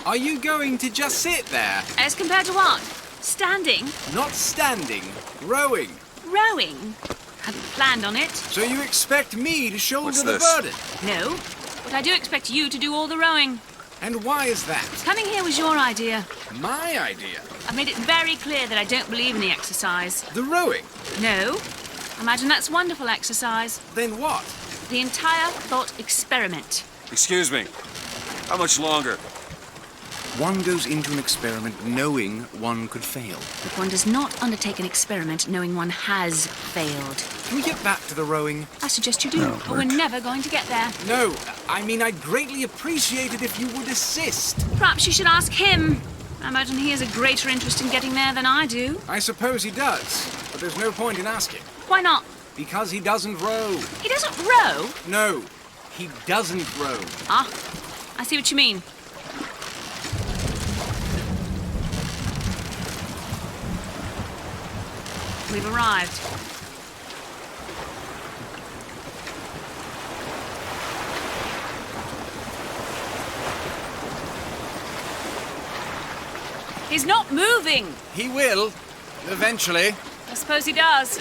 Are you going to just sit there? As compared to what? Standing? Not standing, rowing. Rowing? Hadn't planned on it. So you expect me to shoulder What's the this? burden? No, but I do expect you to do all the rowing. And why is that? Coming here was your idea. My idea. I've made it very clear that I don't believe in the exercise. The rowing. No. Imagine that's wonderful exercise. Then what? The entire thought experiment. Excuse me. How much longer? One goes into an experiment knowing one could fail. But one does not undertake an experiment knowing one has failed. Can we get back to the rowing? I suggest you do, No, or we're never going to get there. No, I mean I'd greatly appreciate it if you would assist. Perhaps you should ask him. I imagine he has a greater interest in getting there than I do. I suppose he does, but there's no point in asking. Why not? Because he doesn't row. He doesn't row. No, he doesn't row. Ah, I see what you mean. We've arrived. He's not moving. He will, eventually. I suppose he does.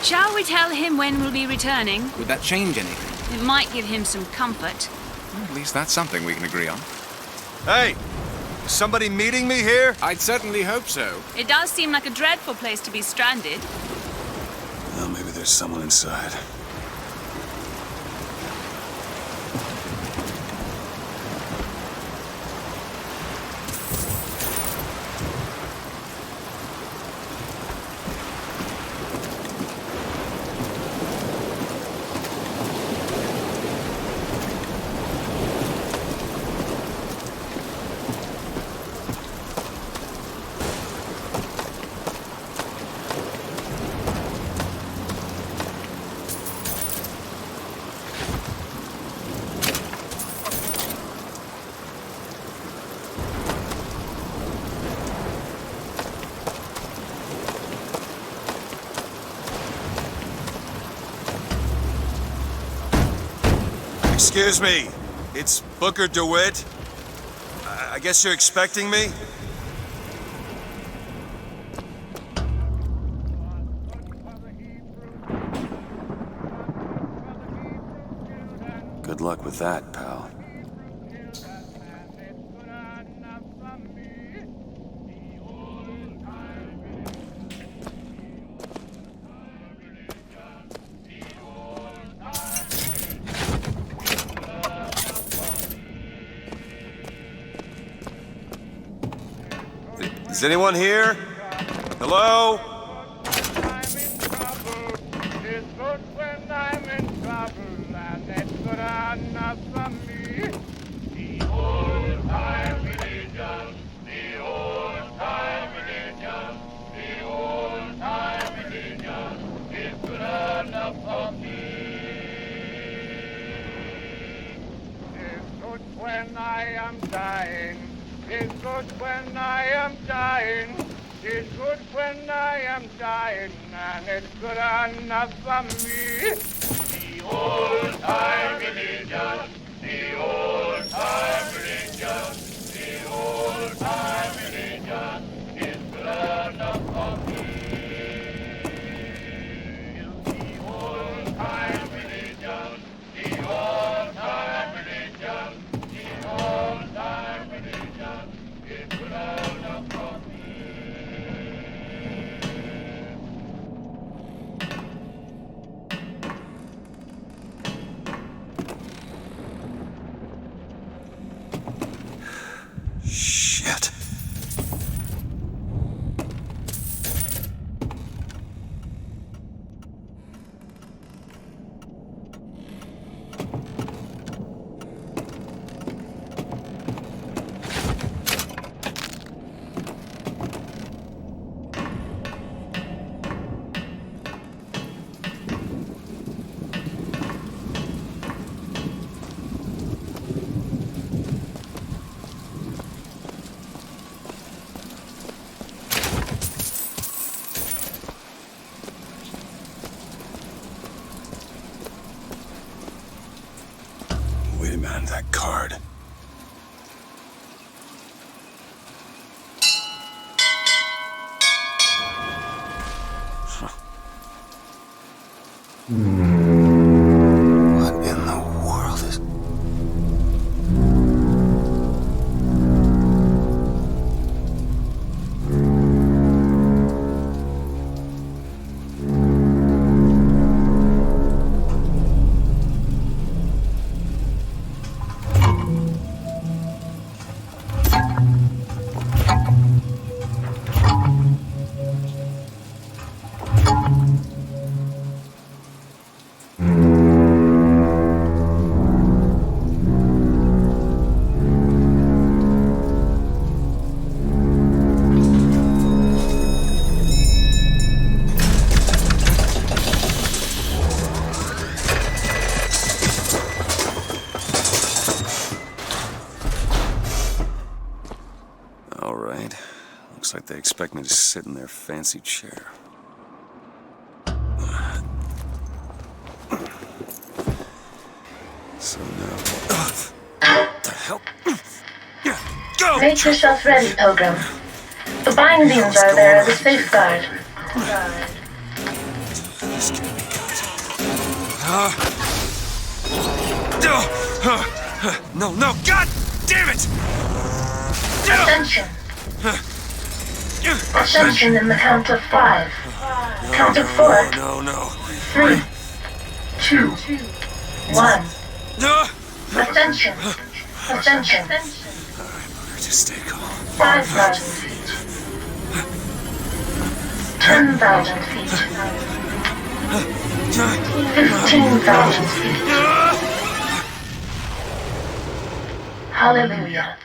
Shall we tell him when we'll be returning? Would that change anything? It might give him some comfort. Well, at least that's something we can agree on. Hey! Is somebody meeting me here? I'd certainly hope so. It does seem like a dreadful place to be stranded. Well, maybe there's someone inside. Excuse me, it's Booker DeWitt. I guess you're expecting me? Good luck with that, pal. Is anyone here? Hello? When I am dying, it's good when I am dying. It's good when I am dying, and it's good enough for me. The old-time religion, the old-time religion, the old-time religion is good enough for me. The old-time religion, the old-time religion, the old-time religion is good enough for me. Shit. What in the world is... All right. Looks like they expect me to sit in their fancy chair. So now... What the hell? Go! Make yourself ready, Pilgrim. The bindings are there as a safeguard. This can't be good. No, no, God damn it! Ascension. Ascension in the count of 5. Count of 4. No. 3, 2, 1. No! Ascension. Ascension. Just stay calm. 5,000 feet. 10,000 feet. 15,000 feet. Hallelujah.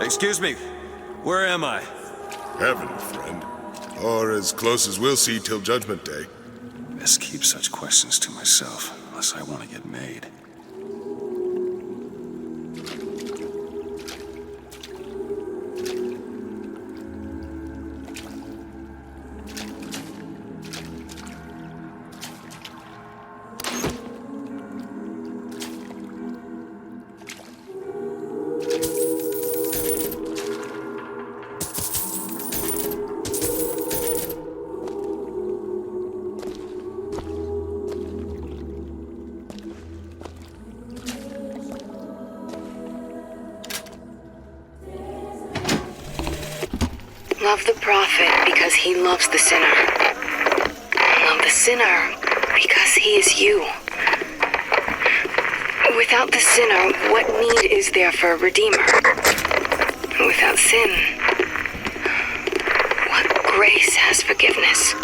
Excuse me, where am I? Heaven, friend. Or as close as we'll see till Judgment Day. Best keep such questions to myself, unless I want to get made. Love the prophet because he loves the sinner. Love the sinner because he is you. Without the sinner, what need is there for a redeemer? Without sin, what grace has forgiveness?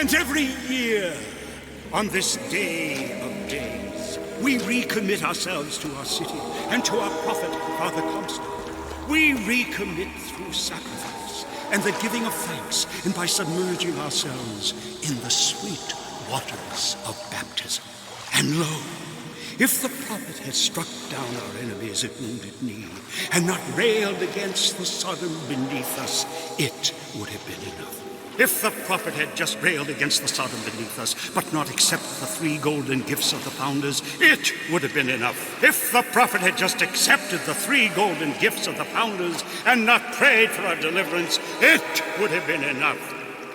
And every year, on this day of days, we recommit ourselves to our city and to our prophet, Father Comstock. We recommit through sacrifice and the giving of thanks, and by submerging ourselves in the sweet waters of baptism. And lo, if the prophet had struck down our enemies at wounded knee and not railed against the Sodom beneath us, it would have been enough. If the prophet had just railed against the Sodom beneath us, but not accepted the 3 golden gifts of the founders, it would have been enough. If the prophet had just accepted the 3 golden gifts of the founders and not prayed for our deliverance, it would have been enough.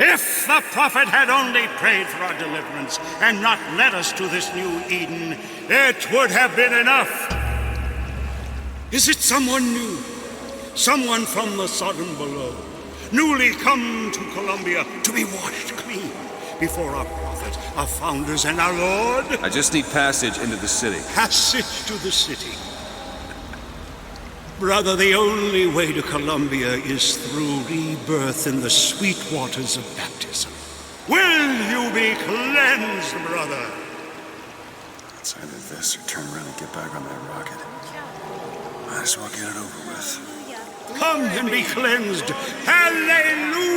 If the prophet had only prayed for our deliverance and not led us to this new Eden, it would have been enough. Is it someone new? Someone from the Sodom below? Newly come to Columbia to be washed clean before our prophet, our founders, and our Lord? I just need passage into the city. Passage to the city. Brother, the only way to Columbia is through rebirth in the sweet waters of baptism. Will you be cleansed, brother? It's either this or turn around and get back on that rocket. Might as well get it over with. Come and be cleansed. Hallelujah!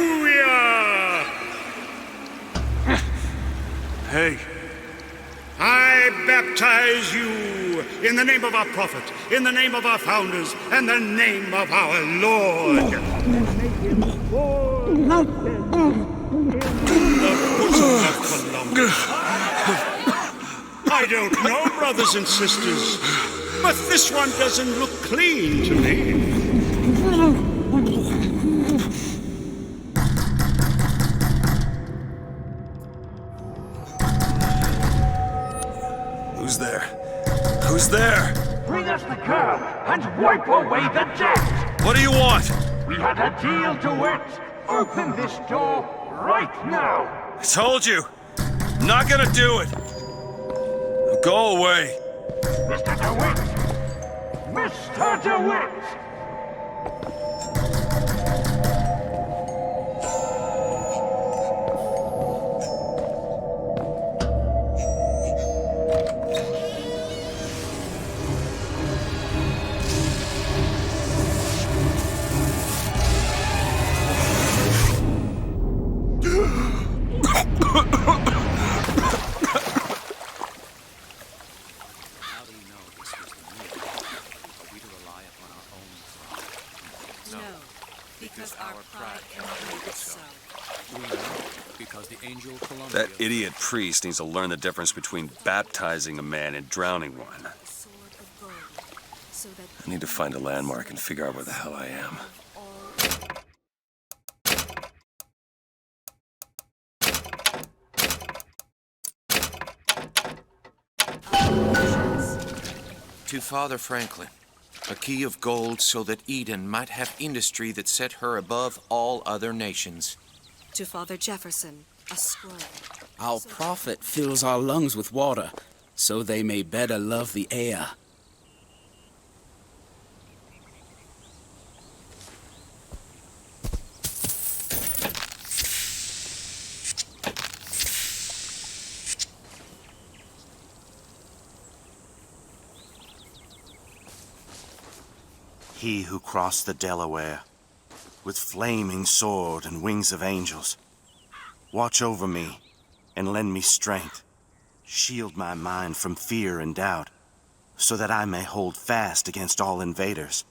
Hey. I baptize you in the name of our prophet, in the name of our founders, and the name of our Lord. And make him full in the bosom of Columbia. I don't know, brothers and sisters, but this one doesn't look clean to me. Who's there? Who's there? Bring us the curb and wipe away the debt! What do you want? We had a deal to it! Open this door right now! I told you. I'm not gonna do it. Now go away. Mr. DeWitt! Mr. DeWitt! That idiot priest needs to learn the difference between baptizing a man and drowning one. I need to find a landmark and figure out where the hell I am. To Father Franklin, a key of gold so that Eden might have industry that set her above all other nations. To Father Jefferson, a scroll. Our prophet fills our lungs with water, so they may better love the air. He who crossed the Delaware, with flaming sword and wings of angels, watch over me and lend me strength. Shield my mind from fear and doubt, so that I may hold fast against all invaders.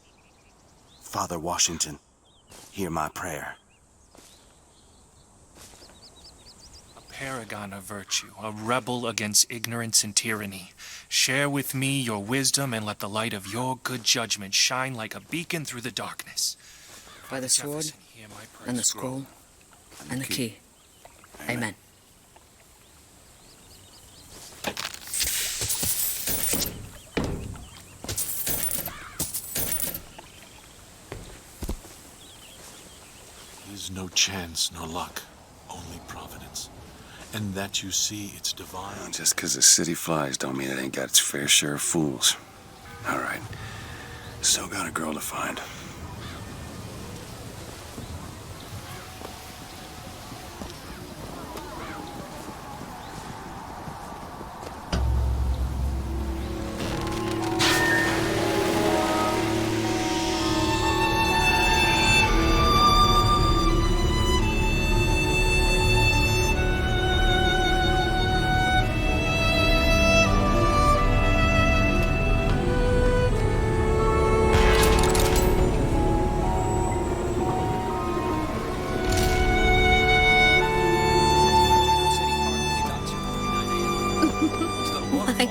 Father Washington, hear my prayer. A paragon of virtue, a rebel against ignorance and tyranny. Share with me your wisdom and let the light of your good judgment shine like a beacon through the darkness. By the sword, and the scroll, and the key. Amen. There's no chance nor luck, only providence. And that you see, it's divine. Well, just because the city flies don't mean it ain't got its fair share of fools. All right. Still got a girl to find.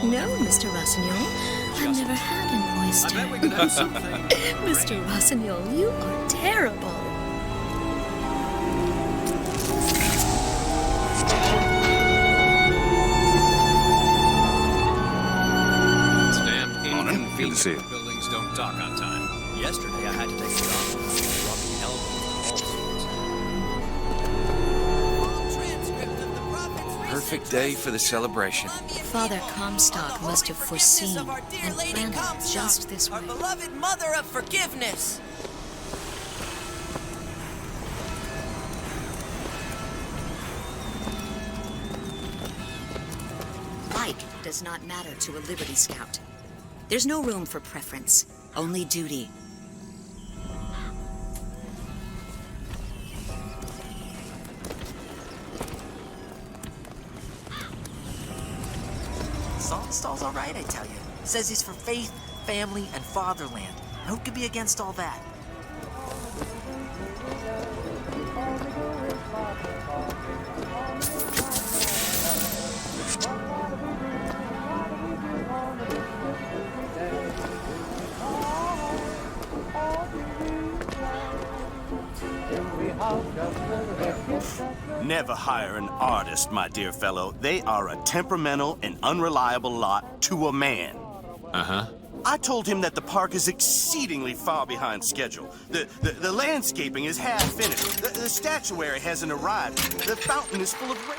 No, Mr. Rossignol. I've never had an oyster. I bet we could have something. Mr. Rossignol, you are terrible. It's damn inconvenient. Good to see you. Buildings don't dock on time. Yesterday I had to take it off. Rubbing elbows, all sorts. Perfect day for the celebration. Father Comstock must have foreseen and planned it just this way. Our beloved mother of forgiveness. Like does not matter to a Liberty Scout. There's no room for preference, only duty. Saltonstall's all right, I tell you. Says he's for faith, family, and fatherland. Who could be against all that? Never hire an artist, my dear fellow. They are a temperamental and unreliable lot to a man. Uh-huh. I told him that the park is exceedingly far behind schedule. The landscaping is half finished. The statuary hasn't arrived. The fountain is full of rain.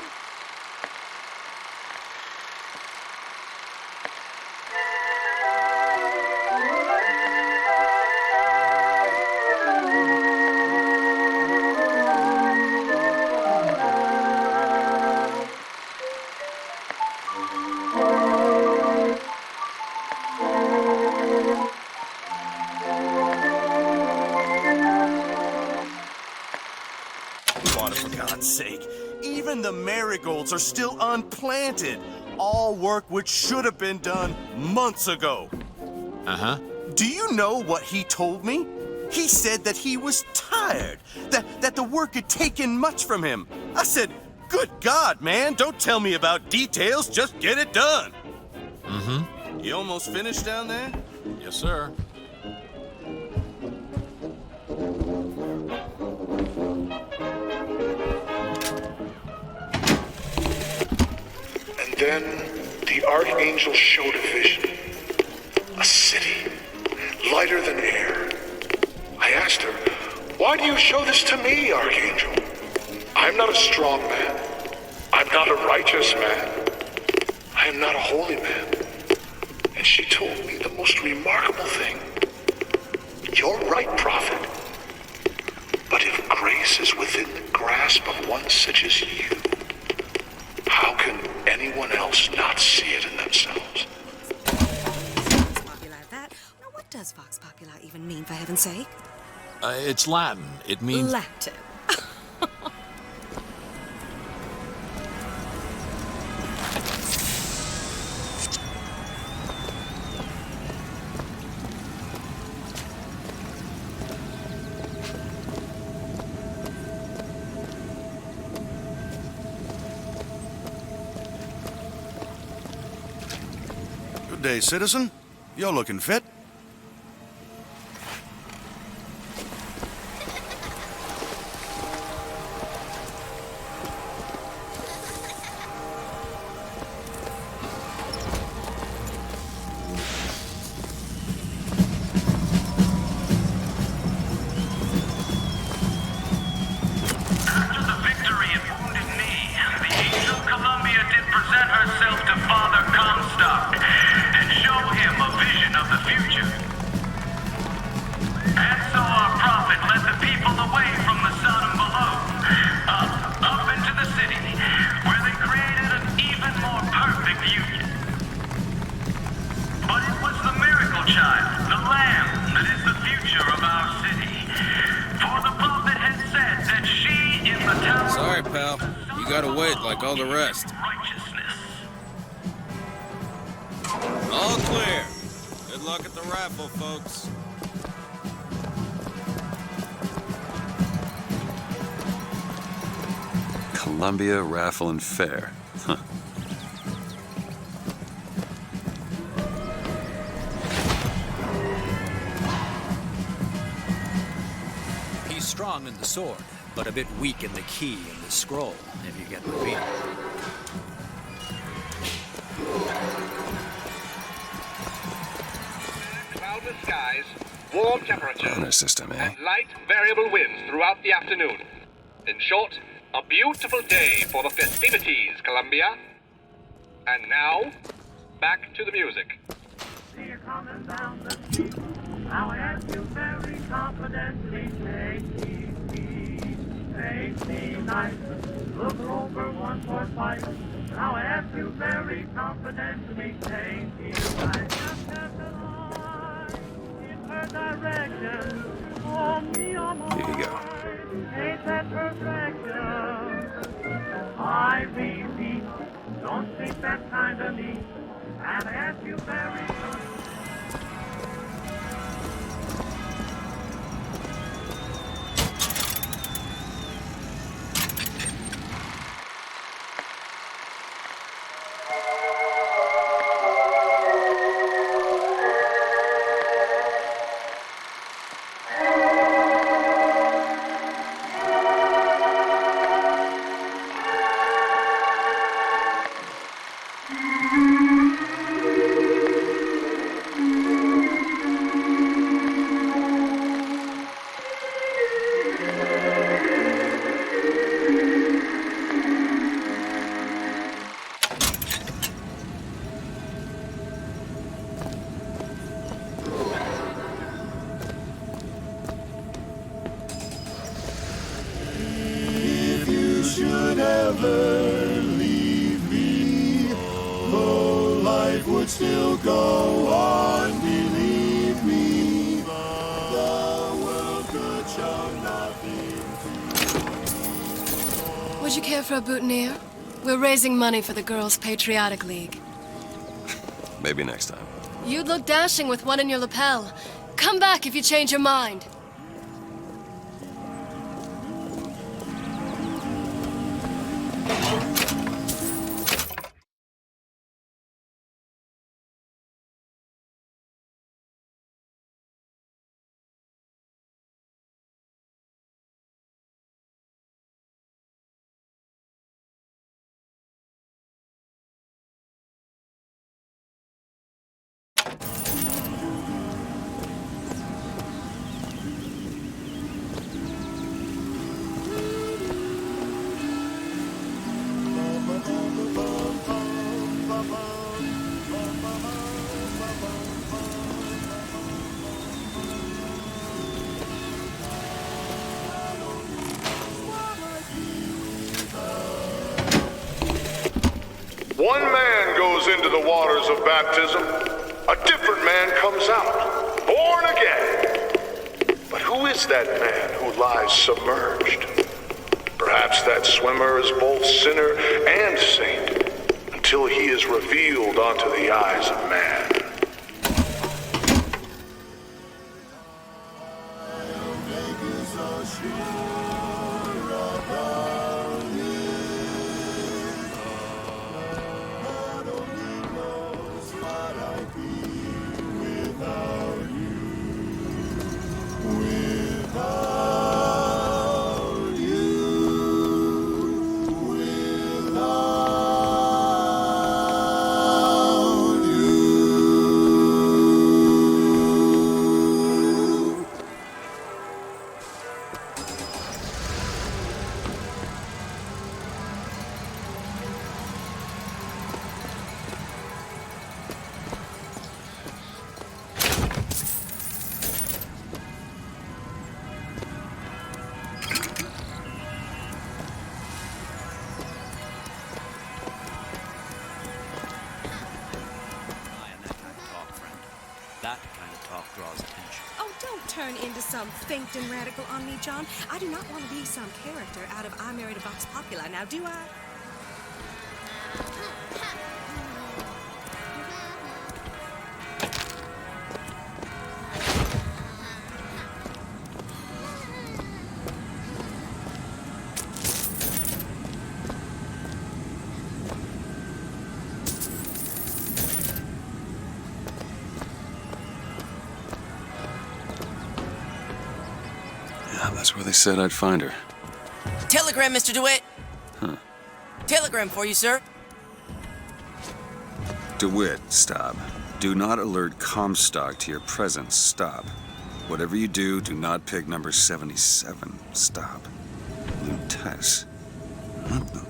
For God's sake, even the marigolds are still unplanted. All work which should have been done months ago. Uh-huh. Do you know what he told me? He said that he was tired, that the work had taken much from him. I said, Good God, man! Don't tell me about details, just get it done! Mm-hmm. You almost finished down there? Yes, sir. And then the Archangel showed a vision. A city, lighter than air. I asked her, "Why do you show this to me, Archangel? I'm not a strong man. I'm not a righteous man. I am not a holy man." And she told me the most remarkable thing. "You're right, prophet. But if grace is within the grasp of one such as you, how can anyone else not see it in themselves?" Now, what does Vox Populi even mean, for heaven's sake? It's Latin. It means... Latin. Good day, citizen. You're looking fit. Sorry, pal. You gotta wait like all the rest. All clear. Good luck at the raffle, folks. Columbia Raffle and Fair. Huh. He's strong in the sword, but a bit weak in the key and the scroll, if you get my meaning. Cloudless skies, warm temperature, Honor system, eh? and light variable winds throughout the afternoon. In short, a beautiful day for the festivities, Columbia. And now, back to the music. See you coming down the street. I'll ask you very confidently, take me nice. Look over one for fight. I'll ask you very confidently, take me right. Just have an eye in her direction. For me, Here you go. ain't that perfection? I repeat, don't think that kind of me. I'll ask you very should ever leave me, though life would still go on, believe me, the world could show nothing to. Would you care for a boutonniere? We're raising money for the Girls' Patriotic League. Maybe next time. You'd look dashing with one in your lapel. Come back if you change your mind. One man goes into the waters of baptism, a different man comes out, born again. But who is that man who lies submerged? Perhaps that swimmer is both sinner and saint, until he is revealed unto the eyes of man. Some faint and radical on me, John. I do not want to be some character out of I Married a Vox Populi, now do I? That's where they said I'd find her. Telegram, Mr. DeWitt. Huh. Telegram for you, sir. DeWitt, stop. Do not alert Comstock to your presence. Stop. Whatever you do, do not pick number 77. Stop. Lutess. What the...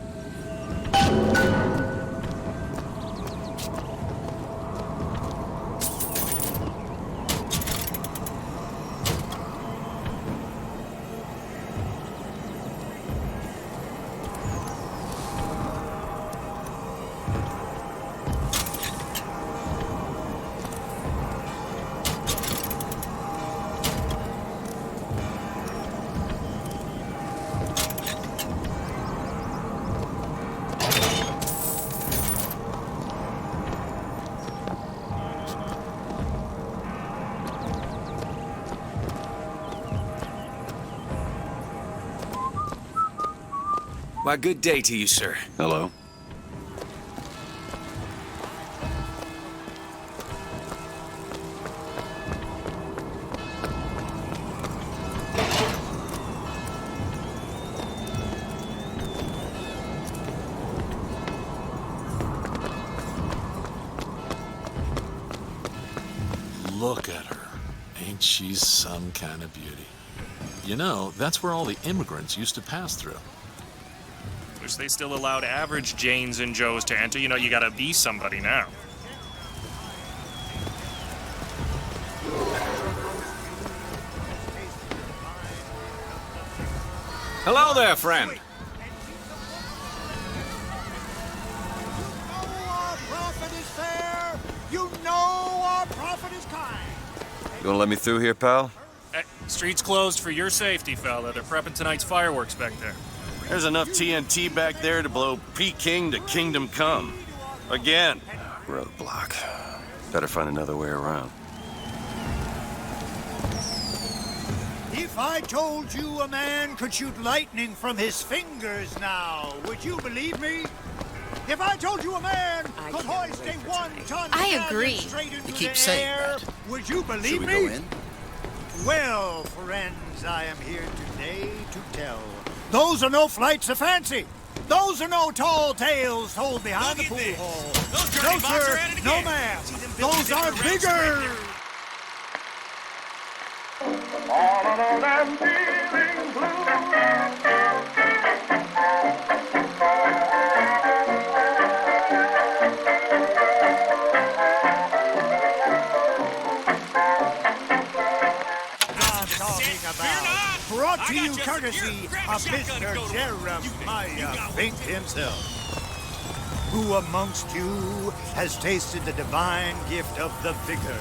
Why, good day to you, sir. Hello. Look at her. Ain't she some kind of beauty? You know, that's where all the immigrants used to pass through. Wish they still allowed average Janes and Joes to enter. You know, you gotta be somebody now. Hello there, friend. You know our prophet is kind. You gonna let me through here, pal? Hey, street's closed for your safety, fella. They're prepping tonight's fireworks back there. There's enough TNT back there to blow Peking to Kingdom Come. Again. Roadblock. Better find another way around. If I told you a man could shoot lightning from his fingers now, would you believe me? If I told you a man could hoist a one-ton agree. straight into You keep the saying air, that. would you believe Should we me? go in? Well, friends, I am here today to tell. Those are no flights of fancy. Those are no tall tales told behind the pool hall. No, sir. No, ma'am. Those are Vigors. All of them feeling blue. Brought to you courtesy of Mr. Jeremiah Fink himself. Who amongst you has tasted the divine gift of the Vigor?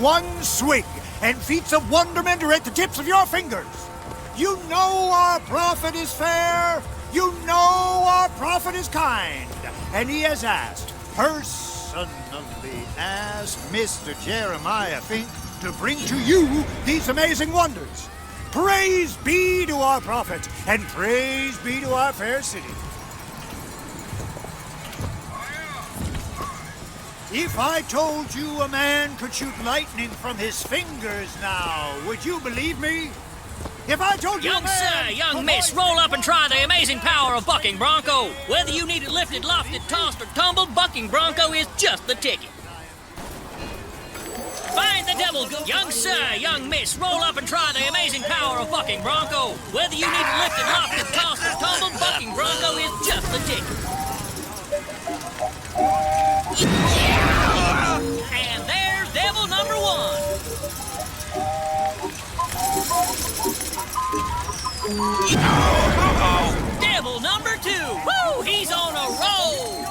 One swig, and feats of wonderment are at the tips of your fingers. You know our prophet is fair. You know our prophet is kind. And he has asked, personally asked Mr. Jeremiah Fink to bring to you these amazing wonders. Praise be to our prophet, and praise be to our fair city. If I told you a man could shoot lightning from his fingers now, would you believe me? If I told you Young sir, young miss, roll up and try the amazing power of bucking bronco. Whether you need it lifted, lofted, tossed, or tumbled, bucking bronco is just the ticket. Find the devil, young sir, young miss, roll up and try the amazing power of bucking bronco. Whether you need it lifted, lofted, tossed, or tumbled, bucking bronco is just the ticket. And there's devil number one. Devil number two. Woo! He's on a roll.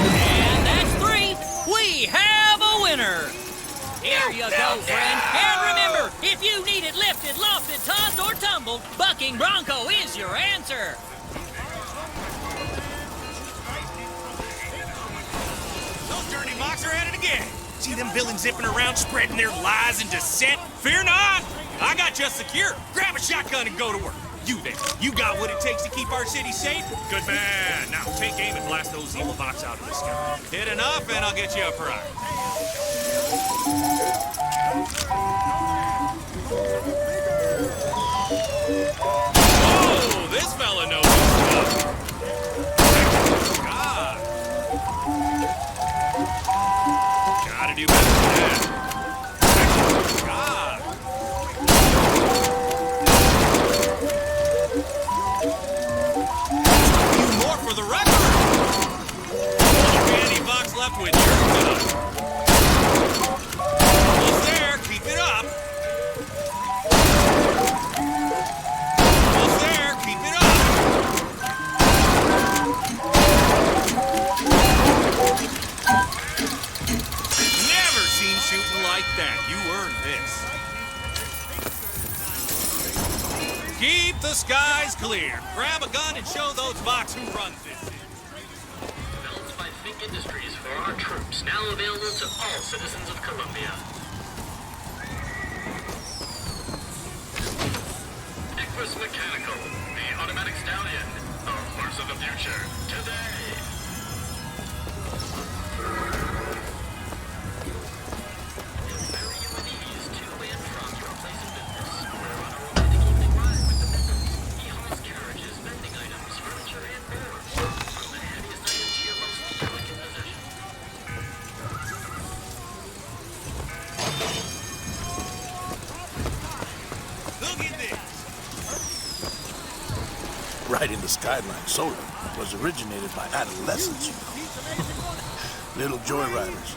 And that's three. We have a winner. Here you go, friend. And remember, if you need it lifted, lofted, tossed, or tumbled, bucking bronco is your answer. Those dirty mocks are at it again. See them villains zipping around, spreading their lies and dissent? Fear not. I got you secure. Grab a shotgun and go to work. You there, you got what it takes to keep our city safe? Good man. Now take aim and blast those evil bots out of the sky. Hit enough and I'll get you a prize. Oh, this fella knows his stuff. God. Gotta do better than that. God. You more for the record. Any box left with you. Almost there. Keep it up. Almost there. Keep it up. Never seen shooting like that. You earned this. Keep the skies clear. Grab a gun and show those bots who runs this city. Developed by Fink Industries for our troops, now available to all citizens of Columbia. Equus Mechanical, the automatic stallion, a horse of the future, today. Right into Skyline Solar was originated by adolescents, you know. Little joyriders.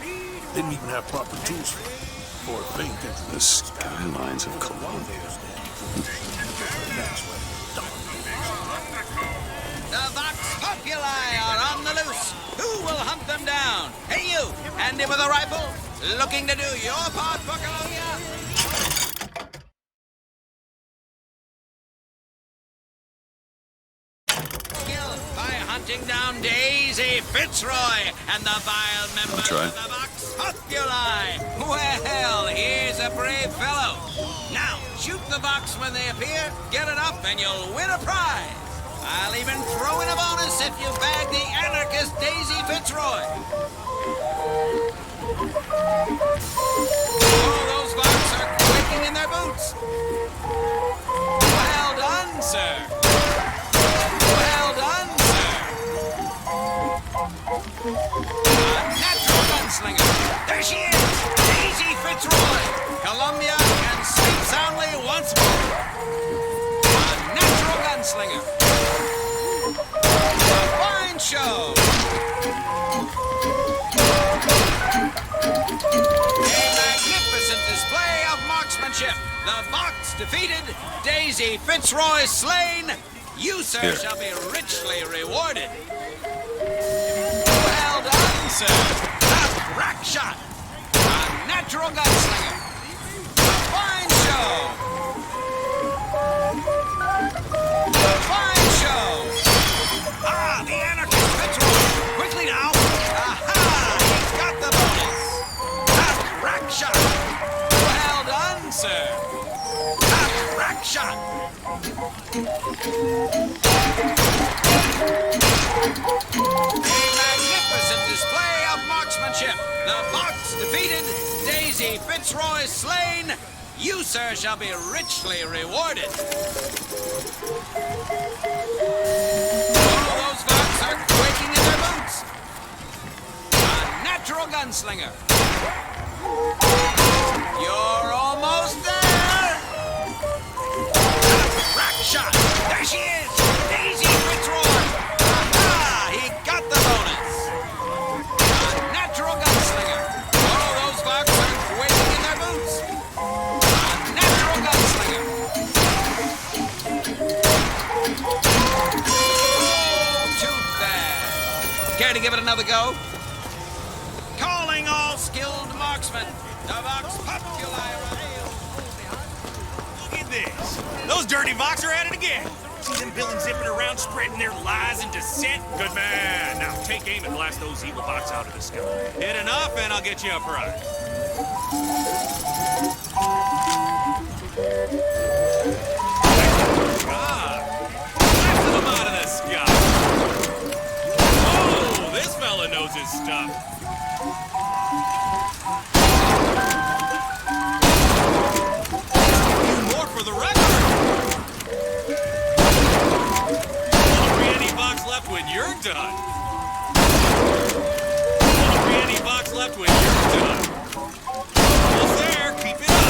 Didn't even have proper tools for it. Or Fink. The skylines of Columbia. The Vox Populi are on the loose. Who will hunt them down? Hey, you! Handy with a rifle? Looking to do your part for Columbia? Hunting down Daisy Fitzroy and the vile members of the Vox Populi. Well, here's a brave fellow. Now, shoot the Vox when they appear, get it up, and you'll win a prize. I'll even throw in a bonus if you bag the anarchist Daisy Fitzroy. Oh, those Vox are quaking in their boots. Well done, sir. Well done, sir. A natural gunslinger. There she is! Daisy Fitzroy! Columbia can sleep soundly once more. A natural gunslinger. A fine show. marksmanship. The Vox defeated, Daisy Fitzroy slain. You, sir, Here. shall be richly rewarded. Well done, sir. A crack shot. A natural gunslinger. A fine show. Fine show. Ah, the anarchist Fitzroy. Quickly now. Aha! He's got the bonus. A crack shot. Well done, sir. A crack shot. A magnificent display of marksmanship. The Vox defeated, Daisy Fitzroy slain. You, sir, shall be richly rewarded. All those Vox are quaking in their boots. A natural gunslinger. You're almost there. A crack shot. There she is. Daisy Fitzroy. Aha! He got the bonus. A natural gunslinger. All those Vox are quaking in their boots. A natural gunslinger. Oh, too bad. Care to give it another go? Calling all skilled marksmen. The Vox Populi. Look at this. Those dirty Vox are at it again. See them villains zipping around, spreading their lies and dissent? Good man. Now take aim and blast those evil Vox out of the sky. Hit enough and I'll get you a prize. God. Blasting them out of the sky. Oh, this fella knows his stuff. More for the record. Won't be any Vox left when you're done. Won't be any Vox left when you're done. Almost there. Keep it up.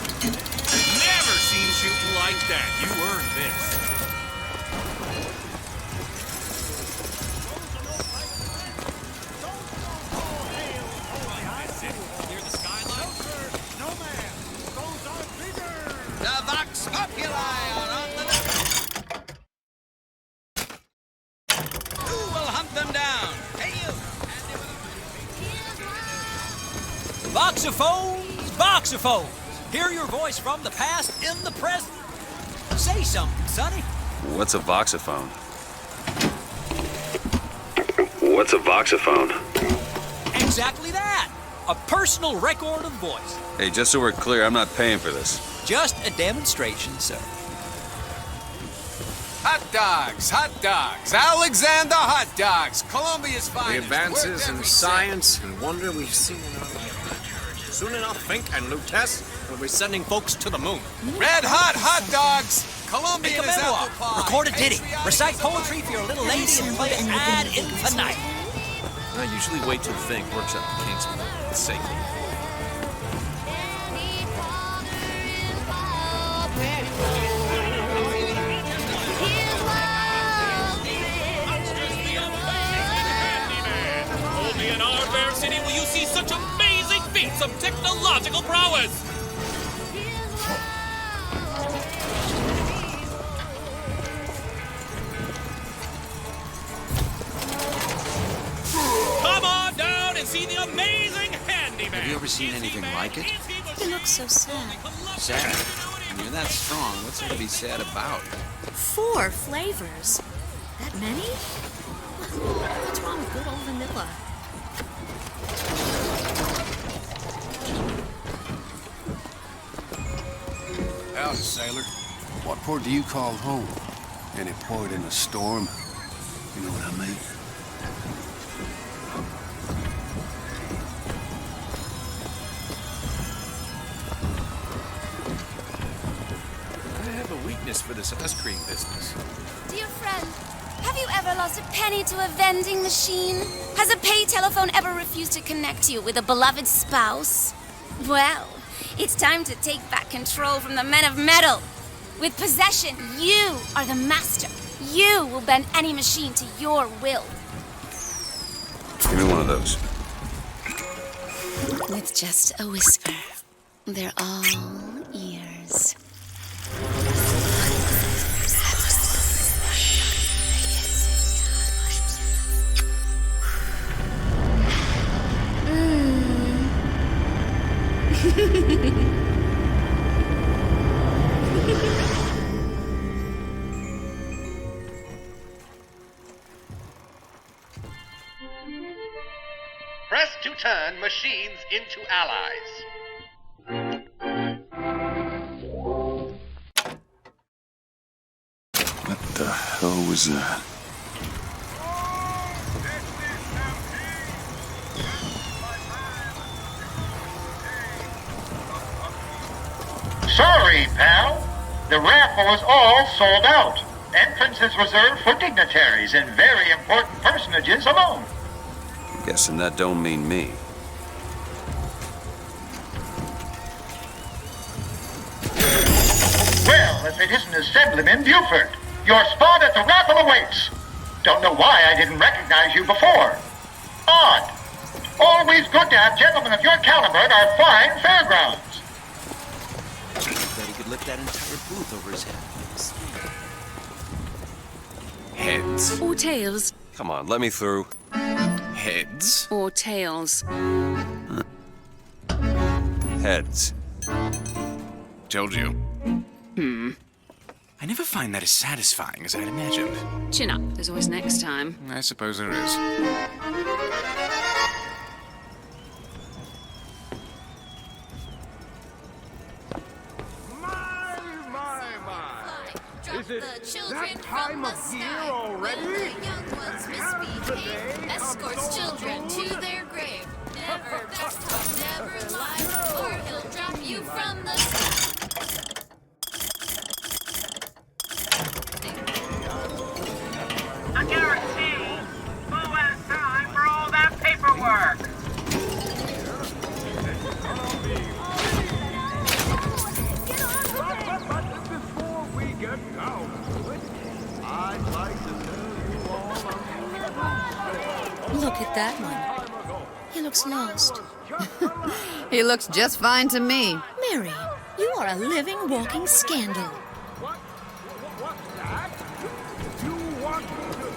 Never seen shooting like that. You earned this. The Vox Populi are on the Who will hunt them down? Hey, you! Voxophones, voxophones. Hear your voice from the past in the present. Say something, Sonny. What's a voxophone? What's a voxophone? Exactly that. A personal record of voice. Hey, just so we're clear, I'm not paying for this. Just a demonstration, sir. Hot dogs, Alexander hot dogs, Columbia's The finest. advances Worked in every science and wonder we've seen in our lifetime. Soon enough, Fink and Lutess will be sending folks to the moon. Red hot dogs, Columbia Make a is memoir, apple pie. record a ditty, Patriotic recite poetry for your little lady, and play ad infinitum. I usually wait till Fink works up the kinks with the sacred. Only in our fair city will you see such amazing feats of technological prowess. Come on down and see the amazing handyman. Have you ever seen anything like it? He looks so sad. Sad. When you're that strong, what's there to be sad about? 4 flavors. That many? What's wrong with good old vanilla? Howdy, sailor. What port do you call home? Any port in a storm? You know what I mean? I have a weakness for this ice cream business. Dear friend, have you ever lost a penny to a vending machine? Has a pay telephone ever refused to connect you with a beloved spouse? Well, it's time to take back control from the men of metal. With possession, you are the master. You will bend any machine to your will. Give me one of those. With just a whisper, they're all ears. Press to turn machines into allies. What the hell was that? Sorry, pal. The raffle is all sold out. Entrance is reserved for dignitaries and very important personages alone. Guessing that don't mean me. Well, if it isn't Assemblyman Buford, your spot at the raffle awaits. Don't know why I didn't recognize you before. Odd. Always good to have gentlemen of your caliber at our fine fairgrounds. Bet he could lift that entire booth over his head. Heads. Or tails. Come on, let me through. Heads. Or tails. Heads. Told you. I never find that as satisfying as I'd imagined. Chin up. There's always next time. I suppose there is. Is it that time of year already? The young ones misbehave. Escorts children to their grave. Never back, never lie, or he'll drop you from the sky. I guarantee. Who has time for all that paperwork? Before we get down to it, I'd like to tell you all Look at that one. He looks lost. He looks just fine to me. Mary, you are a living, walking scandal. What's that? You want me to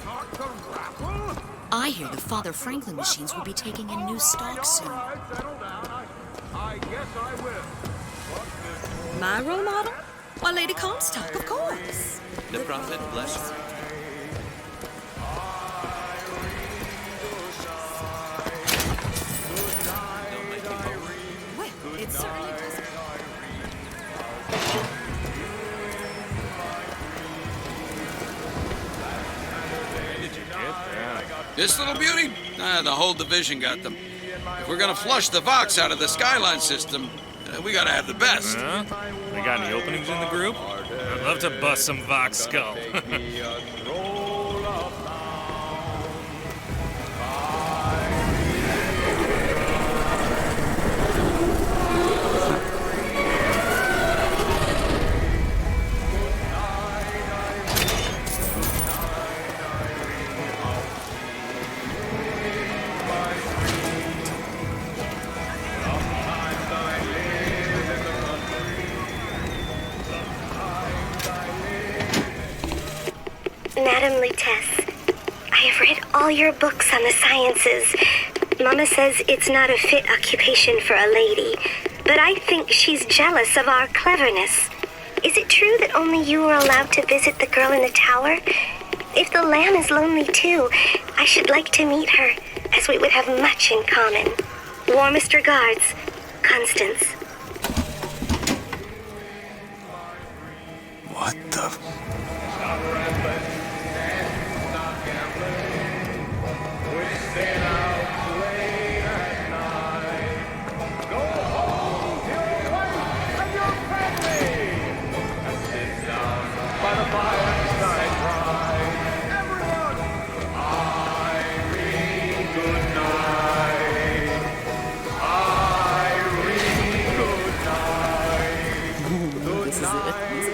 start the raffle? I hear the Father Franklin machines will be taking in new stock soon. Settle down. I guess I will. My role model? Why, Lady Comstock, of course. The prophet bless her. Well, it certainly doesn't. This little beauty? The whole division got them. If we're gonna flush the Vox out of the Skyline system, we gotta have the best. We got any openings in the group? I'd love to bust some Vox skull. Madam Lutess, I have read all your books on the sciences. Mama says it's not a fit occupation for a lady, but I think she's jealous of our cleverness. Is it true that only you are allowed to visit the girl in the tower? If the lamb is lonely too, I should like to meet her, as we would have much in common. Warmest regards, Constance. What the... This is it.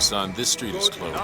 Sorry, son. This street is closed.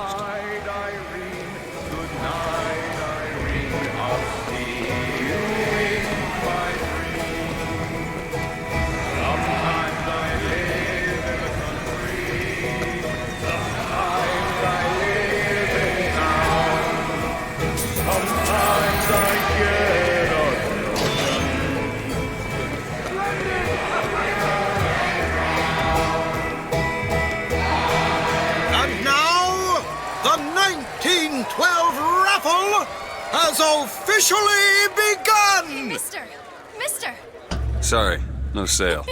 Has officially begun! Mister! Sorry, no sale.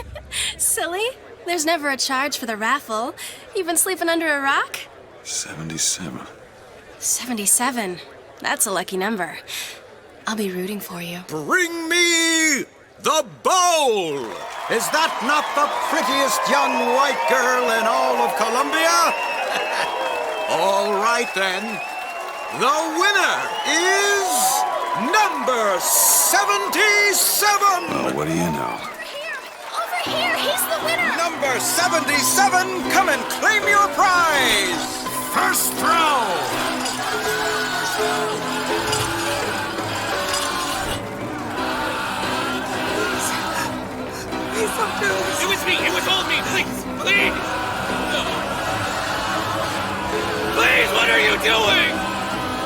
Silly. There's never a charge for the raffle. You've been sleeping under a rock? 77. 77. That's a lucky number. I'll be rooting for you. Bring me the bowl! Is that not the prettiest young white girl in all of Columbia? All right then. The winner is number 77! Oh, what do you know? Over here! He's the winner! Number 77, come and claim your prize! First throw! It was me! It was all me! Please! Please! Please, what are you doing?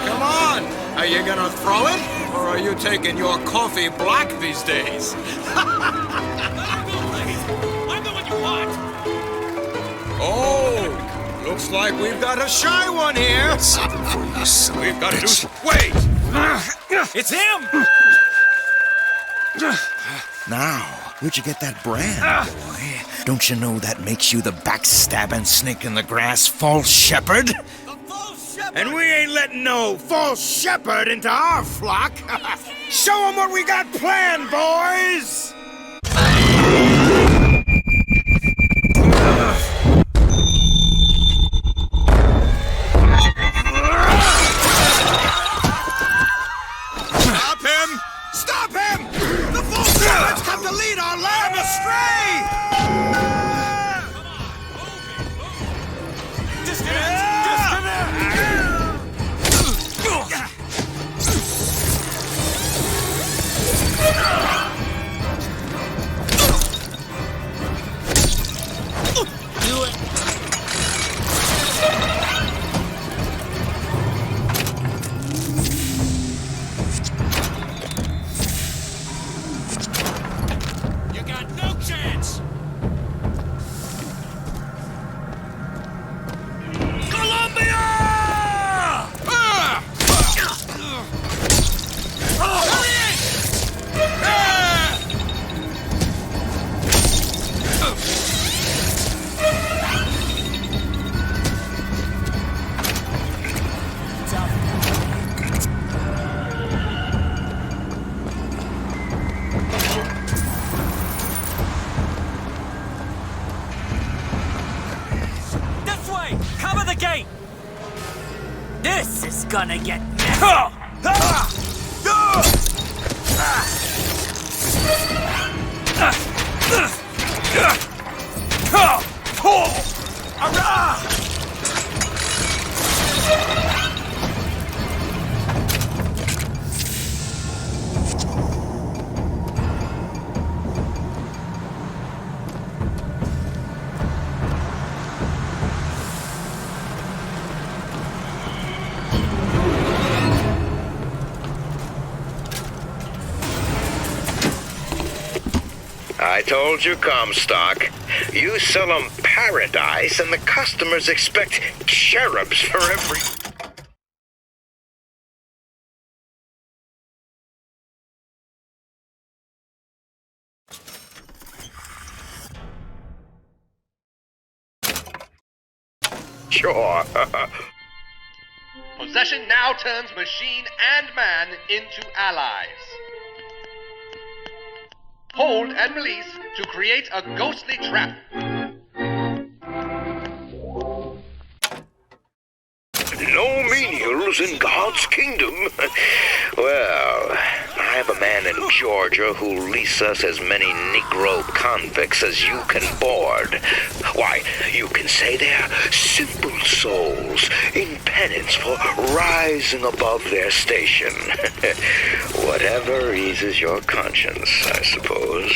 Come on! Are you gonna throw it? Or are you taking your coffee black these days? I'm the one you want! Oh! Looks like we've got a shy one here! We've got to do... Wait! It's him! Now, where'd you get that brand, boy? Don't you know that makes you the backstabbing snake in the grass false shepherd? And we ain't letting no false shepherd into our flock. Show them what we got planned, boys! Stop him! Stop him! The false shepherd's come to lead our lamb astray! This is gonna get I told you, Comstock. You sell them paradise, and the customers expect cherubs for every... Sure. Possession now turns machine and man into allies. Hold and release to create a ghostly trap. No menials in God's kingdom. Well, I have a man men in Georgia who lease us as many Negro convicts as you can board. Why, you can say they're simple souls in penance for rising above their station. Whatever eases your conscience, I suppose.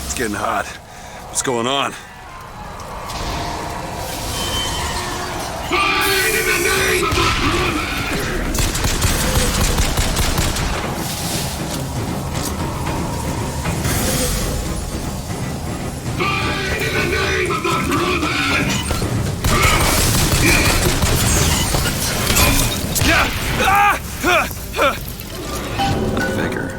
It's getting hot. What's going on? Fight in the name of the brother! Fight in the name of the brother! Vigor.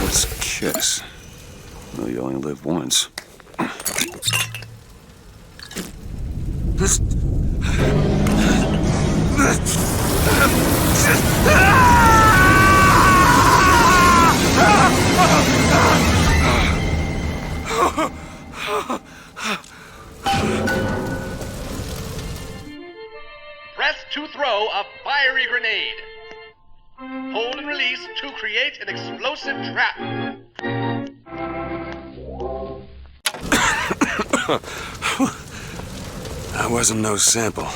Let's kiss. Well, you only live once. Press to throw a fiery grenade. Hold and release to create an explosive trap. That wasn't no sample.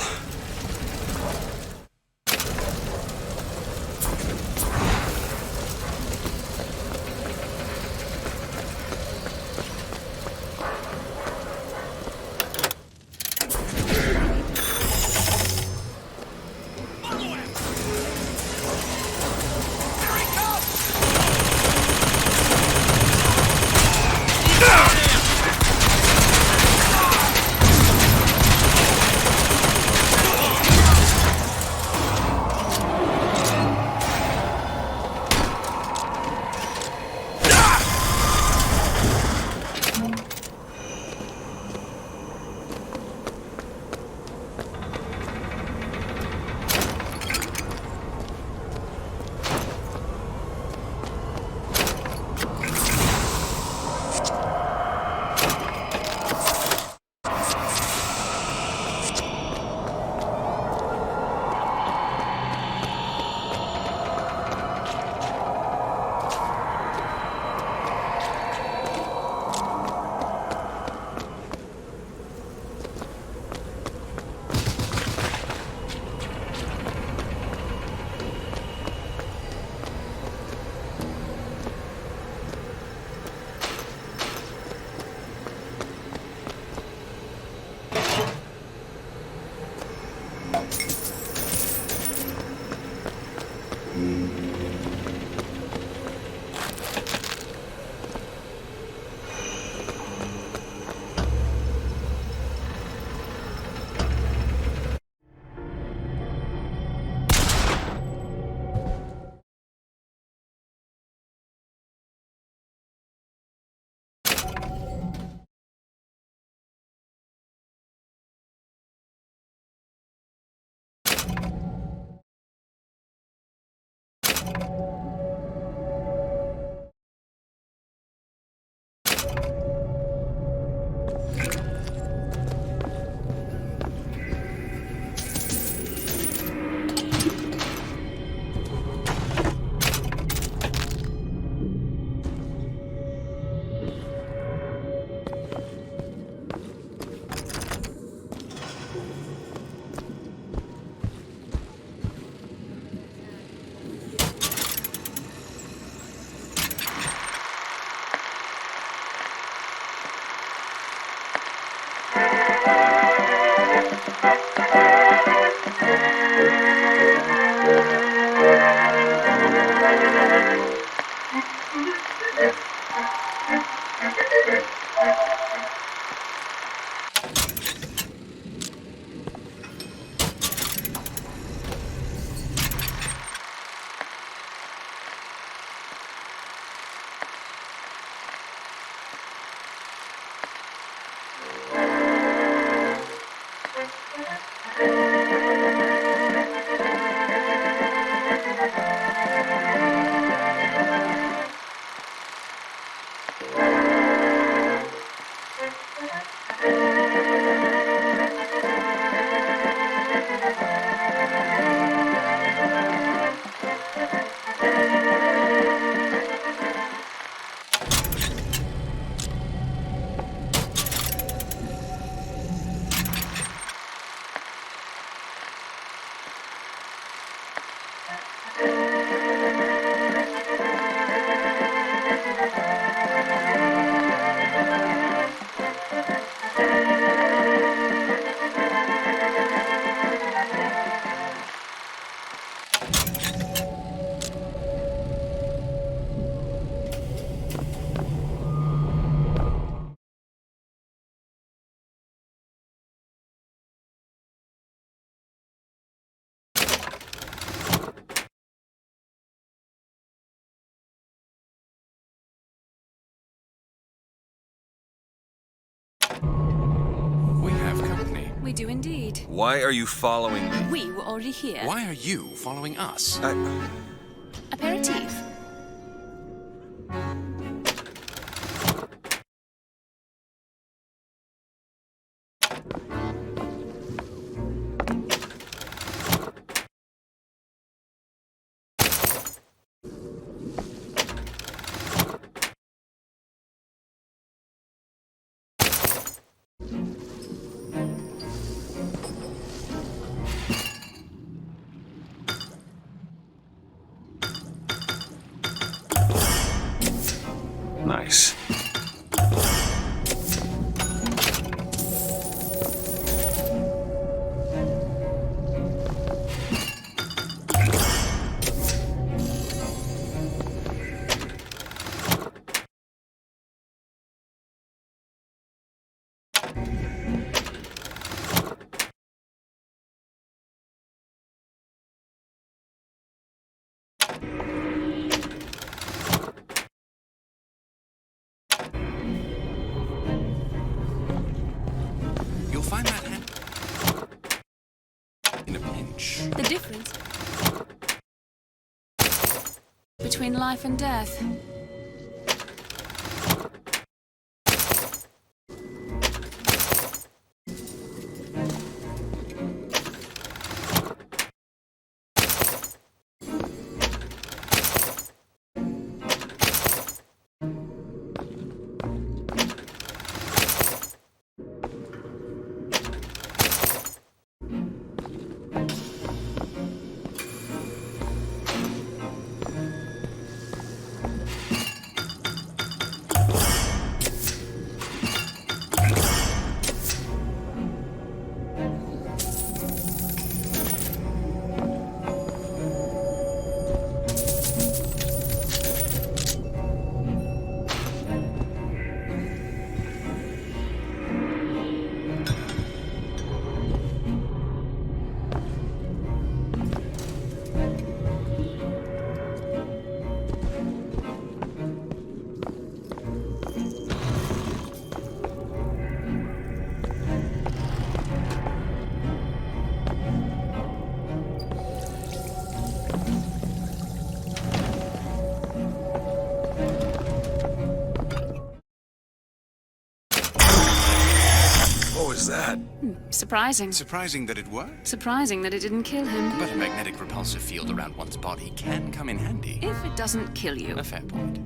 We do indeed. Why are you following me? We were already here. Why are you following us? Aperitif. Nice. You'll find that hand in a pinch. The difference between life and death. What was that? Surprising. Surprising that it worked. Surprising that it didn't kill him. But a magnetic repulsive field around one's body can come in handy. If it doesn't kill you. A fair point.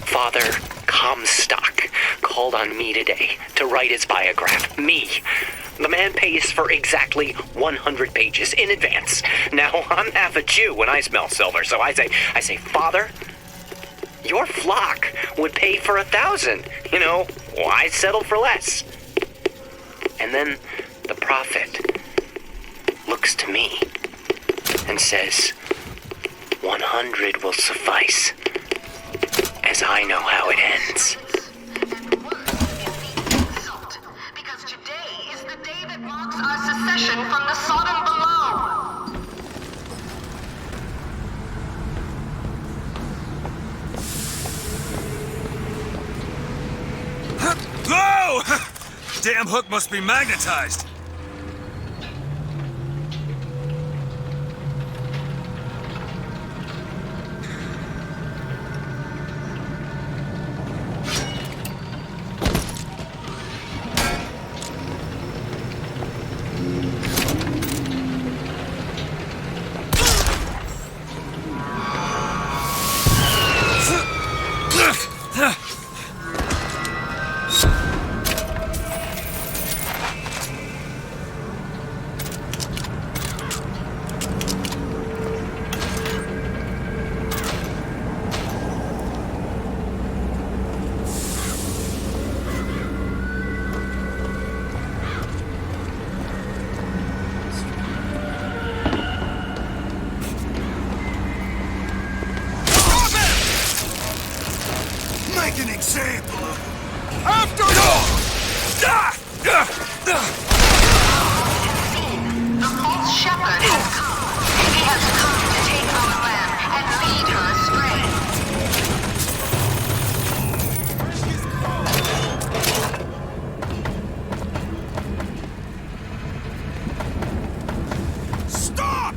Father Comstock called on me today to write his biograph. Me. The man pays for exactly 100 pages in advance. Now, I'm half a Jew when I smell silver, so I say, Father, your flock would pay for 1,000. You know, why settle for less? And then the prophet looks to me and says, 100 will suffice, as I know how it ends. Because today is the day that marks our secession from the Sodom below. Whoa! Damn hook must be magnetized. Make an example of him. After all! The false shepherd has come. He has come to take our land and lead her astray. Stop!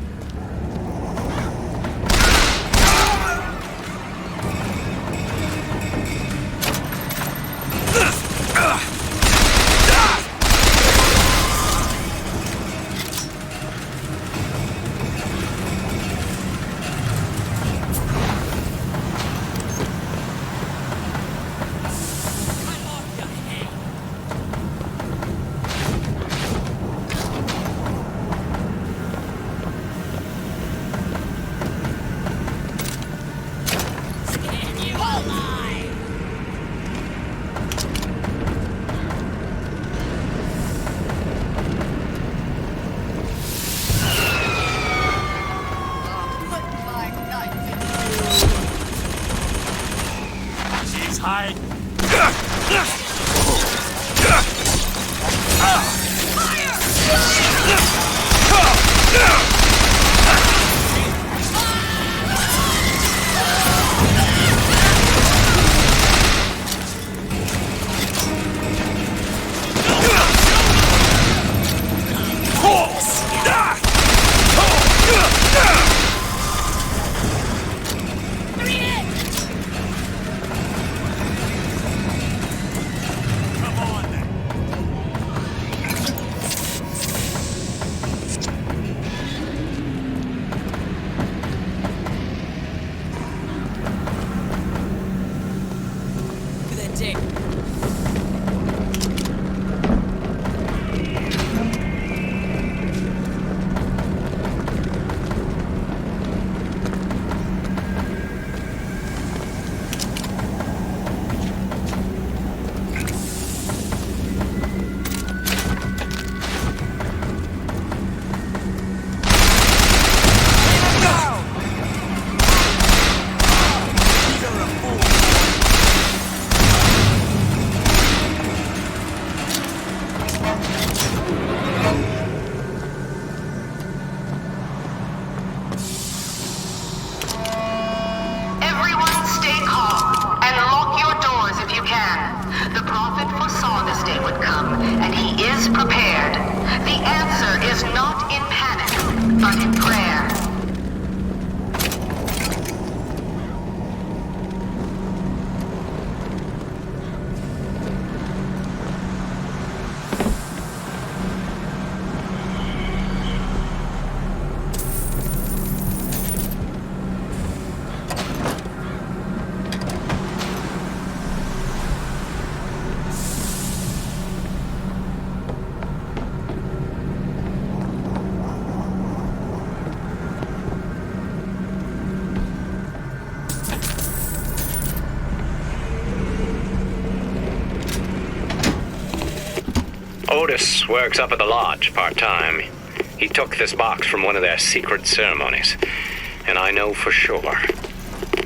Otis works up at the lodge part-time. He took this box from one of their secret ceremonies. And I know for sure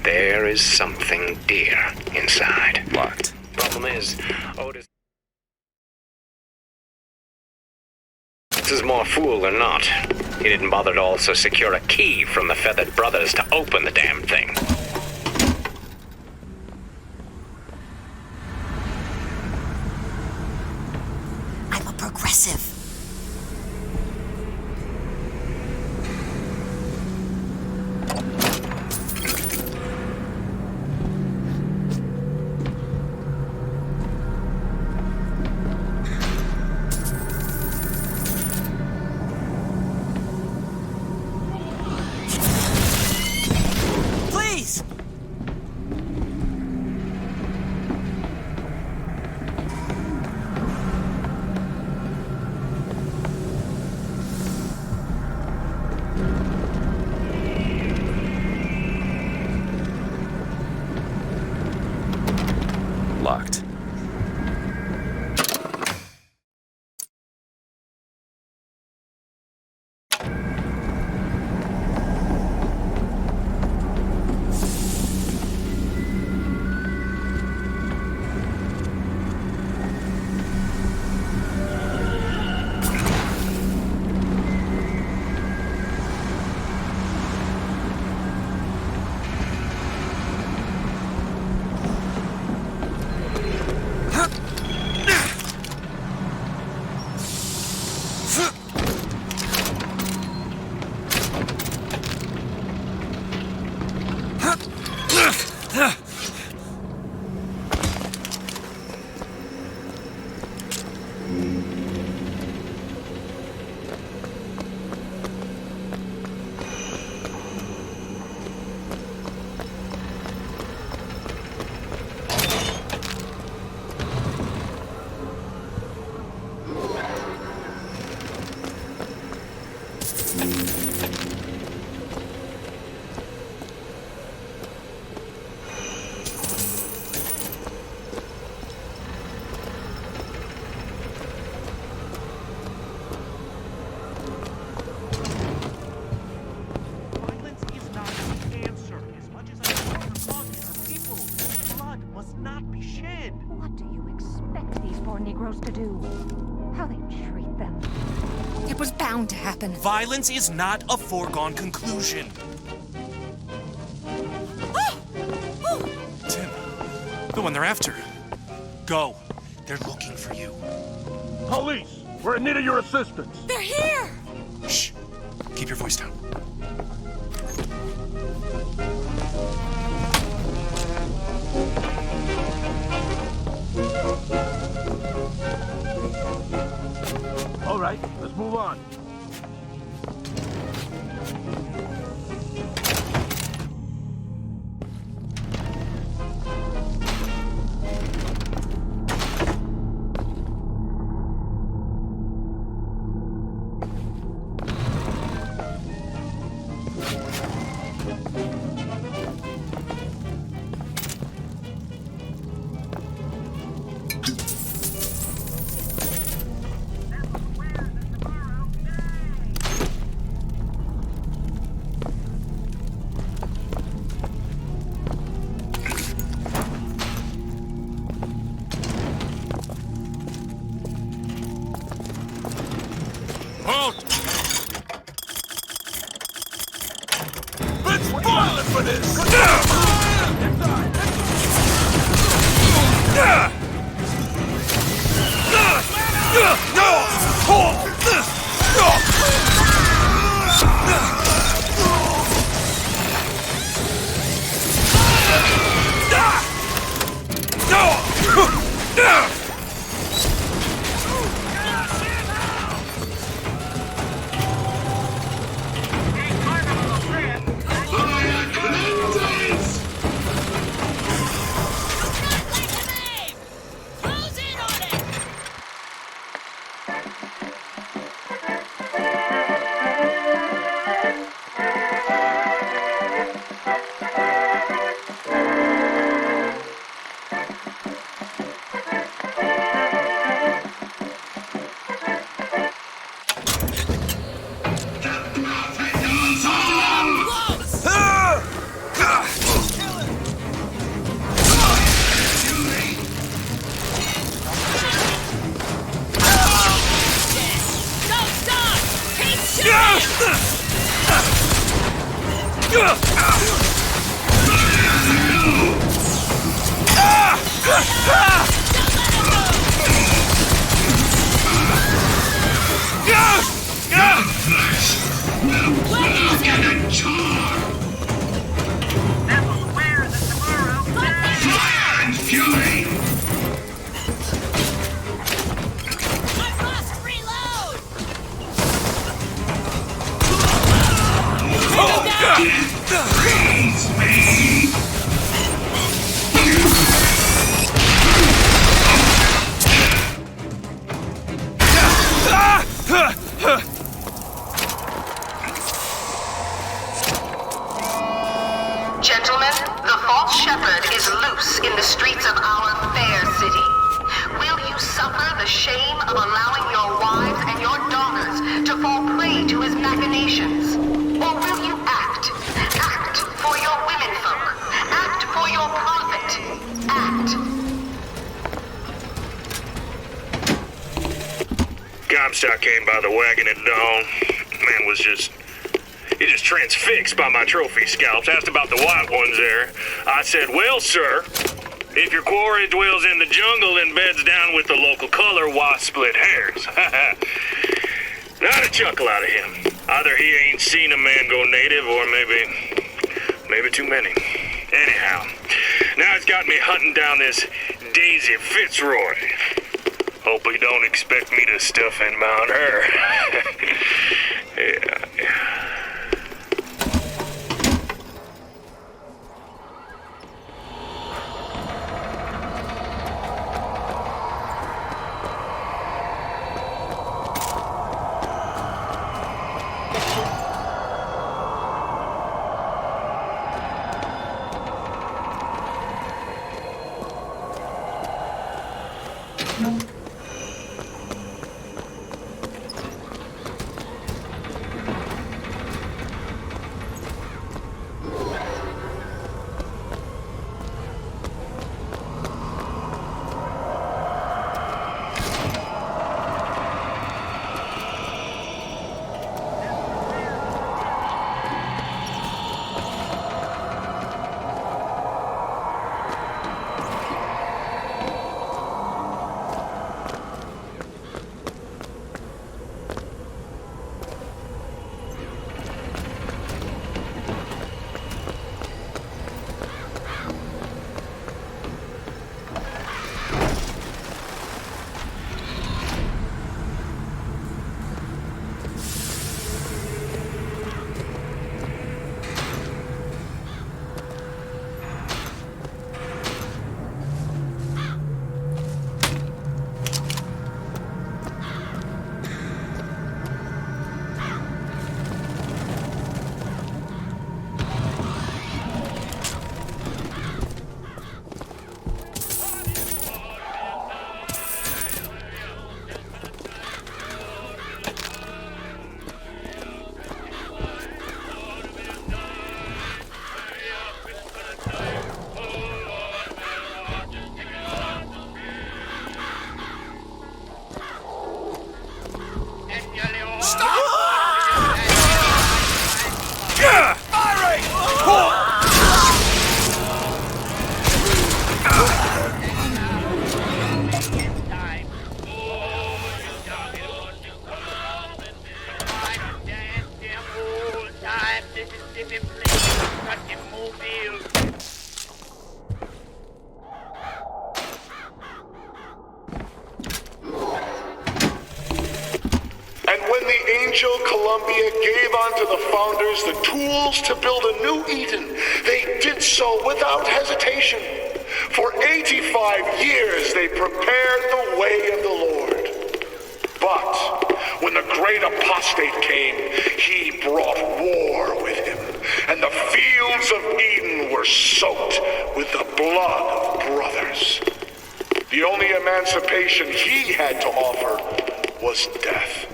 there is something dear inside. Locked. Problem is, Otis is more fool than not. He didn't bother to also secure a key from the Feathered Brothers to open the damn thing. I'm a progressive. Locked. To happen. Violence is not a foregone conclusion. Tim, the one they're after. Go. They're looking for you. Police! We're in need of your assistance. They're here! Shh. Keep your voice down. All right, let's move on. Gentlemen, the false shepherd is loose in the streets of our fair city. Will you suffer the shame of allowing your wives and your daughters to fall prey to his machinations? Or will you act? Act for your womenfolk. Act for your profit. Act. Comstock came by the wagon at dawn. Man was just transfixed by my trophy scalps. Asked about the white ones there. I said, well, sir, if your quarry dwells in the jungle and beds down with the local color, why split hairs? Not a chuckle out of him. Either he ain't seen a man go native, or maybe too many. Anyhow, now it's got me hunting down this Daisy Fitzroy. Hope he don't expect me to stuff and mount her. Yeah. Columbia gave unto the founders the tools to build a new Eden, they did so without hesitation. For 85 years they prepared the way of the Lord. But when the great apostate came, he brought war with him, and the fields of Eden were soaked with the blood of brothers. The only emancipation he had to offer was death.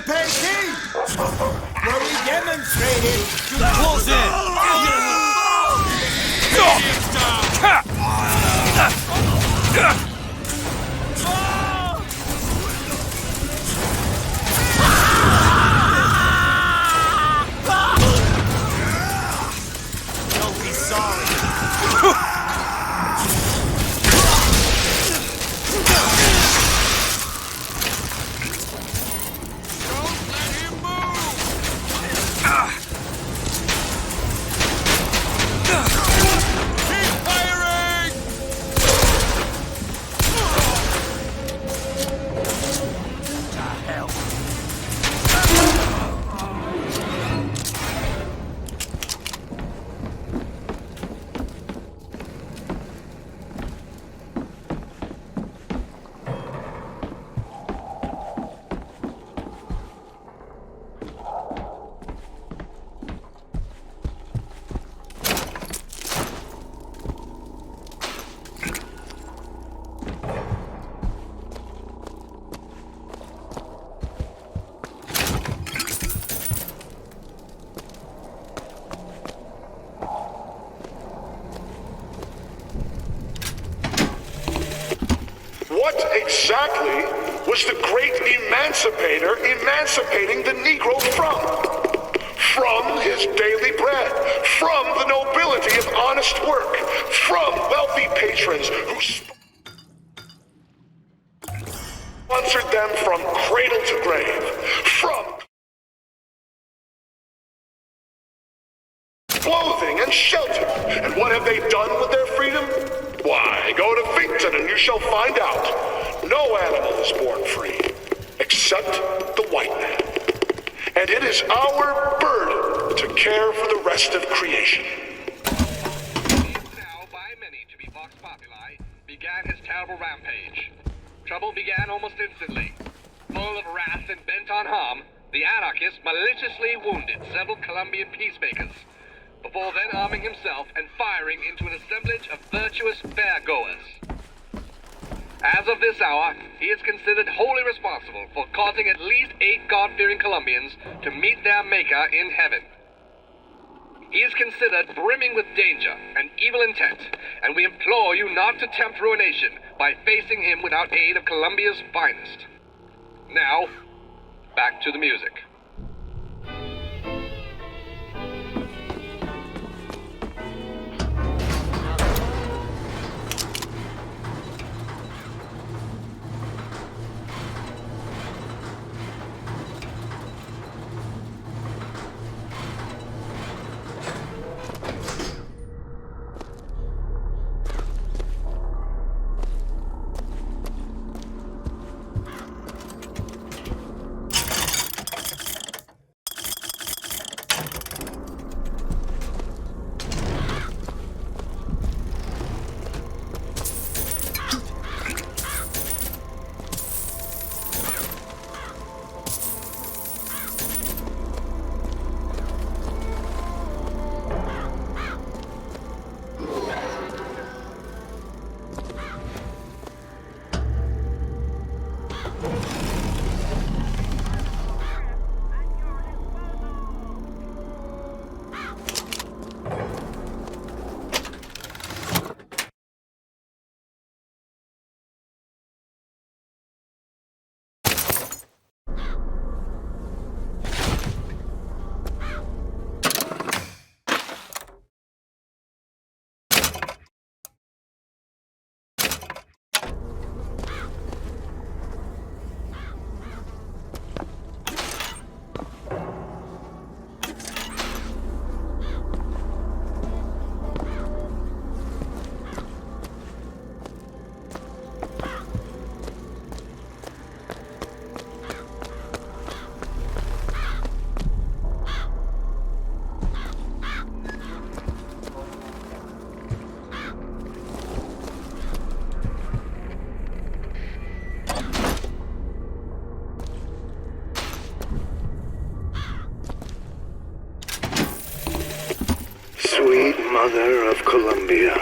to pay heed! Where we demonstrated to Close in! Don't be sorry. What exactly was the great emancipator emancipating the Negro from? From his daily bread, from the nobility of honest work, from wealthy patrons who sponsored them from cradle to grave, from clothing and shelter. And what have they done with their freedom? Why, go to Vigors and you shall find out. No animal is born free, except the white man. And it is our burden to care for the rest of creation. Now by many to be Vox Populi, began his terrible rampage. Trouble began almost instantly. Full of wrath and bent on harm, the anarchist maliciously wounded several Colombian peacemakers, before then arming himself and firing into an assemblage of virtuous fairgoers. As of this hour, he is considered wholly responsible for causing at least 8 God-fearing Colombians to meet their Maker in heaven. He is considered brimming with danger and evil intent, and we implore you not to tempt ruination by facing him without aid of Colombia's finest. Now, back to the music. Sweet Mother of Columbia,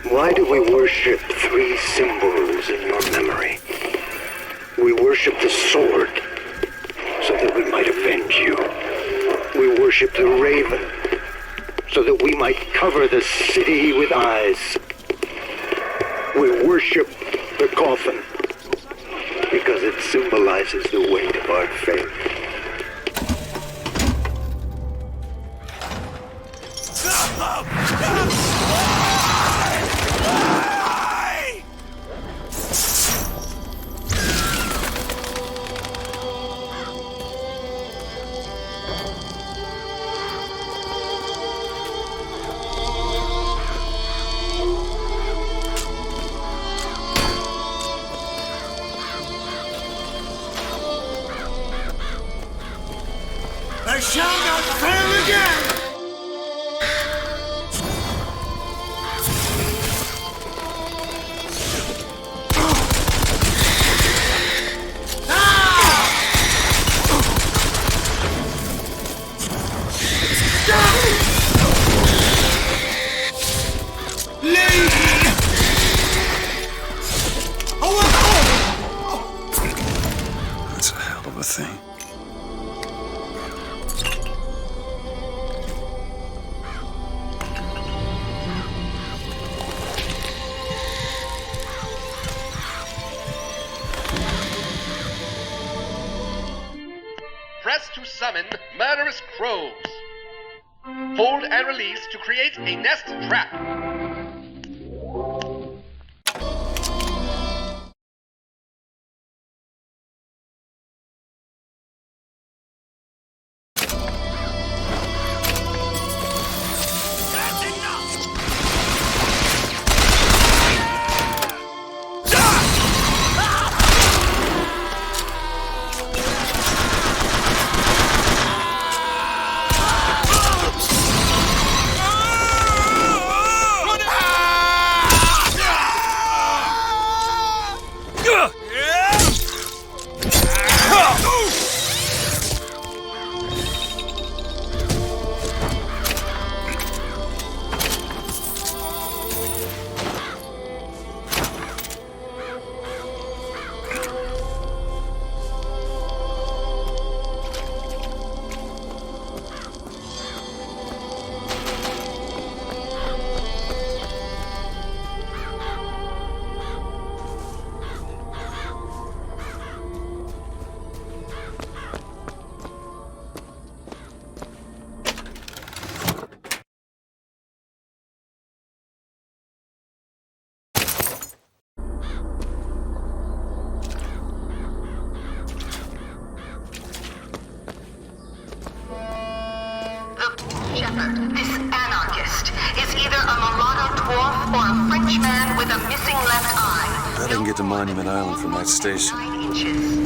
why do we worship 3 symbols in your memory? We worship the sword, cover the city with eyes. We worship the coffin because it symbolizes the weight of our faith. I shall not fail again! That's a hell of a thing. Press to summon murderous crows. Hold and release to create a nest trap. This anarchist is either a mulatto dwarf or a Frenchman with a missing left eye. Bet I can get to Monument Island from that station. 9 inches.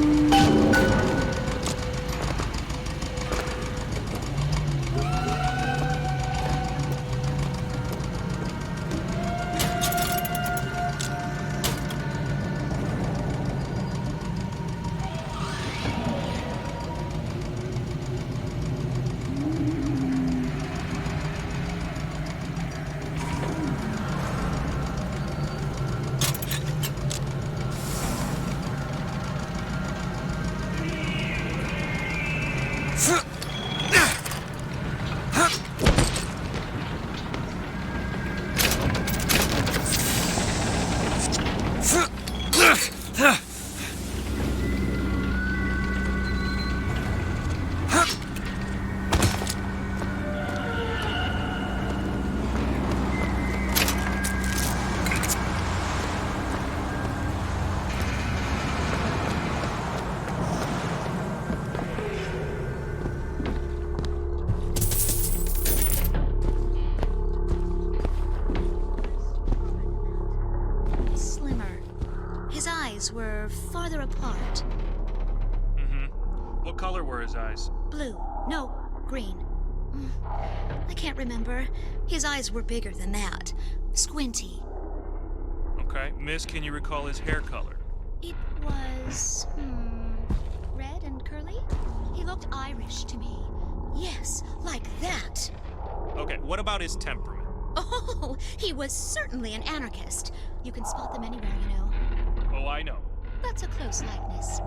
Were farther apart. What color were his eyes? Blue. No, green. I can't remember. His eyes were bigger than that. Squinty. Okay. Miss, can you recall his hair color? It was... red and curly? He looked Irish to me. Yes, like that. Okay, what about his temperament? Oh, he was certainly an anarchist. You can spot them anywhere, you know. Oh, I know. That's a close likeness.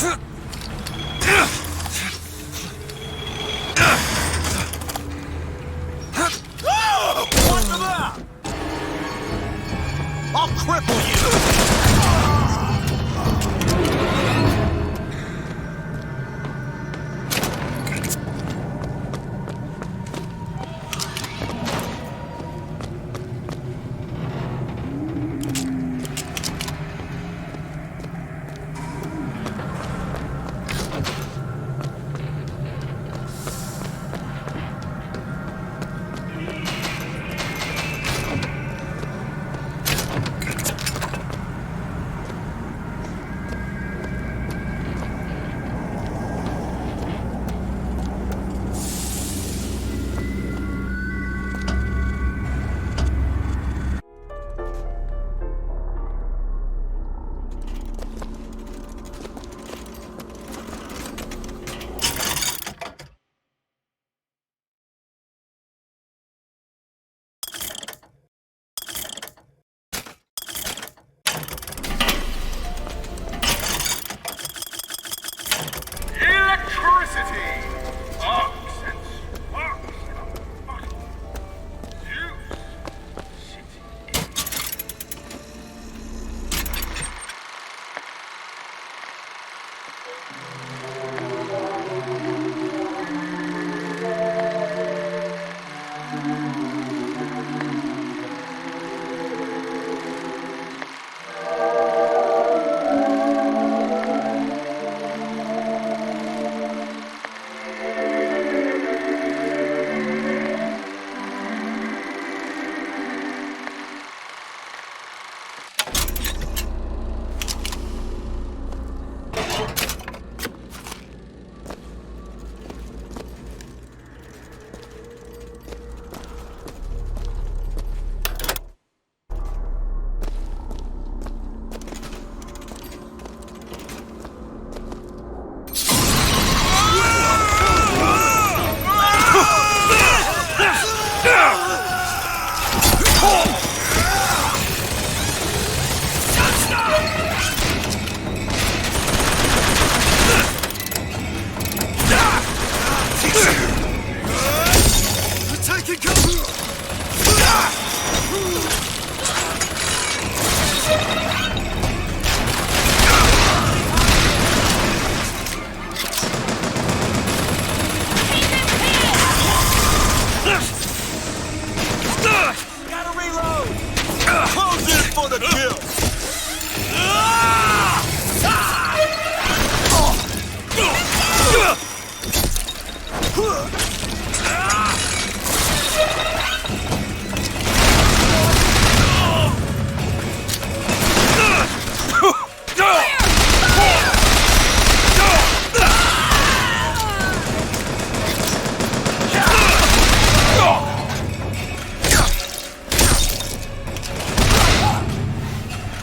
What's the matter? I'll cripple you!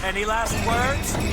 Any last words?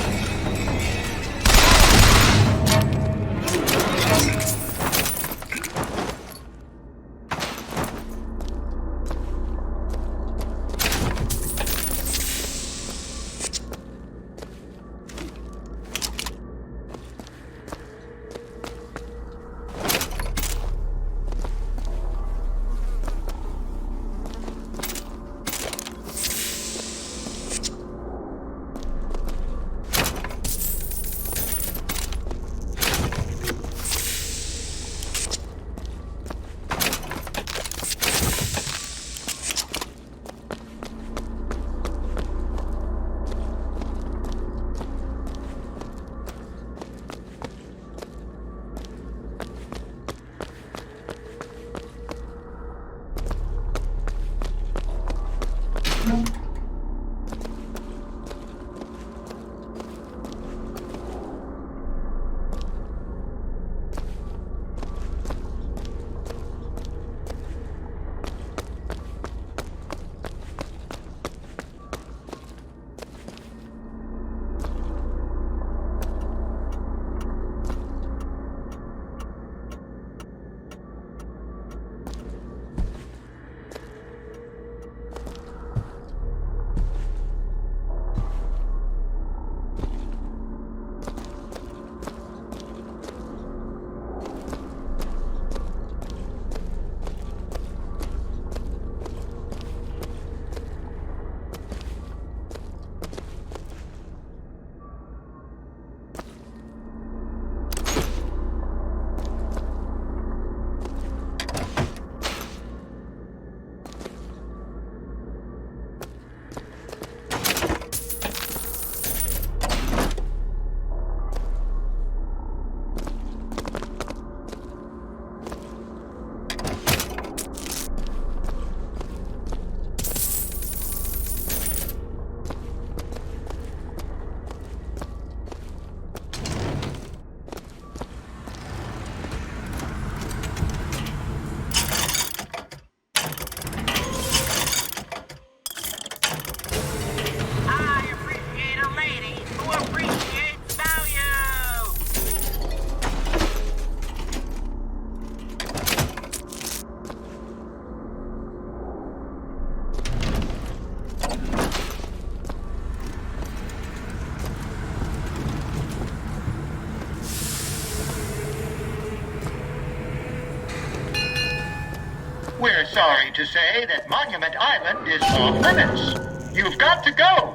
sorry to say that Monument Island is off limits. You've got to go.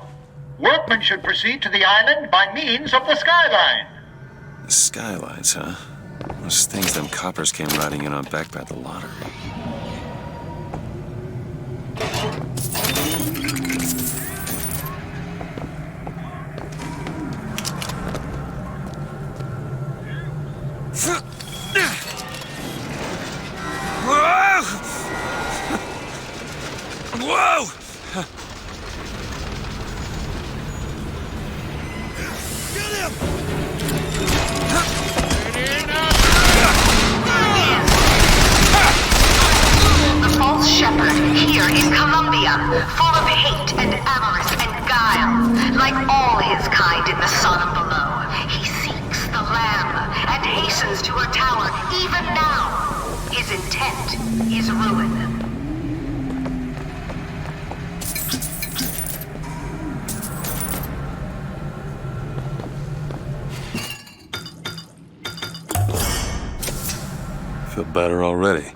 Workmen should proceed to the island by means of the skyline. The skylines, huh? Those things them coppers came riding in on back by the lottery. Whoa! Get him! The false shepherd here in Columbia, full of hate and avarice and guile. Like all his kind in the Sodom below, he seeks the Lamb and hastens to her tower even now. His intent is ruin. Feel better already.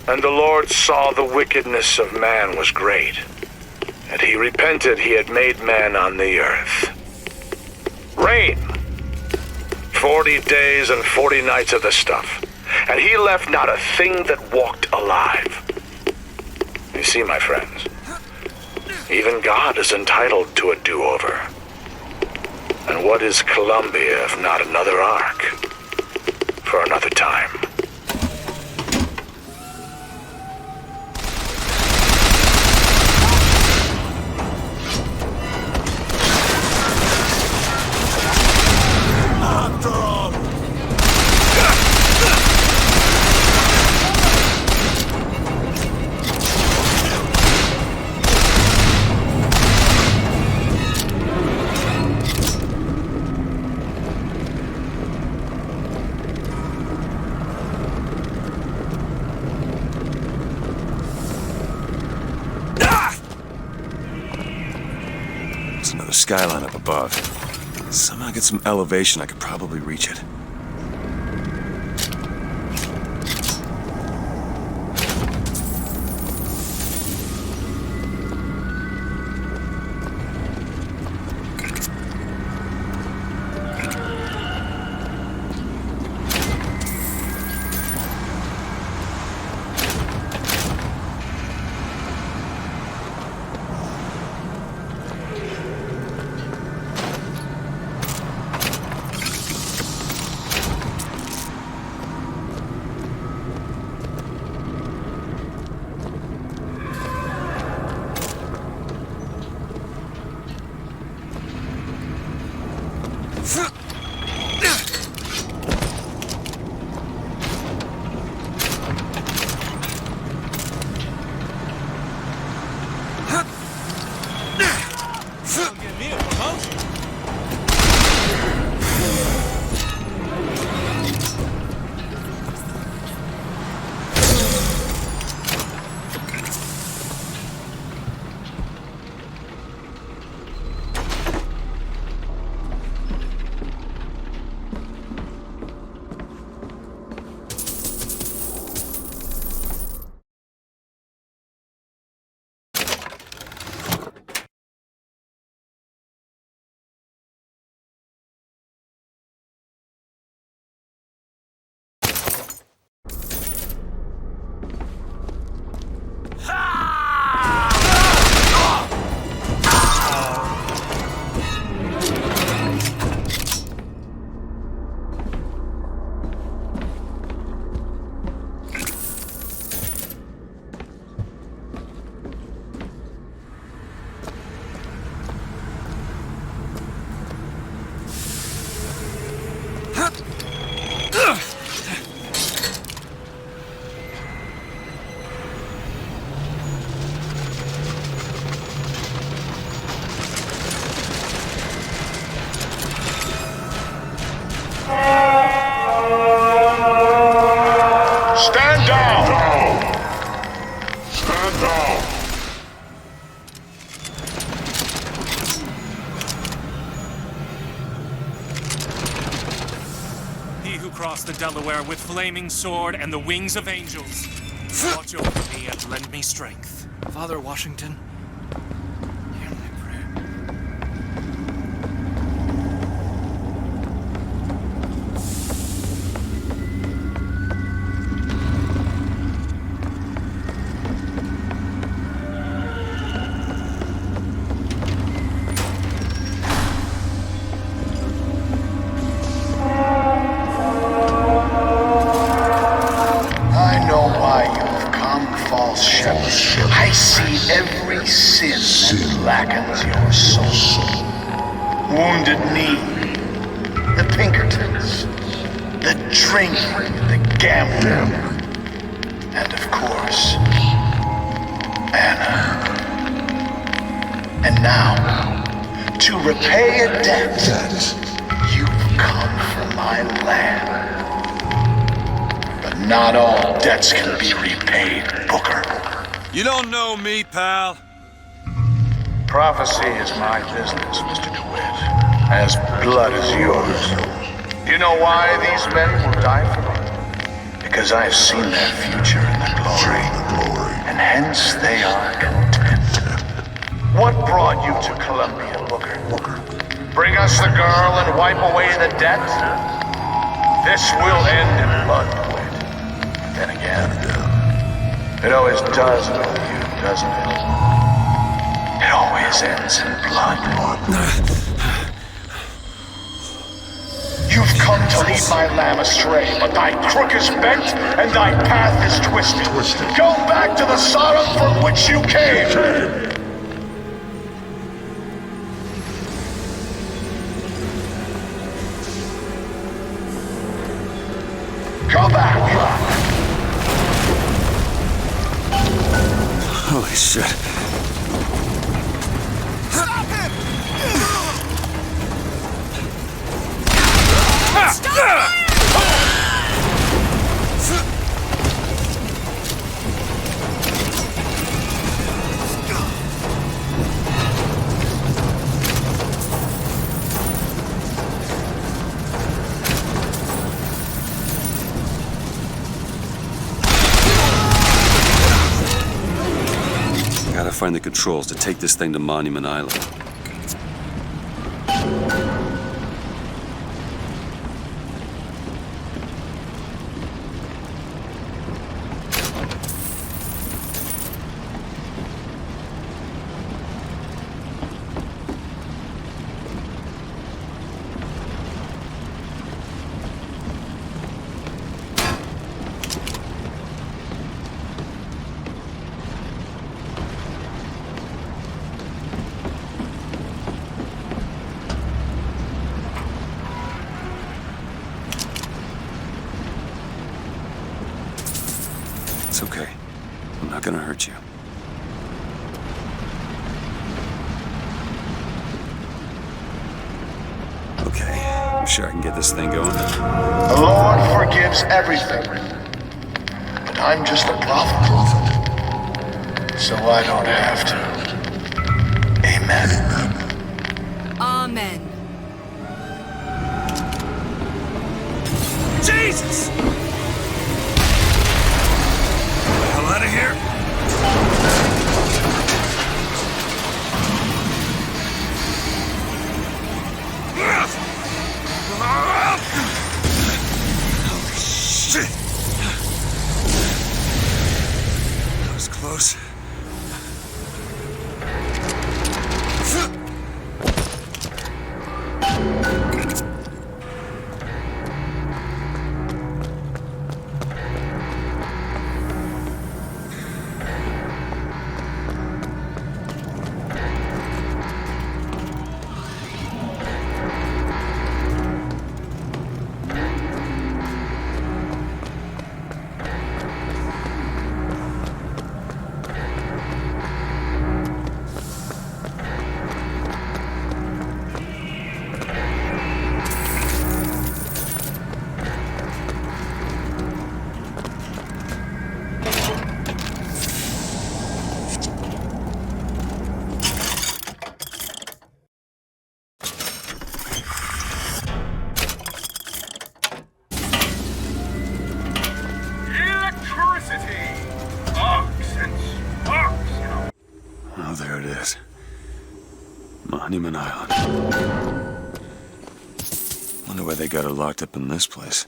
And the Lord saw the wickedness of man was great, and he repented he had made man on the earth. Rain. 40 days and 40 nights of the stuff, and he left not a thing that walked alive. You see, my friends, even God is entitled to a do-over. And what is Columbia if not another ark? For another time. Another skyline up above. Somehow get some elevation, I could probably reach it. across the Delaware with flaming sword and the wings of angels. Watch over me and lend me strength. Father Washington, hear my prayer. I know why you have come, false shepherd. I see every sin that blackens your soul. Wounded knee, the Pinkertons, the drinking, the gambling, and of course, Anna. And now, to repay a debt, you've come from my land. But not all debts can be repaid, Booker. You don't know me, pal. Prophecy is my business, Mr. DeWitt. As blood as yours. You know why these men will die for me? Because I have seen their future in the glory, and hence they are content. What brought you to Columbia, Booker? Bring us the girl and wipe away the debt? This will end in blood, DeWitt. Then again, it always does with you, doesn't it? It always ends in blood. You've come to lead my lamb astray, but thy crook is bent and thy path is twisted. Go back to the Sodom from which you came! Go back! Holy shit. Stop him! Gotta find the controls to take this thing to Monument Island. It's okay. I'm not gonna hurt you. Okay, I'm sure I can get this thing going. The Lord forgives everything. But I'm just a prophet. So I don't have to. Amen. Amen. Jesus! Hell out of here! Holy shit! That was close. Oh, there it is. Monument Island. Wonder why they got her locked up in this place.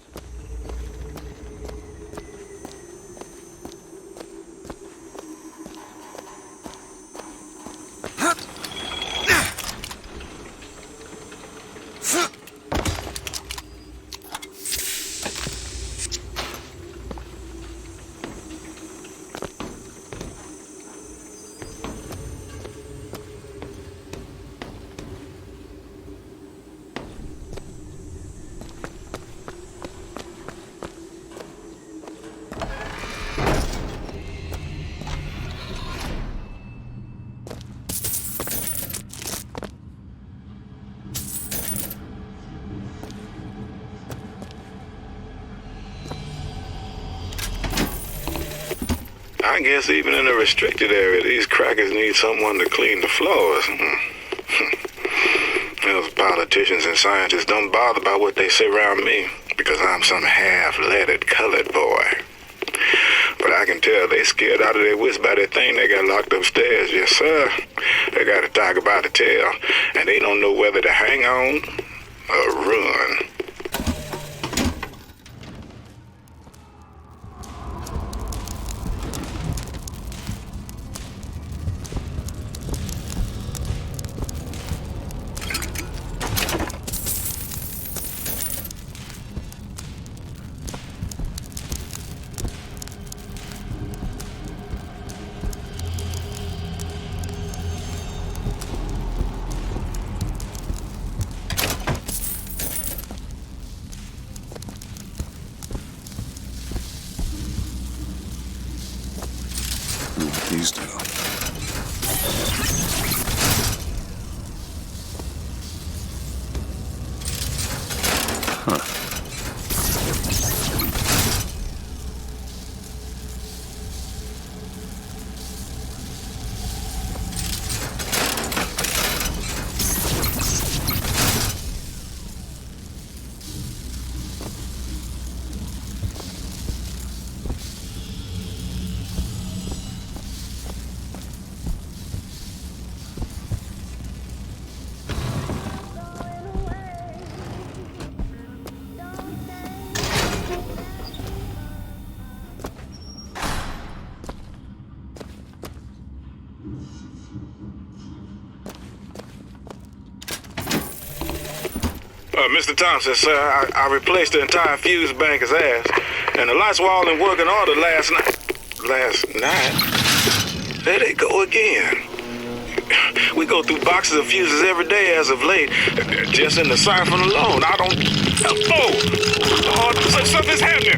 I guess even in a restricted area, these crackers need someone to clean the floors. Those politicians and scientists don't bother about what they say around me because I'm some half-leaded colored boy. But I can tell they scared out of their wits by that thing they got locked upstairs. Yes, sir. They got a tiger by the tail, and they don't know whether to hang on or run. These two. Huh. Mr. Thompson, sir, I replaced the entire fuse bank as asked, and the lights were all in working order last night. Last night? There they go again. We go through boxes of fuses every day as of late. Just in the siphon alone, I don't... Oh, something's happening.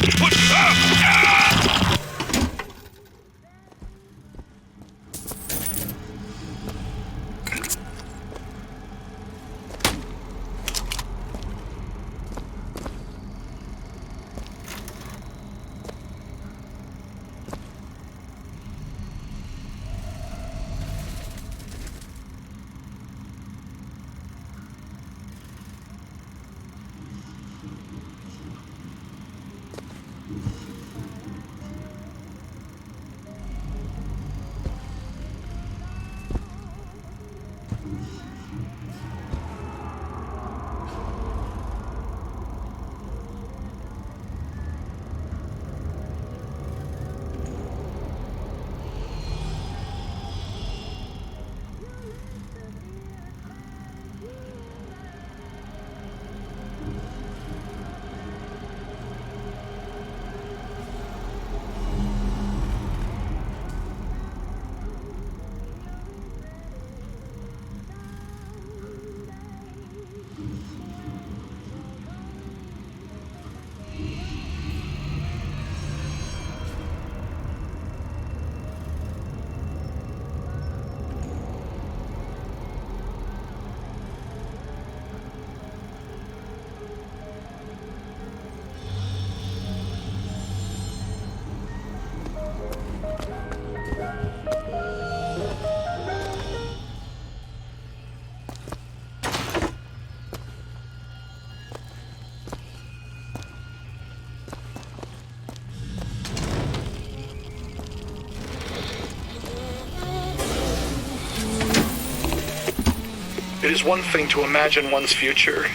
It is one thing to imagine one's future,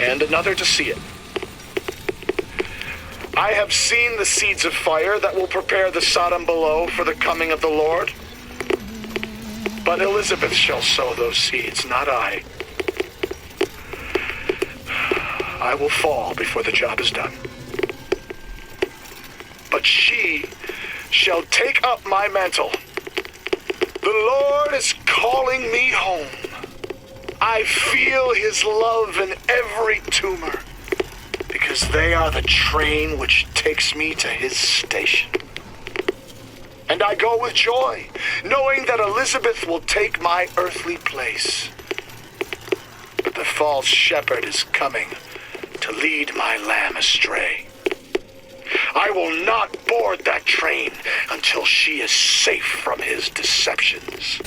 and another to see it. I have seen the seeds of fire that will prepare the Sodom below for the coming of the Lord. But Elizabeth shall sow those seeds, not I. I will fall before the job is done. But she shall take up my mantle. The Lord is calling me home. I feel his love in every tumor, because they are the train which takes me to his station. And I go with joy, knowing that Elizabeth will take my earthly place. But the false shepherd is coming to lead my lamb astray. I will not board that train until she is safe from his deceptions.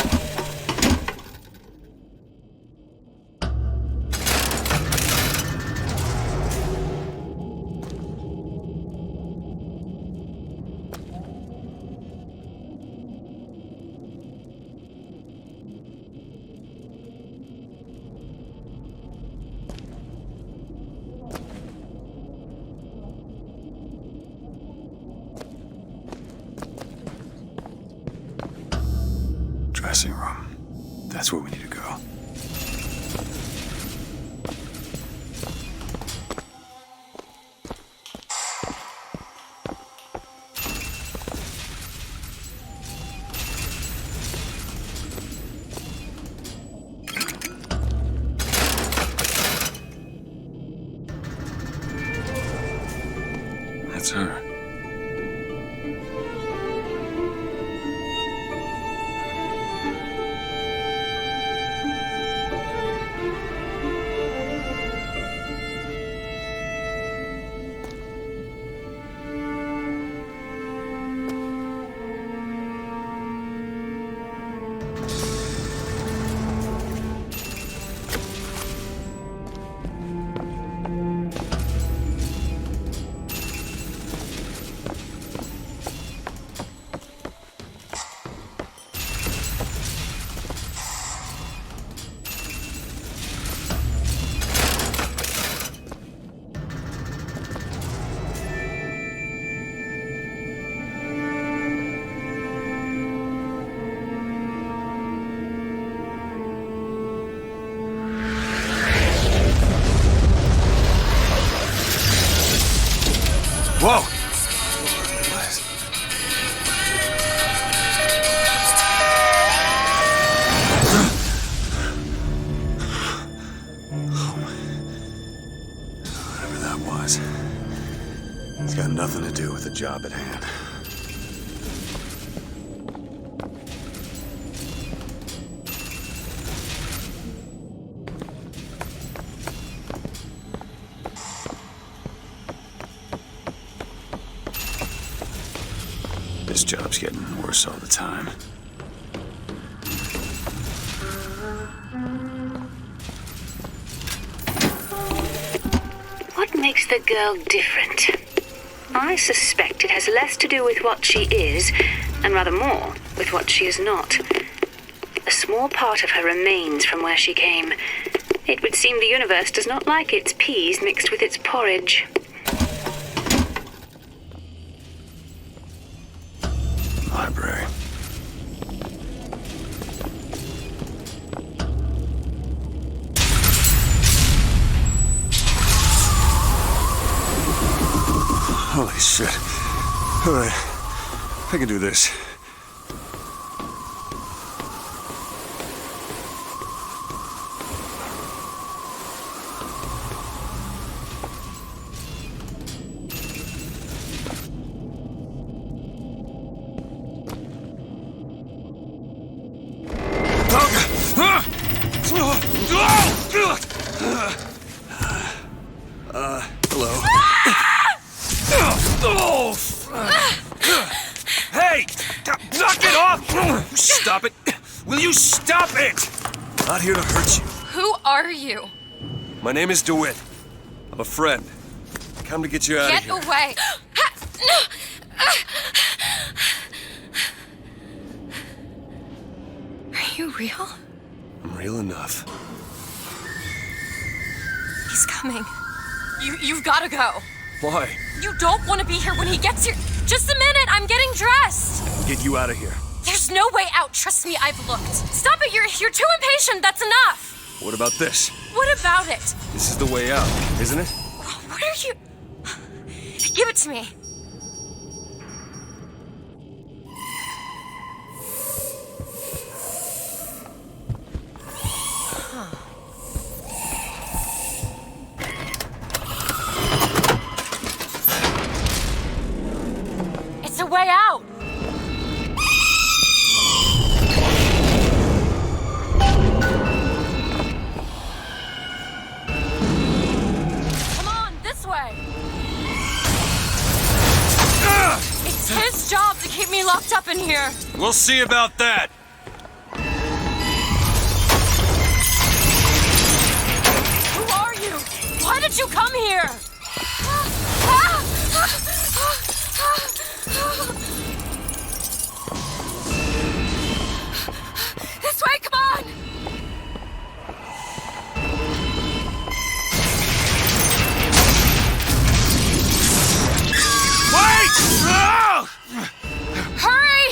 Dressing room. That's where we need to go. That's her. Whoa! Whatever that was, it's got nothing to do with the job at hand. This job's getting worse all the time. What makes the girl different? I suspect it has less to do with what she is, and rather more with what she is not. A small part of her remains from where she came. It would seem the universe does not like its peas mixed with its porridge. Library. Holy shit. All right, I can do this. Hello. Hey! Knock it off! Stop it! Will you stop it? Not here to hurt you. Who are you? My name is DeWitt. I'm a friend. Come to get you out of here. Get away! Are you real? Real enough. He's coming. You've gotta go. Why? You don't want to be here when he gets here. Just a minute, I'm getting dressed. Get you out of here. There's no way out, trust me, I've looked. Stop it, you're too impatient, that's enough. What about this? What about it? This is the way out, isn't it? What are you... Give it to me. It's a way out. Come on, this way. It's his job to keep me locked up in here. We'll see about that. Who are you? Why did you come here? This way, come on! Wait! Hurry!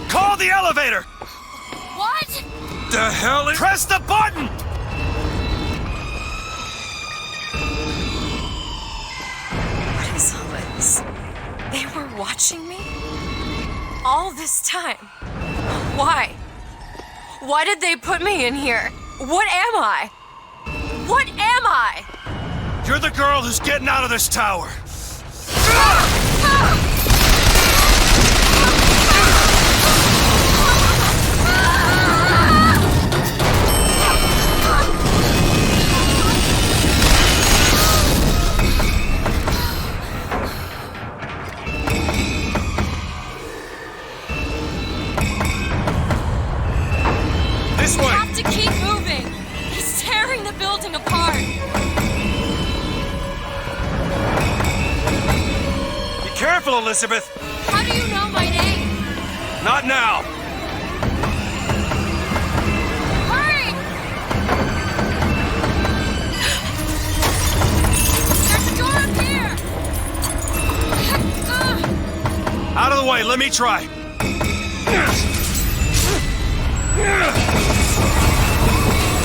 Call the elevator! What? The hell is... Press the button! What is all this? They were watching me? All this time? Why? Why did they put me in here? What am I? What am I? You're the girl who's getting out of this tower. This way! We have to keep moving. He's tearing the building apart. Be careful, Elizabeth! How do you know my name? Not now! Hurry! There's a door up here! Out of the way, let me try.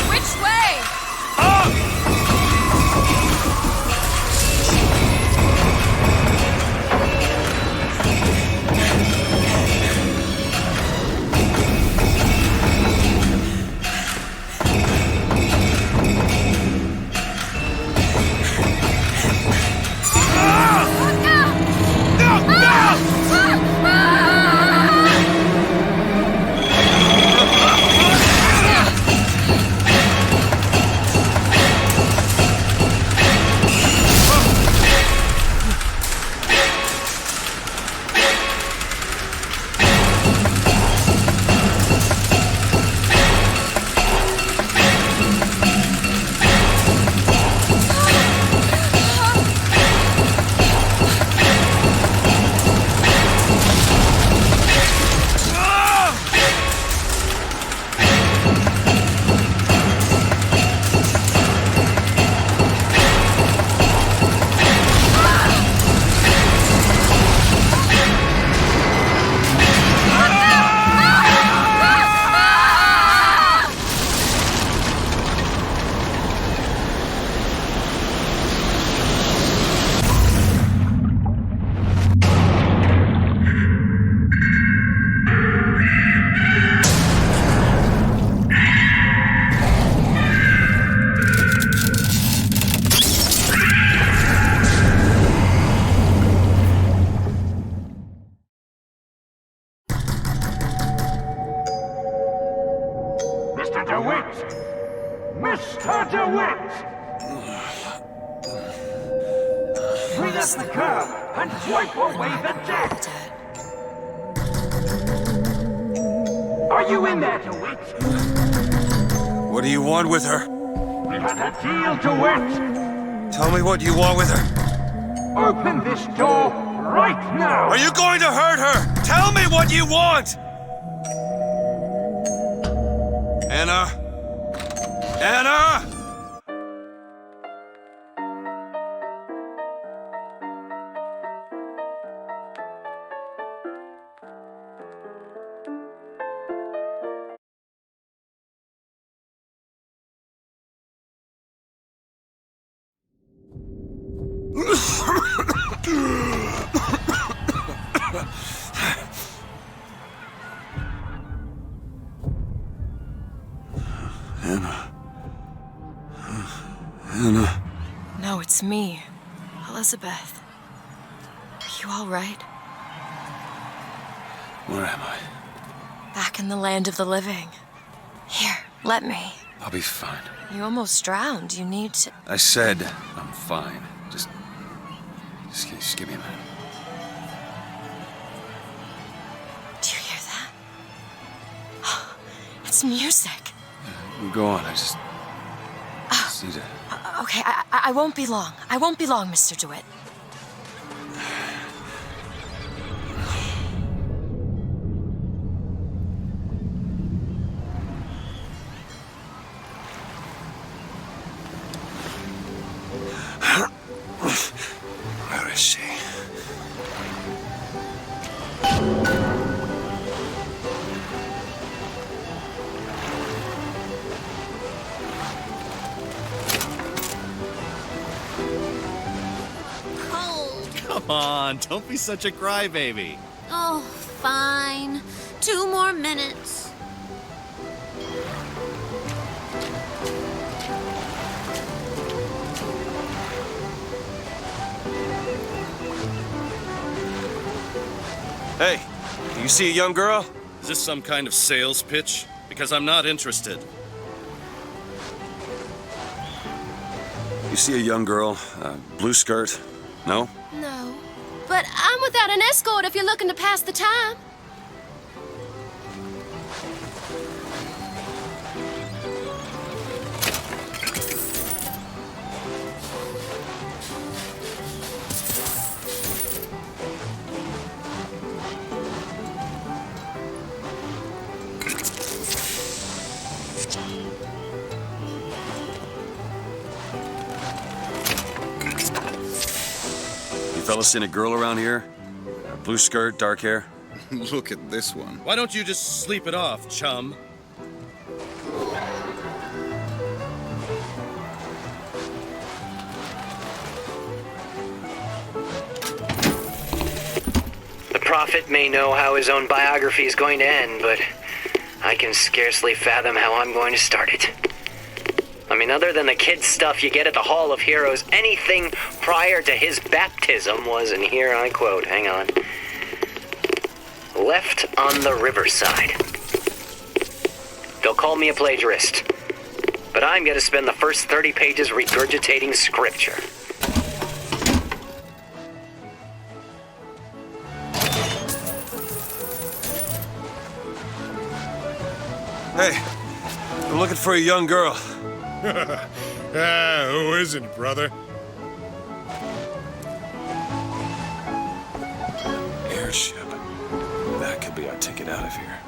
Which way? Up! Mr. DeWitt! Bring us the curb and wipe away the debt! Are you in there, DeWitt? What do you want with her? We had a deal, DeWitt! Tell me what you want with her. Open this door, or right now! Are you going to hurt her? Tell me what you want! Anna? Anna? Anna. Anna. No, it's me, Elizabeth. Are you all right? Where am I? Back in the land of the living. Here, let me. I'll be fine. You almost drowned. You need to... I said I'm fine. Just give me a minute. Do you hear that? It's music. Go on, I just need to... Okay, I won't be long. I won't be long, Mr. DeWitt. Where is she? Come on, don't be such a crybaby. Oh, fine. 2 more minutes. Hey, do you see a young girl? Is this some kind of sales pitch? Because I'm not interested. You see a young girl, blue skirt? No? No. But I'm without an escort if you're looking to pass the time. Fellas seen a girl around here? Blue skirt, dark hair? Look at this one. Why don't you just sleep it off, chum? The prophet may know how his own biography is going to end, but I can scarcely fathom how I'm going to start it. I mean, other than the kid stuff you get at the Hall of Heroes, anything prior to his baptism was, and here I quote, hang on, left on the riverside. They'll call me a plagiarist, but I'm going to spend the first 30 pages regurgitating scripture. Hey, I'm looking for a young girl. Who isn't, brother? Airship. That could be our ticket out of here.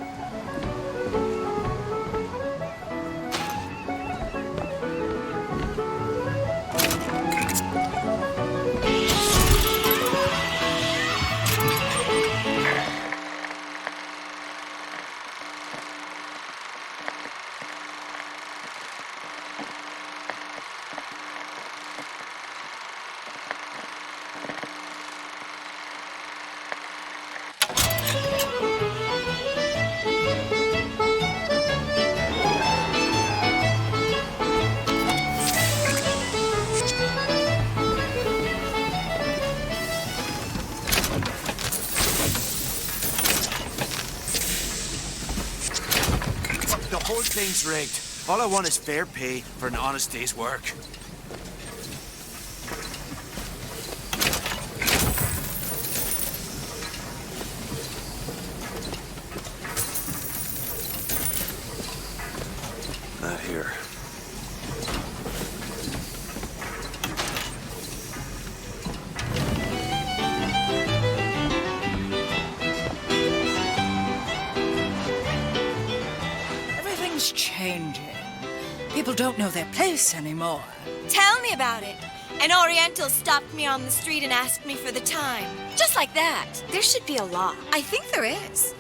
The whole thing's rigged. All I want is fair pay for an honest day's work. Not here. People don't know their place anymore. Tell me about it. An Oriental stopped me on the street and asked me for the time. Just like that. There should be a law. I think there is.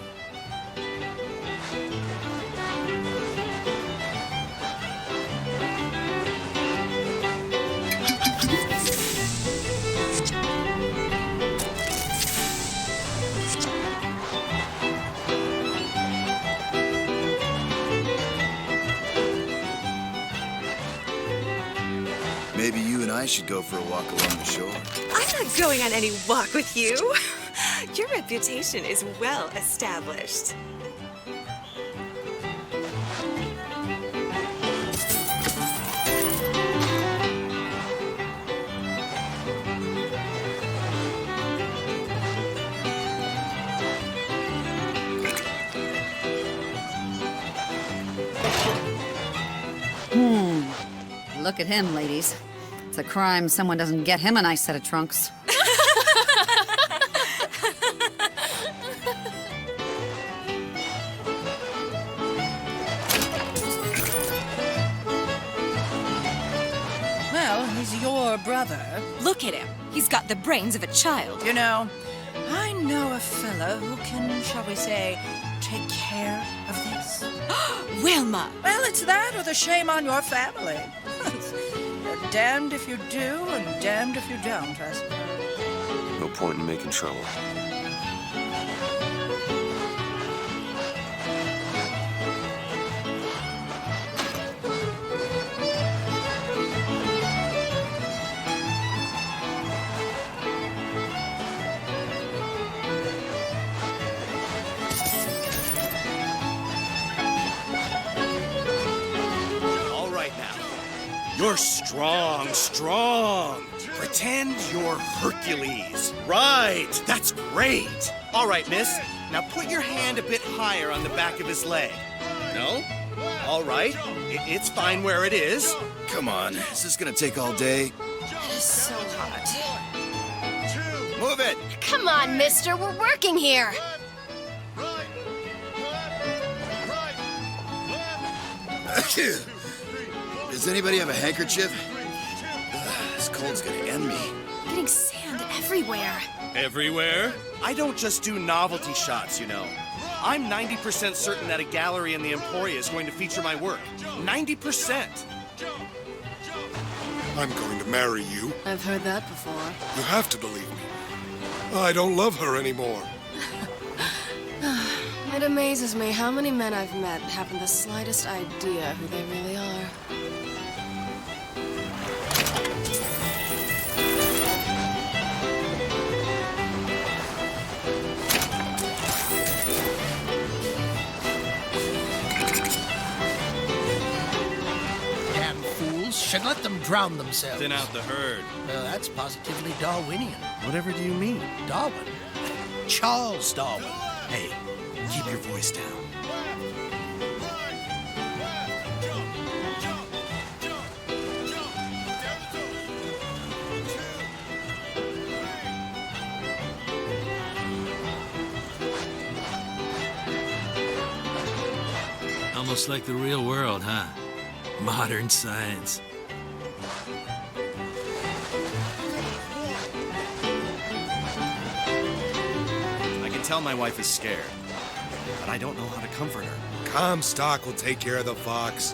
Maybe you and I should go for a walk along the shore. I'm not going on any walk with you. Your reputation is well established. Look at him, ladies. It's a crime someone doesn't get him a nice set of trunks. Well, he's your brother. Look at him. He's got the brains of a child. You know, I know a fellow who can, shall we say, take care of this. Wilma! Well, it's that or the shame on your family. You're damned if you do and damned if you don't, I suppose. No point in making trouble. You're strong. Pretend you're Hercules. Right, that's great. All right, miss. Now put your hand a bit higher on the back of his leg. No? All right. It's fine where it is. Come on, is this gonna take all day? It is so hot. Move it! Come on, mister. We're working here. Does anybody have a handkerchief? This cold's gonna end me. Getting sand everywhere. Everywhere? I don't just do novelty shots, you know. I'm 90% certain that a gallery in the Emporia is going to feature my work. 90%. I'm going to marry you. I've heard that before. You have to believe me. I don't love her anymore. It amazes me how many men I've met haven't the slightest idea who they really are. Damn fools should let them drown themselves. Thin out the herd. Well, that's positively Darwinian. Whatever do you mean? Darwin. Charles Darwin. Hey, keep your voice down. Almost like the real world, huh? Modern science. I can tell my wife is scared, but I don't know how to comfort her. Comstock will take care of the fox.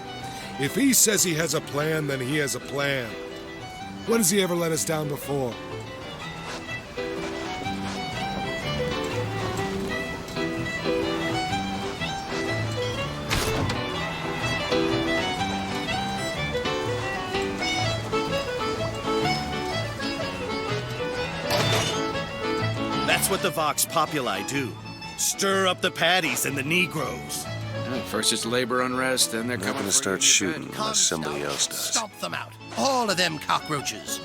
If he says he has a plan, then he has a plan. When has he ever let us down before? That's what the Vox Populi do. Stir up the paddies and the Negroes. First it's labor unrest, then they're not going to start shooting unless somebody else does. Stomp them out. All of them cockroaches.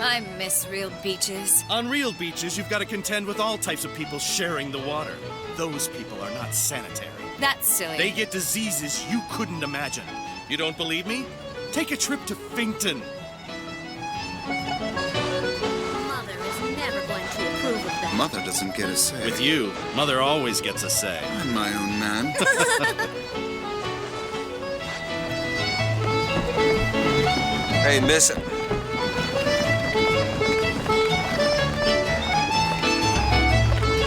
I miss real beaches. On real beaches, you've got to contend with all types of people sharing the water. Those people are not sanitary. That's silly. They get diseases you couldn't imagine. You don't believe me? Take a trip to Finkton. Mother is never going to approve of that. Mother doesn't get a say. With you, Mother always gets a say. I'm my own man. Hey, miss.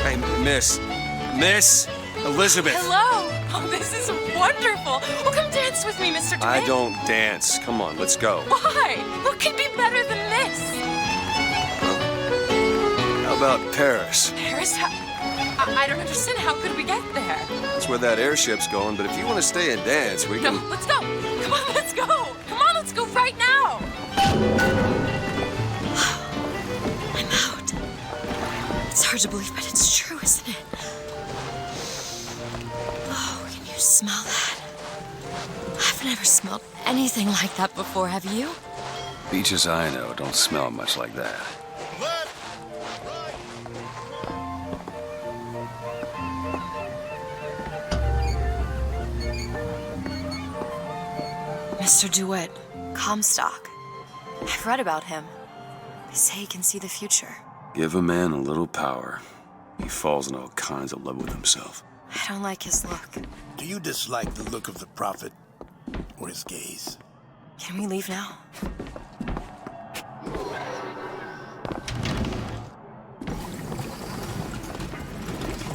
Hey, Miss Elizabeth. Hello. Oh, this is wonderful. Well, come dance with me, Mr. DeWitt. I don't dance. Come on, let's go. Why? What could be better than this? How about Paris? Paris? I don't understand. How could we get there? That's where that airship's going, but if you want to stay and dance, we can... No, let's go. Come on, let's go. Come on, let's go right now. I'm out. It's hard to believe, but it's true, isn't it? Oh, can you smell that? I've never smelled anything like that before, have you? Beaches I know don't smell much like that. Mr. DeWitt, Comstock. I've read about him. They say he can see the future. Give a man a little power. He falls in all kinds of love with himself. I don't like his look. Do you dislike the look of the prophet or his gaze? Can we leave now?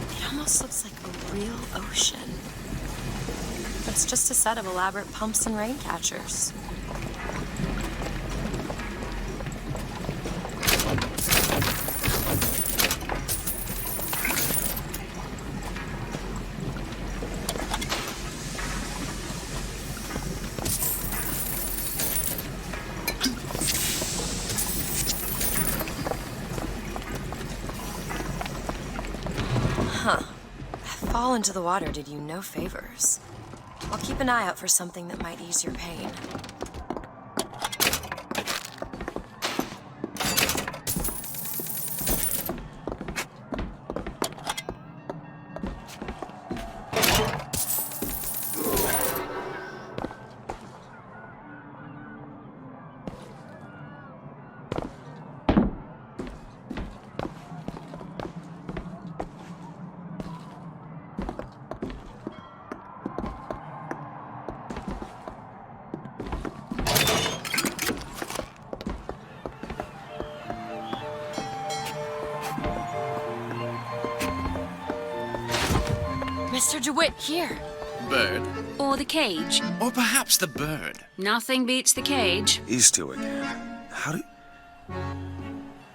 It almost looks like a real ocean. But it's just a set of elaborate pumps and rain catchers. Huh. That fall into the water did you no favors. I'll keep an eye out for something that might ease your pain. Mr. DeWitt, here. Bird? Or the cage. Or perhaps the bird. Nothing beats the cage. These two again. How do...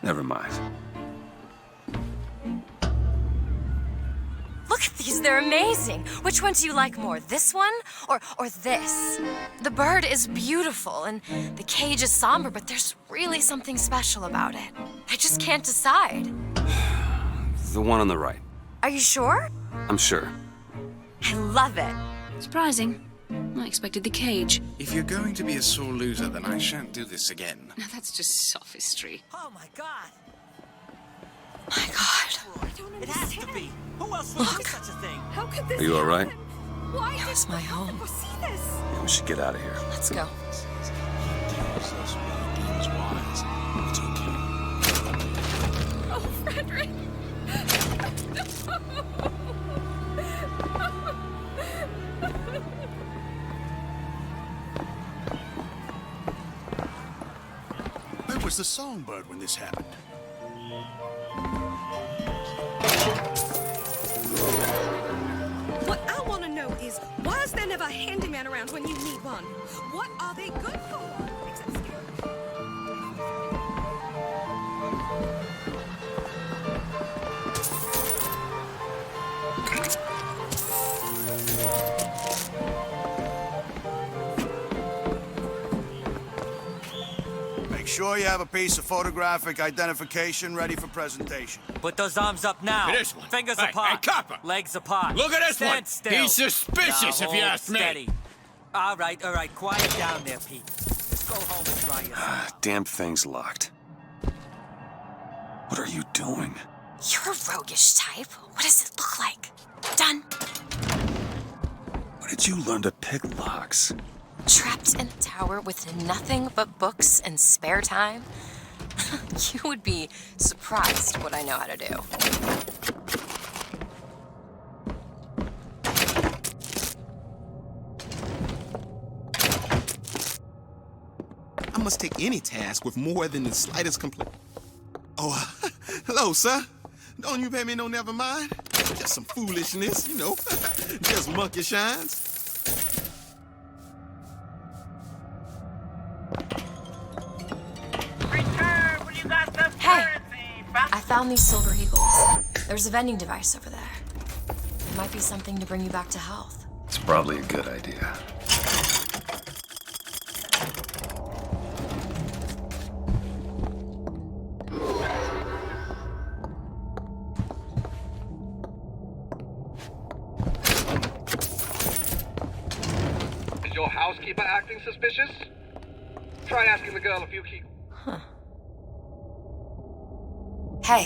Never mind. Look at these, they're amazing. Which one do you like more, this one or this? The bird is beautiful and the cage is somber, but there's really something special about it. I just can't decide. The one on the right. Are you sure? I'm sure. I love it. Surprising. I expected the cage. If you're going to be a sore loser, then I shan't do this again. Now that's just sophistry. Oh my God! My God. It has to be. Who else would do such a thing? How could this Are you all right? Why It was my home. see this? Yeah, we should get out of here. Let's go. It's okay. Oh, Frederick! Where was the songbird when this happened? What I want to know is, why is there never a handyman around when you need one? What are they good for? Except scare. Make sure you have a piece of photographic identification ready for presentation. Put those arms up now. This one. Fingers Hey, apart. hey, copper. Legs apart. Look at this Stand one. Still. He's suspicious, Now if you hold ask me. steady. All right. Quiet down there, Pete. Let's go home and dry yourself. Damn thing's locked. What are you doing? You're a roguish type. What does it look like? Done. did you learn to pick locks? Trapped in a tower with nothing but books and spare time? You would be surprised what I know how to do. I must take any task with more than the slightest complaint. Oh, hello, sir. Don't you pay me no never mind? Just some foolishness, you know. Just monkey shines. Hey! I found these silver eagles. There's a vending device over there. It might be something to bring you back to health. It's probably a good idea. Is your housekeeper acting suspicious? Try asking the girl a few key... Huh. Hey.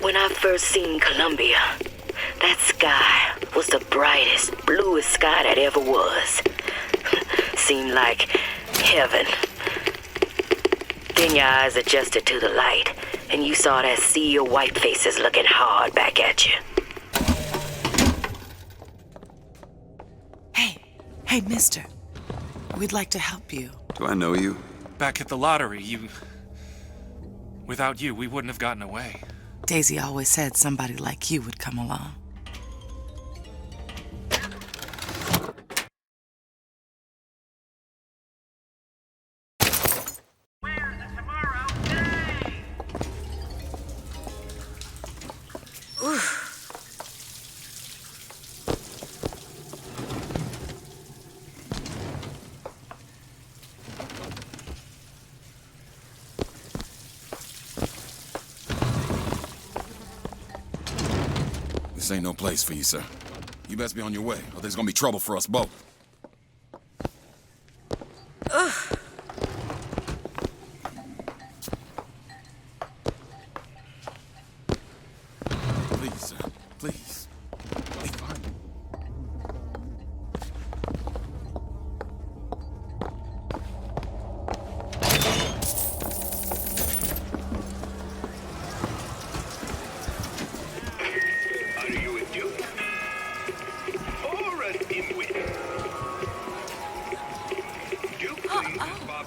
When I first seen Columbia, that sky was the brightest, bluest sky that ever was. Seemed like heaven. Then your eyes adjusted to the light, and you saw that sea of white faces looking hard back at you. Hey, mister. We'd like to help you. Do I know you? Back at the lottery, without you, we wouldn't have gotten away. Daisy always said somebody like you would come along. This ain't no place for you, sir. You best be on your way, or there's gonna be trouble for us both. Ugh. Please, sir. Please. Be fine.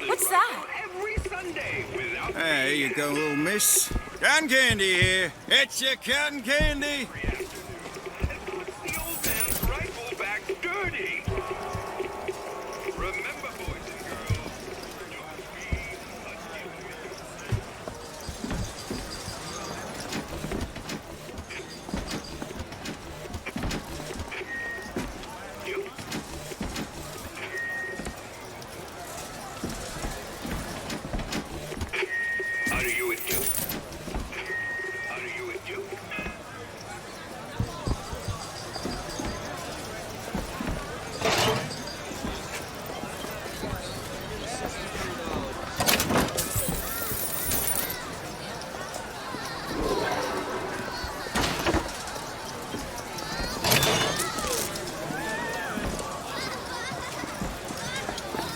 What's that? Hey, here you go, little miss. Cotton candy here. It's your cotton candy.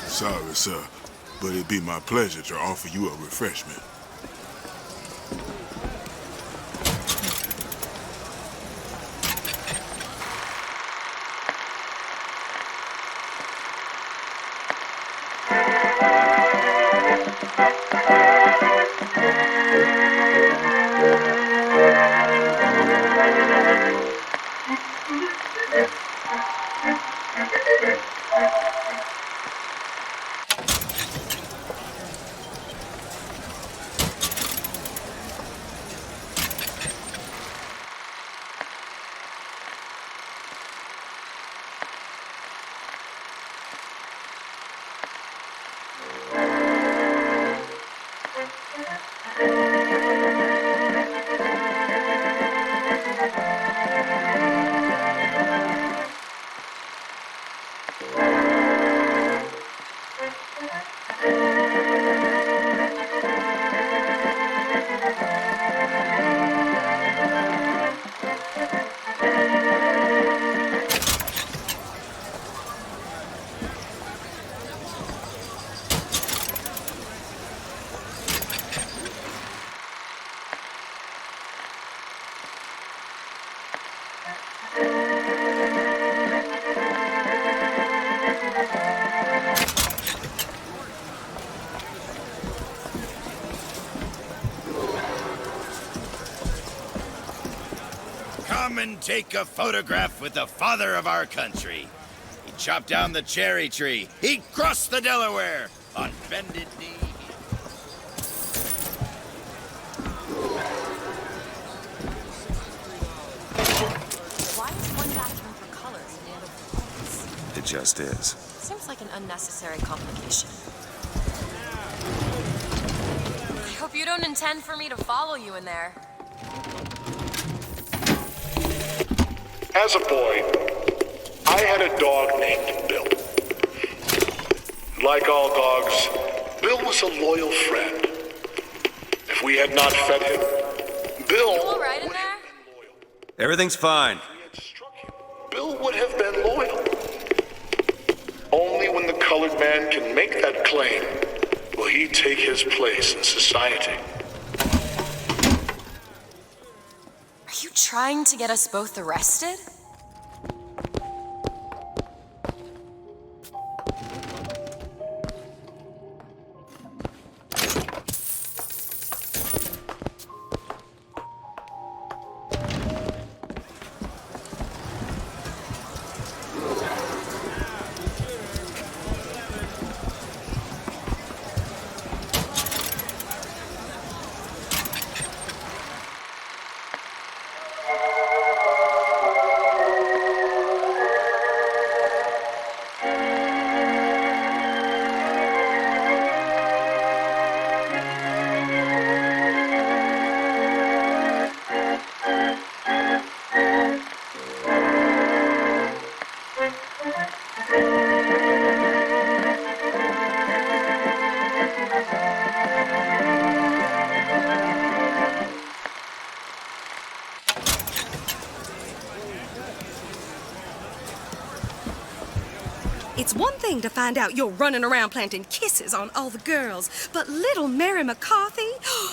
Sorry, sir, but it'd be my pleasure to offer you a refreshment. come and take a photograph with the father of our country. He chopped down the cherry tree. He crossed the Delaware on bended knee. Why is one bathroom for colors and the other for points? It just is. Seems like an unnecessary complication. I hope you don't intend for me to follow you in there. As a boy, I had a dog named Bill. Like all dogs, Bill was a loyal friend. If we had not fed him, Bill... You all right in there? Everything's fine. Bill would have been loyal. Only when the colored man can make that claim will he take his place in society. Are you trying to get us both arrested? It's one thing to find out you're running around planting kisses on all the girls, but little Mary McCarthy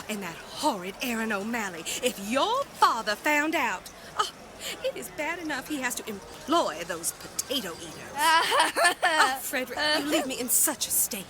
and that horrid Aaron O'Malley, if your father found out, it is bad enough he has to employ those potato eaters. Oh, Frederick, you leave me in such a state.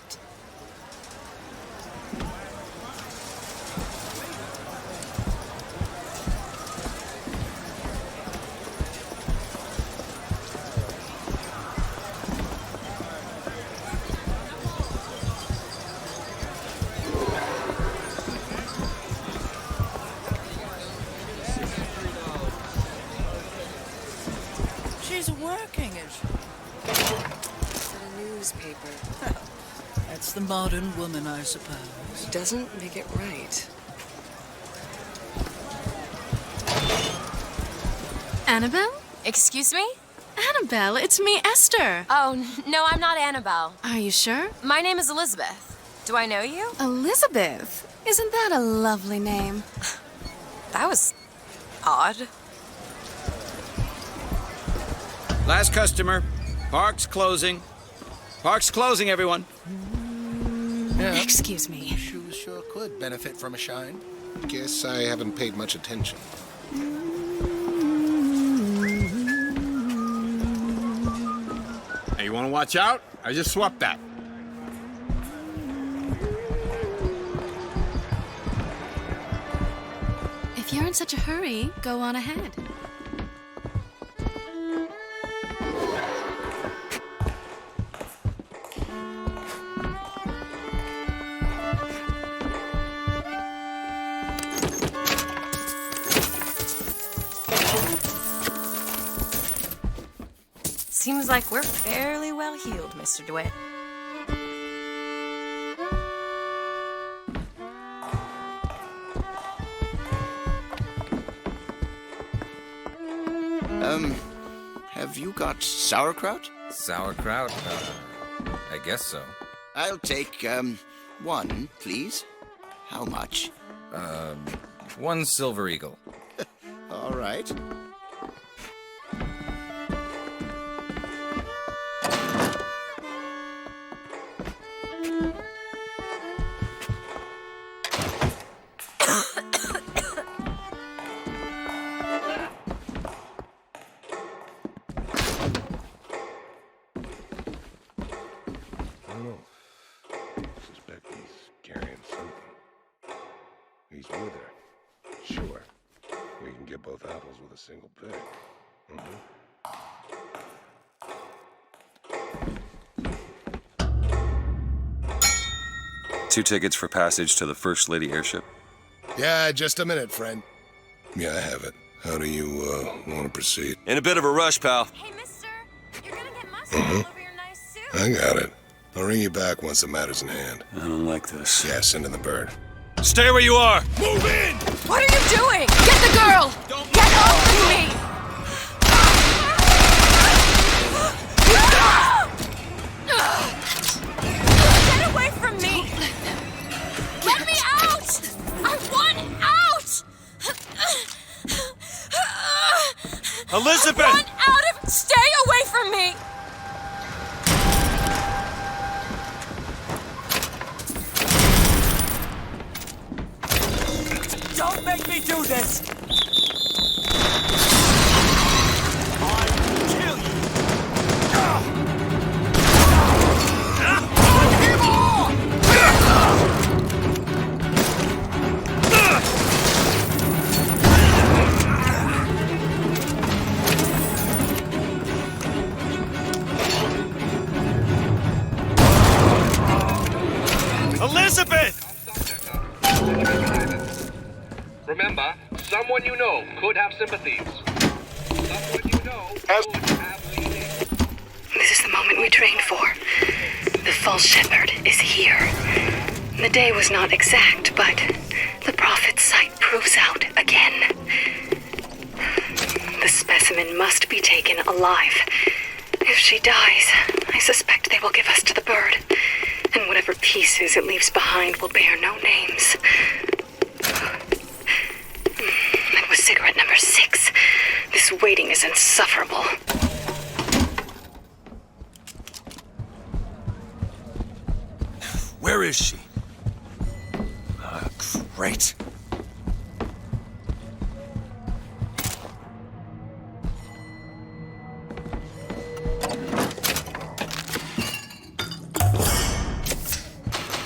She's working, is she? It's a newspaper. That's the modern woman, I suppose. Doesn't make it right. Annabelle? Excuse me? Annabelle, it's me, Esther. Oh, no, I'm not Annabelle. Are you sure? My name is Elizabeth. Do I know you? Elizabeth? Isn't that a lovely name? That was odd. Last customer. Park's closing. Park's closing, everyone. Yeah. Excuse me. Shoes sure could benefit from a shine. Guess I haven't paid much attention. Hey, you want to watch out? I just swapped that. If you're in such a hurry, go on ahead. Seems like we're fairly well heeled, Mr. DeWitt. Have you got sauerkraut? Sauerkraut? I guess so. I'll take, one, please. How much? One silver eagle. All right. He's with her. Sure. We can get both apples with a single pick. Two tickets for passage to the First Lady airship. Yeah, just a minute, friend. Yeah, I have it. How do you, want to proceed? In a bit of a rush, pal. Hey, mister, you're gonna get mustard all over your nice suit. I got it. I'll ring you back once the matter's in hand. I don't like this. Yeah, send in the bird. Stay where you are! Move in! What are you doing? Get the girl! Get off of me! Get away from me! Let me out! I want out! Elizabeth! I want out of... Stay away from me! Don't make me do this! Elizabeth! Remember, someone you know could have sympathies. Someone you know could have leanings. This is the moment we trained for. The false shepherd is here. The day was not exact, but the prophet's sight proves out again. The specimen must be taken alive. If she dies, I suspect they will give us to the bird. And whatever pieces it leaves behind will bear no names. That was cigarette number 6. This waiting is insufferable. Where is she? Great.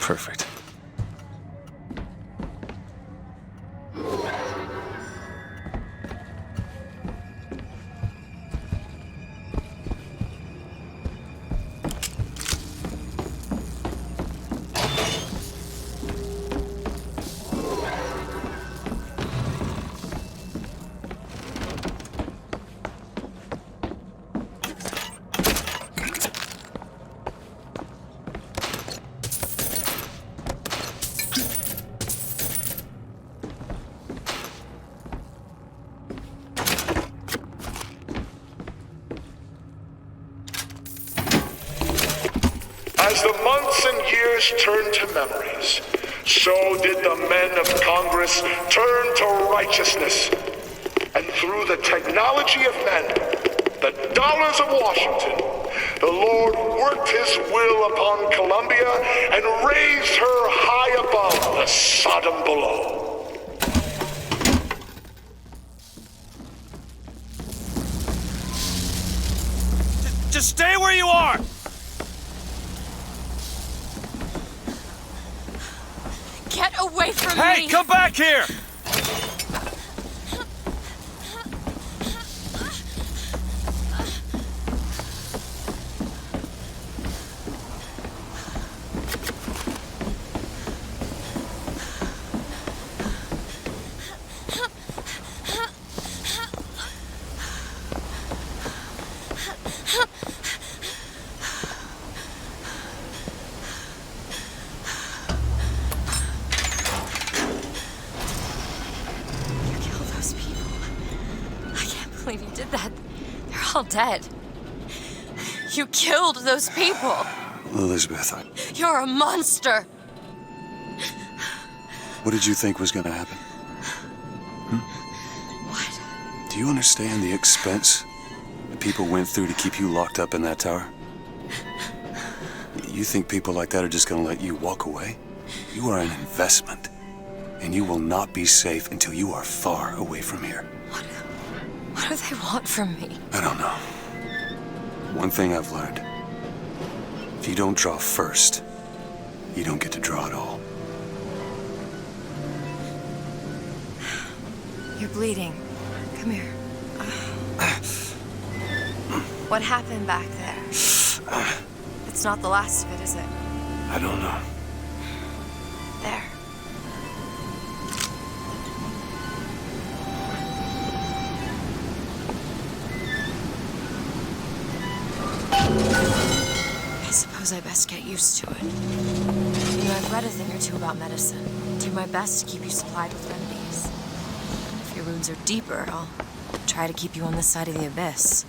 Perfect. As the months and years turned to memories, so did the men of Congress turn to righteousness. And through the technology of men, the dollars of Washington, the Lord worked his will upon Columbia and raised her high above the Sodom below. Just stay where you are! Get away from me! Hey, come back here! believe you did that. They're all dead. You killed those people. Elizabeth, You're a monster. what did you think was going to happen? What? Do you understand the expense that people went through to keep you locked up in that tower? You think people like that are just going to let you walk away? You are an investment, and you will not be safe until you are far away from here. What do they want from me? I don't know. One thing I've learned. If you don't draw first, you don't get to draw at all. You're bleeding. Come here. What happened back there? It's not the last of it, is it? I don't know. There. I suppose I best get used to it. You know, I've read a thing or two about medicine. Do my best to keep you supplied with remedies. If your wounds are deeper, I'll try to keep you on this side of the abyss.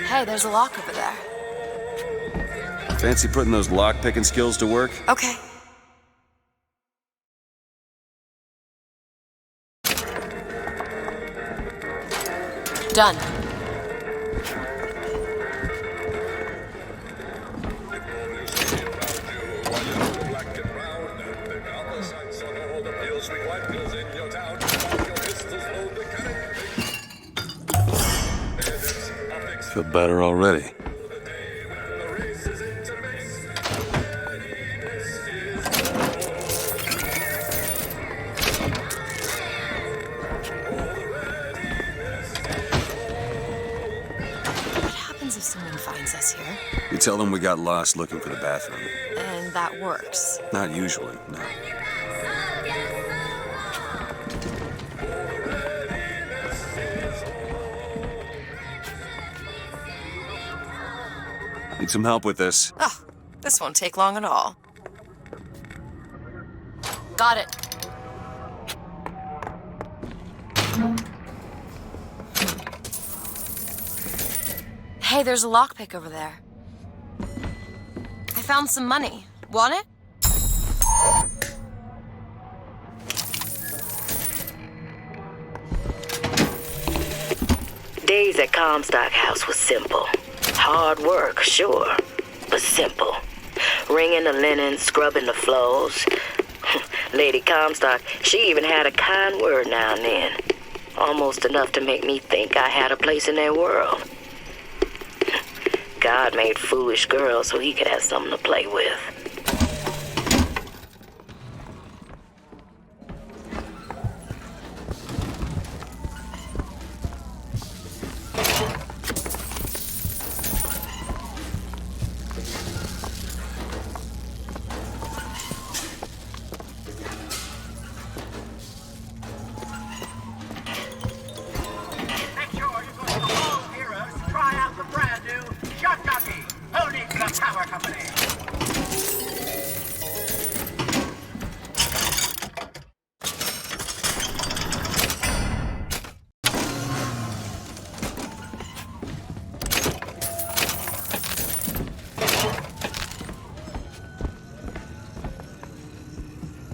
Hey, there's a lock over there. Fancy putting those lock-picking skills to work? Okay. Done. Feel better already. What happens if someone finds us here? You tell them we got lost looking for the bathroom. And that works. Not usually, no. Need some help with this. Oh, this won't take long at all. Got it. Hey, there's a lockpick over there. I found some money. Want it? Days at Comstock House was simple. Hard work, sure, but simple. Wringing the linen, scrubbing the floors. Lady Comstock, she even had a kind word now and then. Almost enough to make me think I had a place in their world. God made foolish girls so he could have something to play with.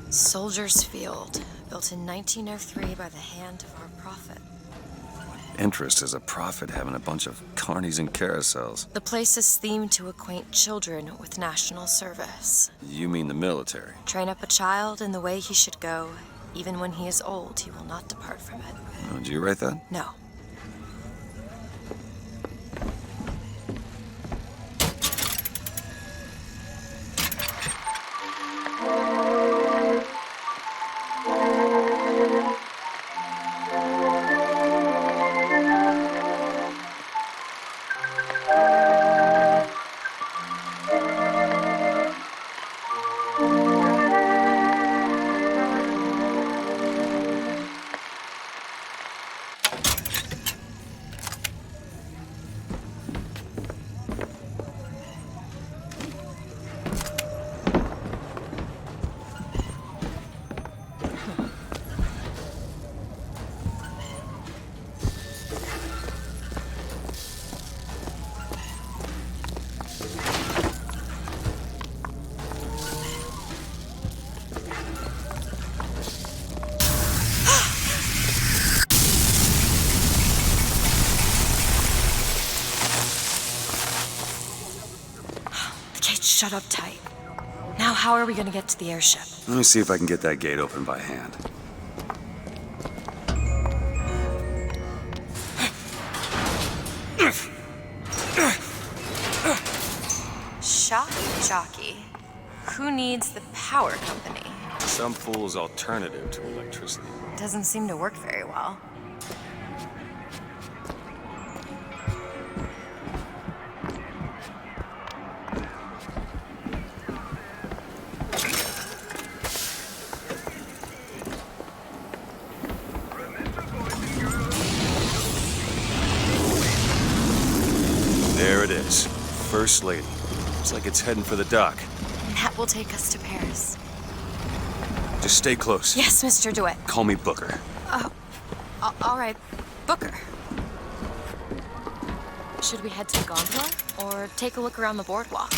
Soldier's Field, built in 1903 by the hand of our prophet. interest as a prophet having a bunch of carnies and carousels? The place is themed to acquaint children with national service. You mean the military? Train up a child in the way he should go. Even when he is old, he will not depart from it. Oh, did you write that? No. Shut up tight. Now how are we gonna get to the airship? Let me see if I can get that gate open by hand. Shock jockey. Who needs the power company? Some fool's alternative to electricity. Doesn't seem to work very well. There it is. First Lady. Looks like it's heading for the dock. That will take us to Paris. Just stay close. Yes, Mr. DeWitt. Call me Booker. All right. Booker. Should we head to the gondola or take a look around the boardwalk?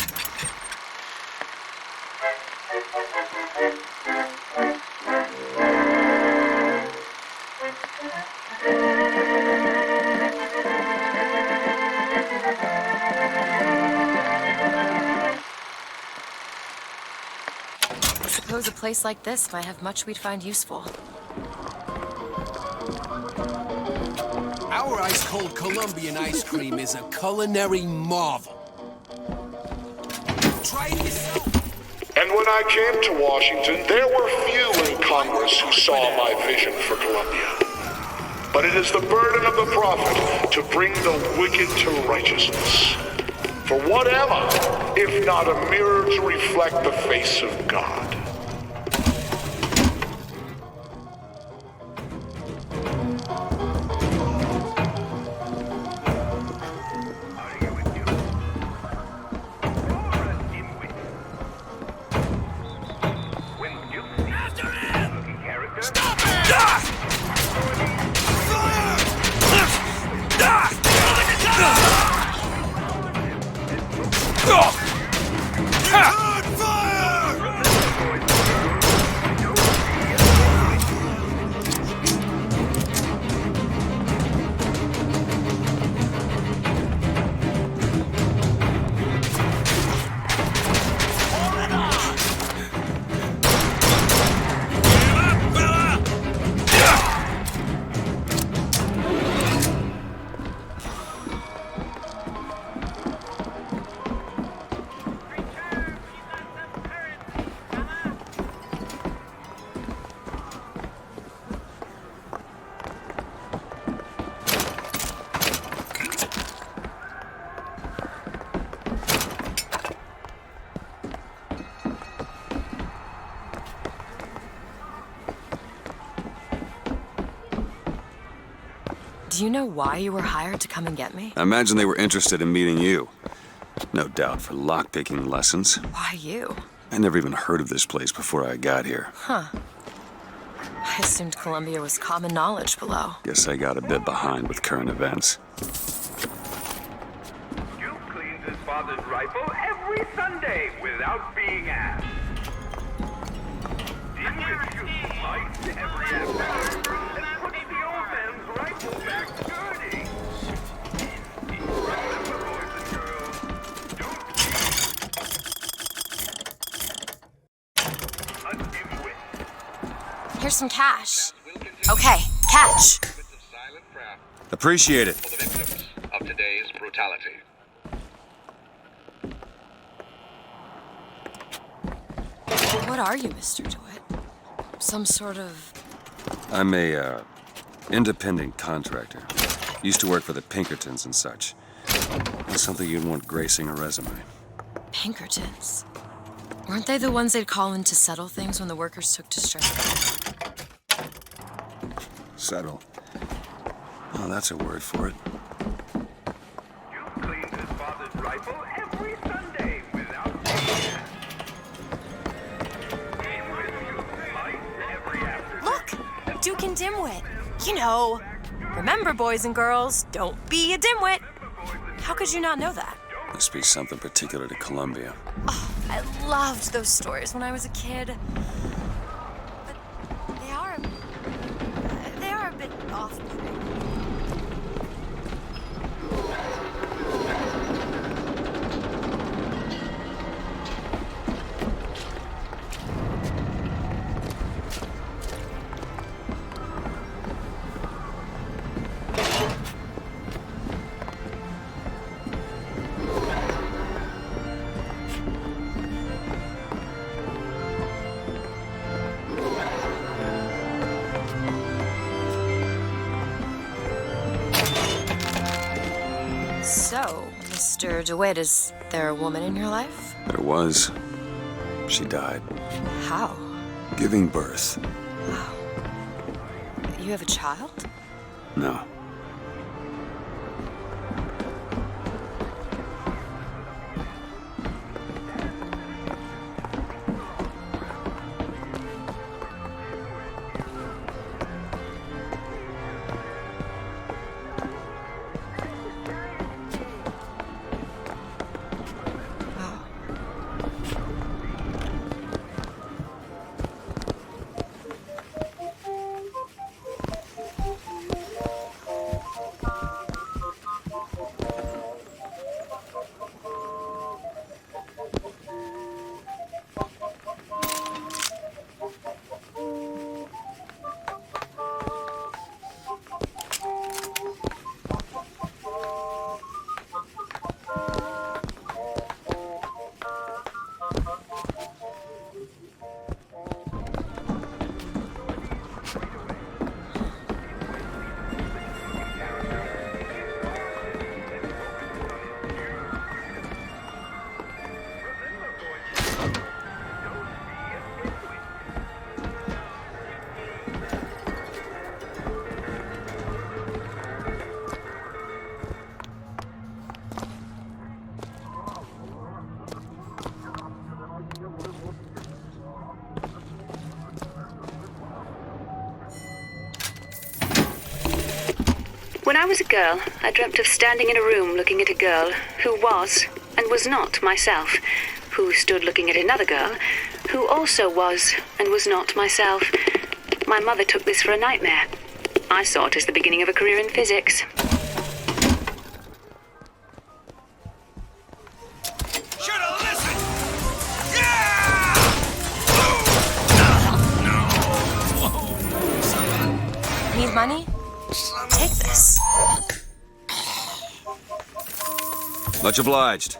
I suppose a place like this might have much we'd find useful. Our ice-cold Colombian ice cream is a culinary marvel. Try it yourself. And when I came to Washington, there were few in Congress who saw my vision for Colombia. But it is the burden of the prophet to bring the wicked to righteousness. For whatever, if not a mirror to reflect the face of God? Do you know why you were hired to come and get me? I imagine they were interested in meeting you. No doubt for lockpicking lessons. Why you? I never even heard of this place before I got here. Huh. I assumed Columbia was common knowledge below. Guess I got a bit behind with current events. You cleaned his father's rifle every Sunday without being asked. Didn't refuse light every afternoon and put the old man's rifle back dirty. Here's some cash. Okay, catch. Appreciate it. For the victims of today's brutality. What are you, Mr. DeWitt? Some sort of... I'm a, independent contractor. Used to work for the Pinkertons and such. That's something you'd want gracing a resume. Pinkertons? Weren't they the ones they'd call in to settle things when the workers took to strike? Settle. Oh, that's a word for it. Look! Duke and Dimwit. You know. Remember, boys and girls, don't be a dimwit. How could you not know that? Must be something particular to Columbia. Oh, I loved those stories when I was a kid. But they are a bit off-putting. So, Mr. DeWitt, is there a woman in your life? There was. She died. How? Giving birth. Wow. You have a child? No. When I was a girl, I dreamt of standing in a room looking at a girl who was and was not myself, who stood looking at another girl who also was and was not myself. My mother took this for a nightmare. I saw it as the beginning of a career in physics. Need money? Take this. Much obliged.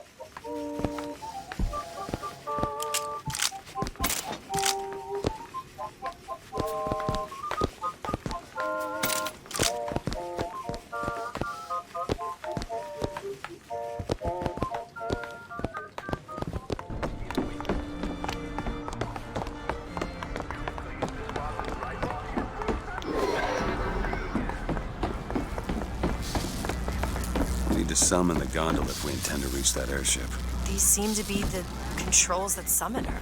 To summon the gondola if we intend to reach that airship. These seem to be the controls that summon her.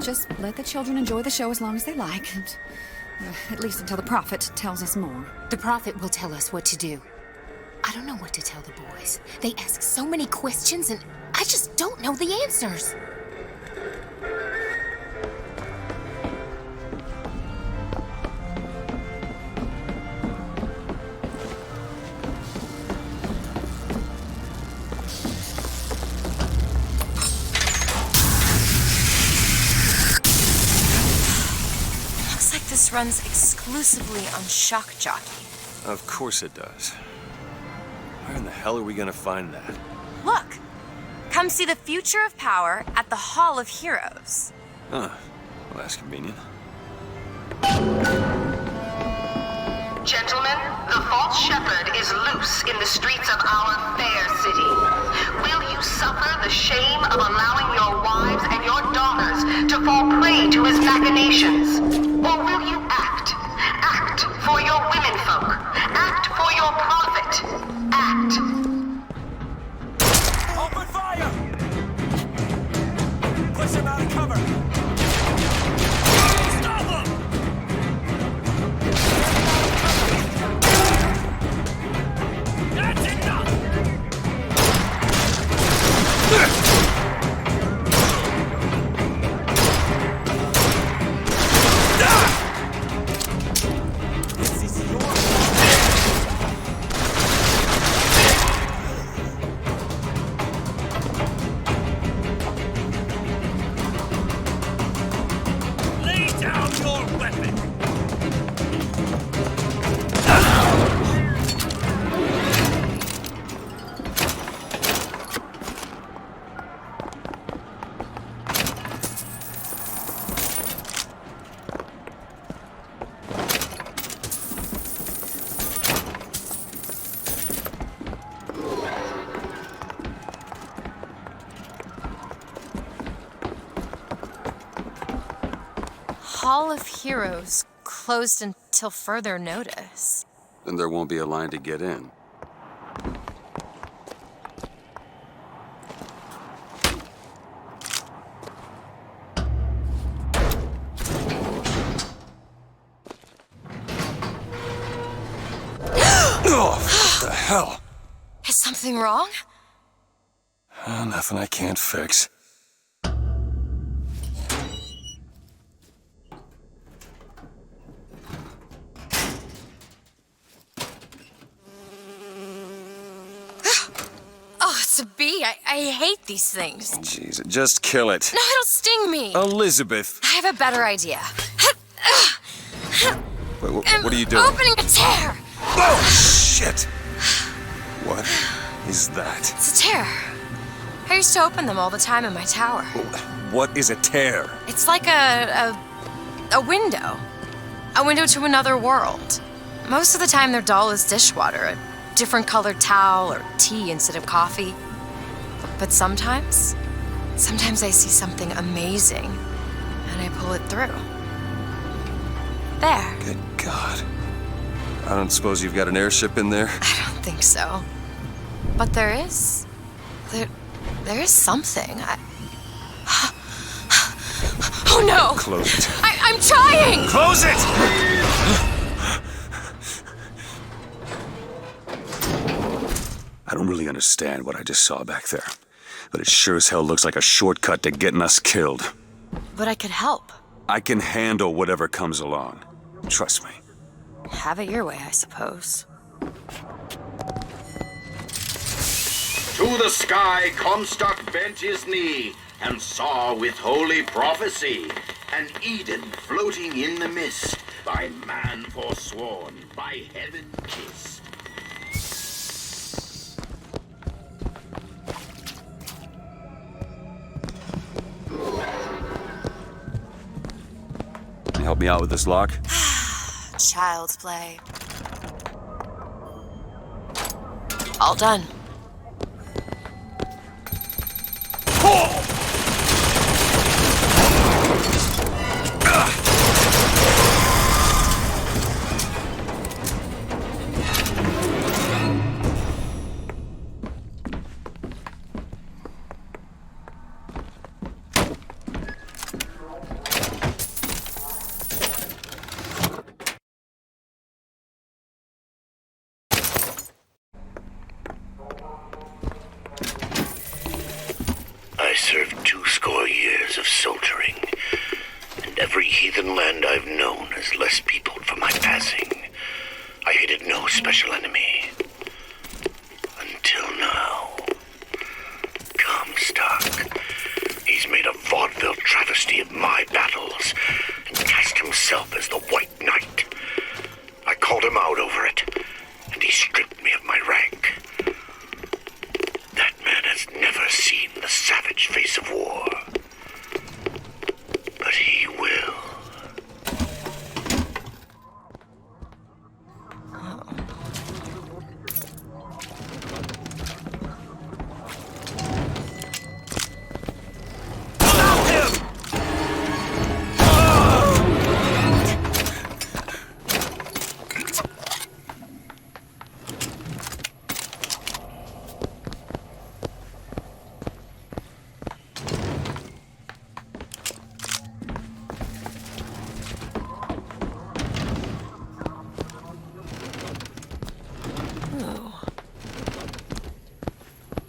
just let the children enjoy the show as long as they like. And, at least until the prophet tells us more. The prophet will tell us what to do. I don't know what to tell the boys. They ask so many questions and I just don't know the answers. This runs exclusively on Shock Jockey. Of course it does. Where in the hell are we gonna find that? Look! Come see the future of power at the Hall of Heroes. Huh. Well, that's convenient. Gentlemen, the false shepherd is loose in the streets of our fair city. Will you suffer the shame of allowing your wives and your daughters to fall prey to his machinations? Or will you act? Act for your womenfolk. Act for your prophet. Act. Open fire! Push him out of cover! Stop him! That's enough! Hall of Heroes closed until further notice. Then there won't be a line to get in. Oh, what the hell? Is something wrong? Nothing I can't fix. Oh, it's a bee. I hate these things. Jeez, just kill it. No, it'll sting me. Elizabeth. I have a better idea. Wait, what are you doing? Opening a tear. Oh, shit. What is that? It's a tear. I used to open them all the time in my tower. What is a tear? It's like a window. A window to another world. Most of the time they're dull as dishwater, a different colored towel or tea instead of coffee. But sometimes I see something amazing and I pull it through. There. Good God. I don't suppose you've got an airship in there? I don't think so. But there is. There is something. Oh no! Close it. I'm trying! Close it! I don't really understand what I just saw back there, but it sure as hell looks like a shortcut to getting us killed. But I could help. I can handle whatever comes along. Trust me. Have it your way, I suppose. To the sky Comstock bent his knee, and saw with holy prophecy an Eden floating in the mist, by man forsworn, by heaven kissed. Can you help me out with this lock? Child's play. All done. land I've known is less peopled for my passing. I hated no special enemy. Until now. Comstock. He's made a vaudeville travesty of my battles and cast himself as the White Knight. I called him out over it, and he stripped me of my rank. That man has never seen the savage face of war. But he will.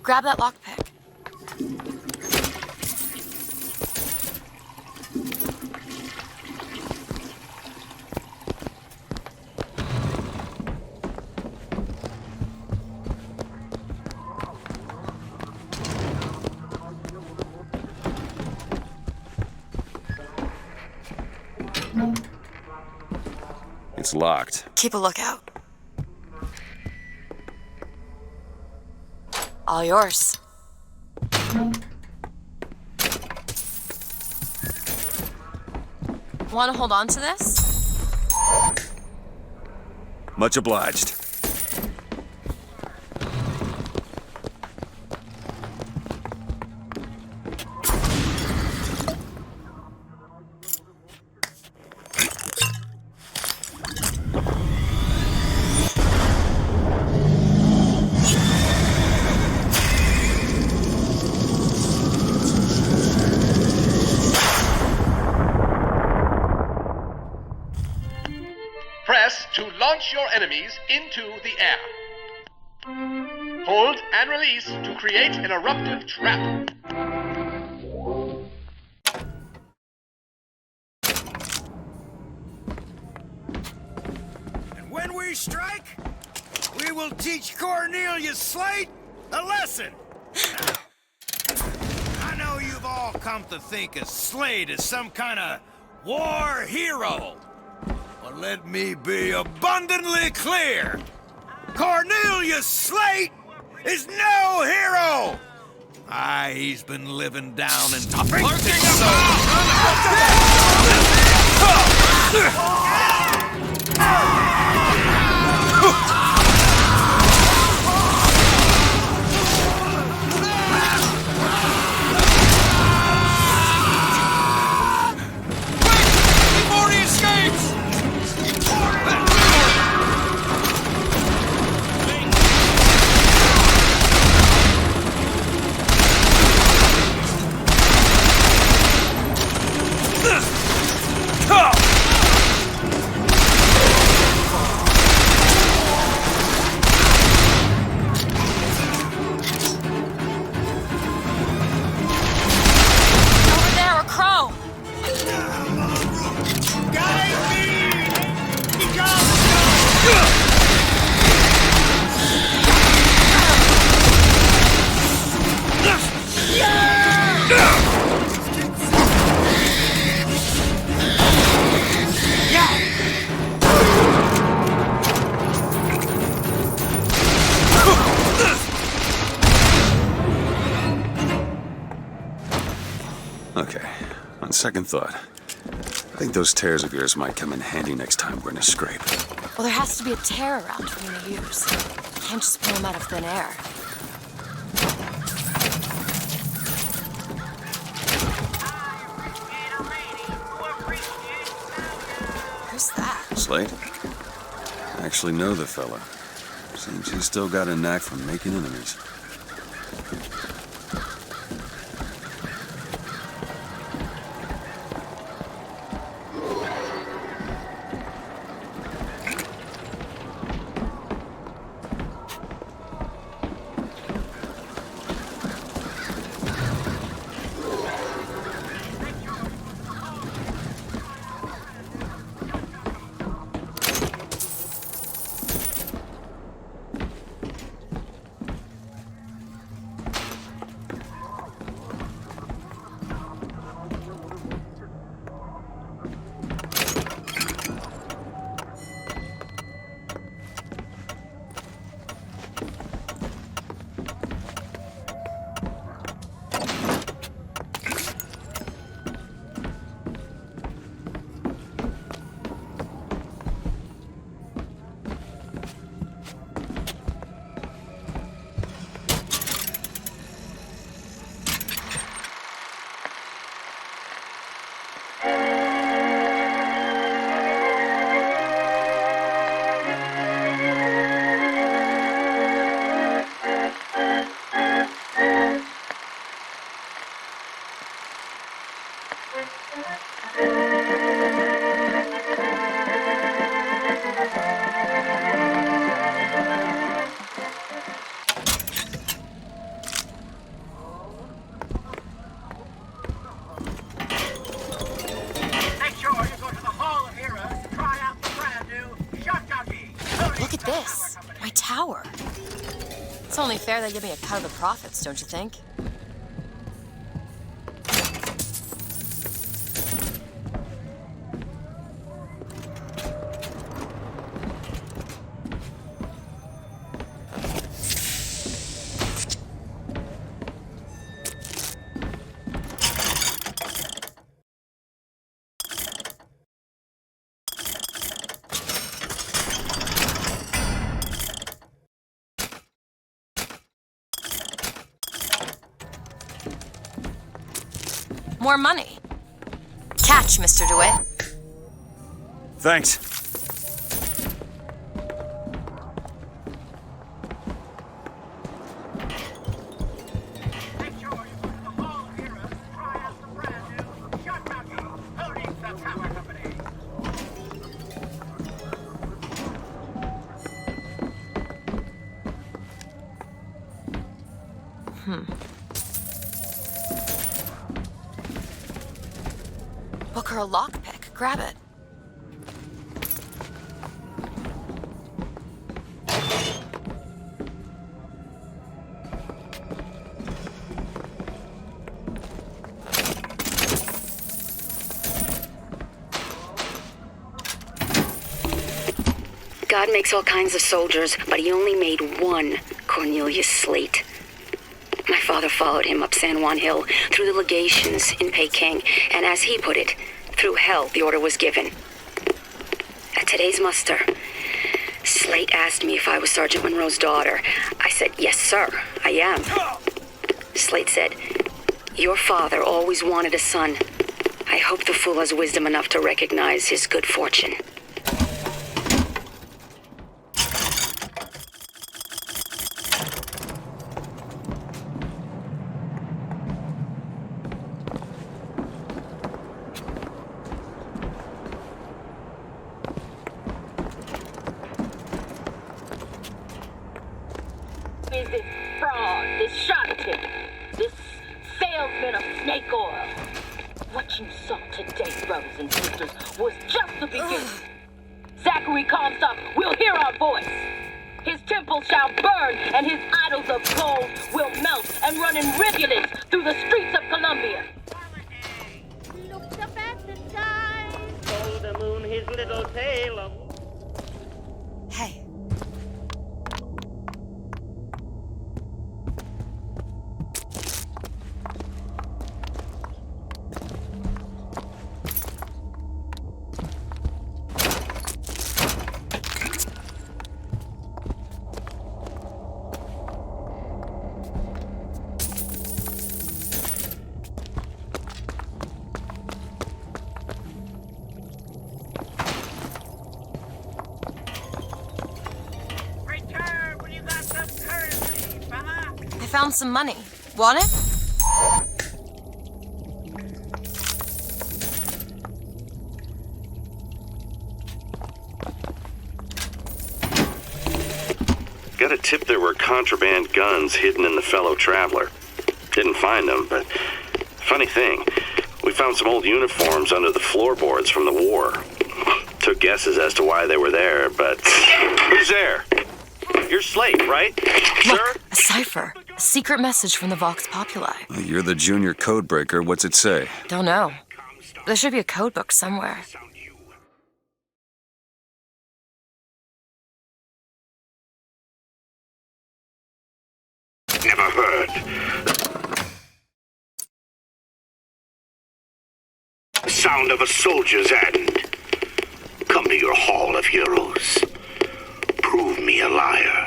Grab that lockpick. It's locked. Keep a lookout. All yours. Want to hold on to this? Much obliged. Press to launch your enemies into the air. Hold and release to create an eruptive trap. And when we strike, we will teach Cornelius Slate a lesson. I know you've all come to think of Slate as some kind of war hero. But let me be abundantly clear. Cornelius Slate is no hero! Aye, he's been living down in Lurking before he escapes! Okay, on second thought, I think those tears of yours might come in handy next time we're in a scrape. Well, there has to be a tear around for me to use. Can't just pull them out of thin air. Who's that? Slate? I actually know the fella. Seems he's still got a knack for making enemies. fair they give me a cut of the profits, don't you think? More money. Catch, Mr. DeWitt. Thanks. Book her a lockpick. Grab it. God makes all kinds of soldiers, but he only made one Cornelius Slate. My father followed him up San Juan Hill, through the legations in Peking, and as he put it, through hell the order was given. At today's muster, Slate asked me if I was Sergeant Monroe's daughter. I said, yes, sir, I am. Slate said, your father always wanted a son. I hope the fool has wisdom enough to recognize his good fortune. Is this fraud, this charlatan, this salesman of snake oil? What you saw today, brothers and sisters, was just the beginning. Zachary Comstock will hear our voice. His temple shall burn, and his idols of gold will melt and run in rivulets through the streets of Columbia. Looked up at the sky, told the moon his little tale of... Hey. I found some money. Want it? Got a tip there were contraband guns hidden in the fellow traveler. Didn't find them, but funny thing, we found some old uniforms under the floorboards from the war. Took guesses as to why they were there, but who's there? You're Slate, right? Look, Sir? a cipher. A secret message from the Vox Populi. You're the junior codebreaker. What's it say? Don't know. There should be a code book somewhere. Never heard. The sound of a soldier's end. Come to your hall of heroes. Prove me a liar.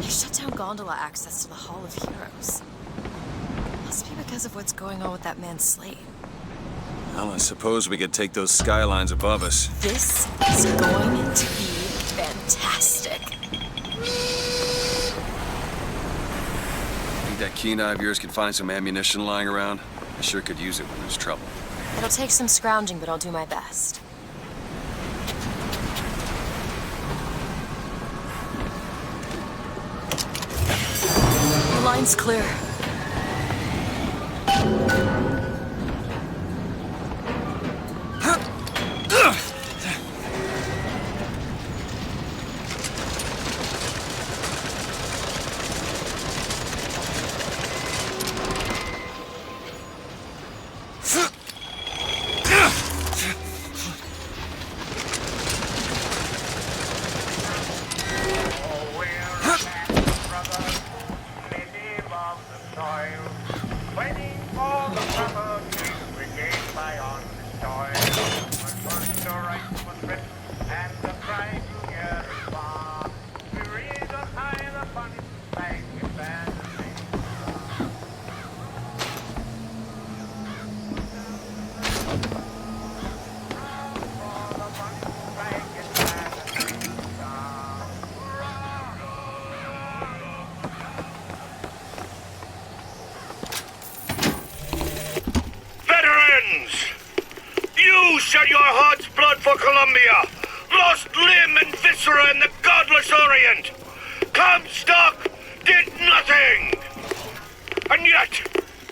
They shut down gondola access to the Hall of Heroes. Must be because of what's going on with that man Slade. Well, I suppose we could take those skylines above us. This is going to be fantastic. Think that keen eye of yours can find some ammunition lying around? I sure could use it when there's trouble. It'll take some scrounging, but I'll do my best. The line's clear. You shed your heart's blood for Columbia, lost limb and viscera in the godless Orient. Comstock did nothing. And yet,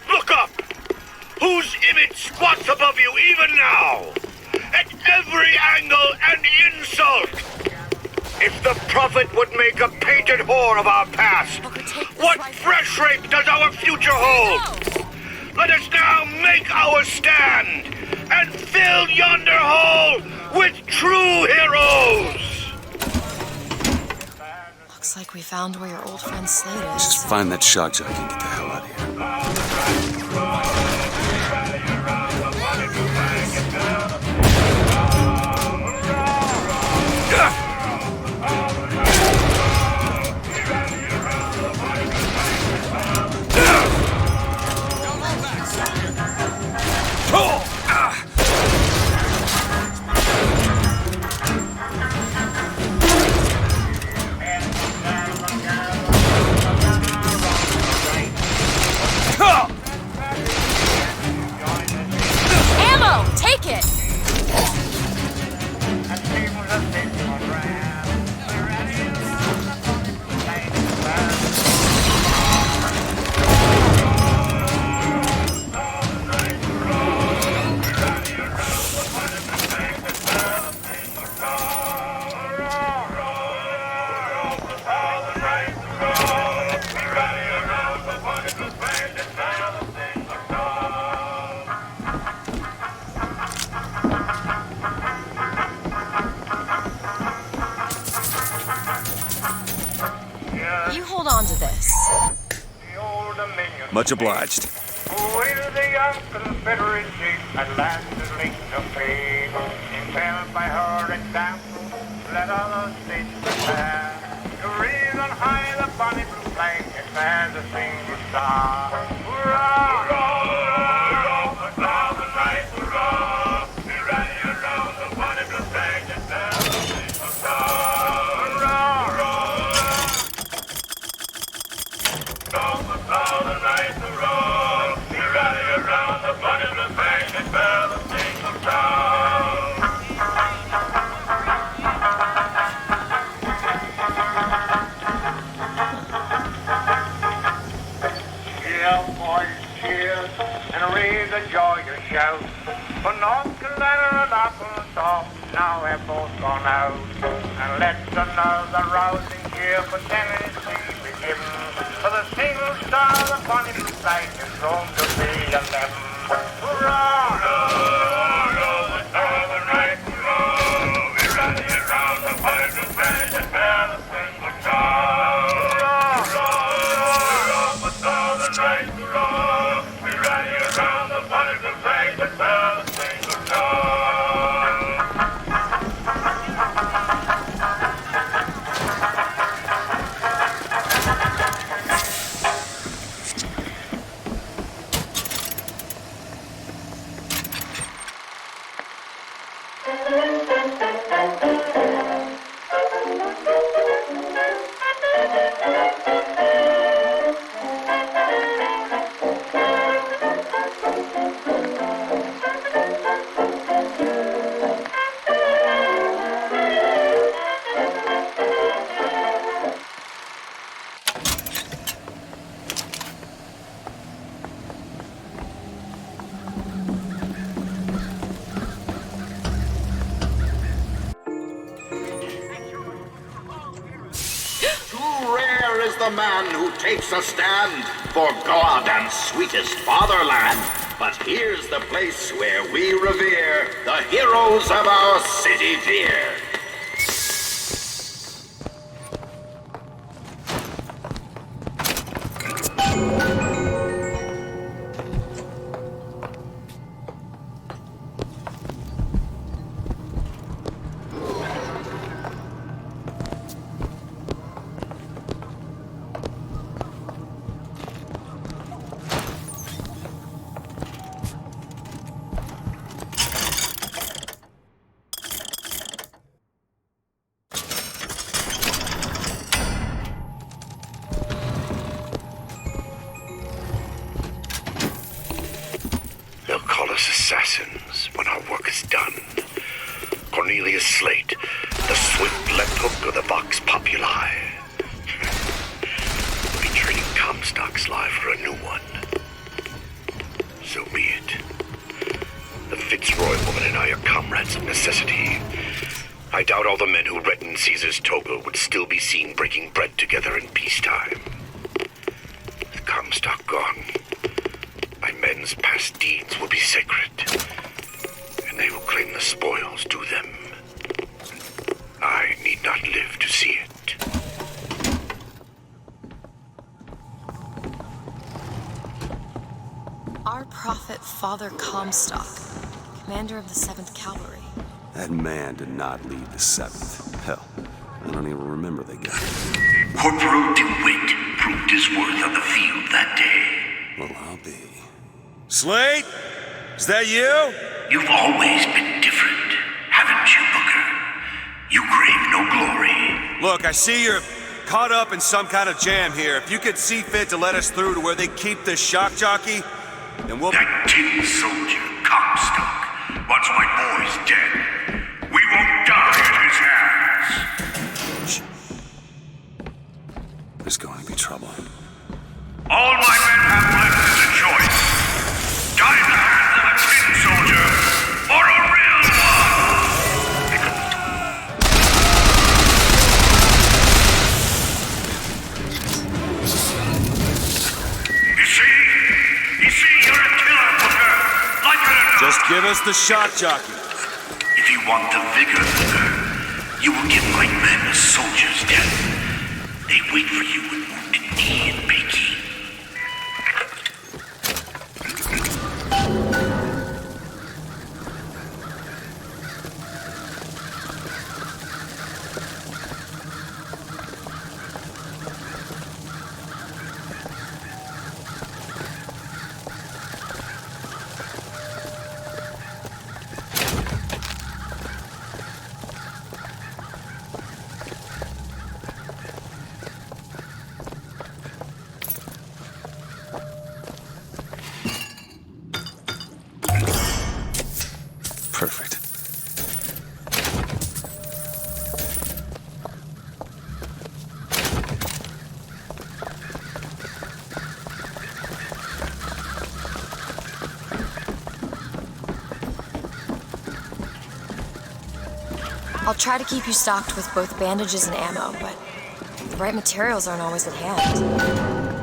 look up. Whose image squats above you even now? At every angle and insult. If the prophet would make a painted whore of our past, what fresh rape does our future hold? Let us now make our stand and fill yonder hole with true heroes! Looks like we found where your old friend Slade is. Just find that shock jockey and get the hell out of here. Ammo! Take it! You hold on to this. Much obliged. With the young Confederacy at last is linked to fate. Impelled by her example, let other states prepare to raise on high the bonny blue flag as a single star. Hurrah! Hurrah! Hurrah! The clouds and night, hurrah! Be ready around the bonny blue flag as a single star. Hurrah! Hurrah! The clouds and night, hurrah! Be ready around the bonny blue flag as a single star. Cheers and raise a joyous shout. For North Carolina and Arkansas now have both gone out. And let another rousing cheer for Tennessee be given. For the single star, the bonny blue flag is thrown to be 11. Hurrah! Hurrah! The star of the right, hurrah! Be ready around the bonny blue flag and bear the single star. Hurrah! Hurrah! The star of the right, hurrah! Be ready around the bonny blue flag and bear the single star. the man who takes a stand for God and sweetest fatherland. But here's the place where we revere the heroes of our city dear. They'll call us assassins when our work is done. Cornelius Slate, the swift left hook of the Vox Populi. We'll be trading Comstock's life for a new one. So be it. The Fitzroy woman and I are comrades of necessity. I doubt all the men who reddened Caesar's toga would still be seen breaking bread together in peacetime. With Comstock gone, my men's past deeds will be sacred, and they will claim the spoils due them. I need not live to see it. Our prophet, Father Comstock, commander of the 7th Cavalry. That man did not lead the 7th. Hell, I don't even remember the guy. Corporal DeWitt proved his worth on the field that day. Well, I'll be. Slate? Is that you? You've always been different, haven't you, Booker? You crave no glory. Look, I see you're caught up in some kind of jam here. If you could see fit to let us through to where they keep this shock jockey, then we'll... That tin soldier, Comstock, once my boy's dead, we won't die at his hands. There's going to be trouble. All my men have left is a choice. Die in the hands of a tin soldier, or a real one! You see, you're a killer, Booker. Like it or not. Just give us the shock jockey. If you want the vigor, Booker, you will give my men a soldier's death. They wait for you with wounded knee and Peking. Perfect. I'll try to keep you stocked with both bandages and ammo, but the right materials aren't always at hand.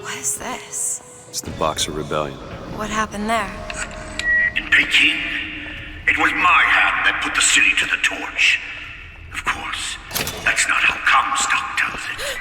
What is this? It's the Boxer Rebellion. What happened there? In Peking, it was my hand that put the city to the torch. Of course, that's not how Comstock tells it.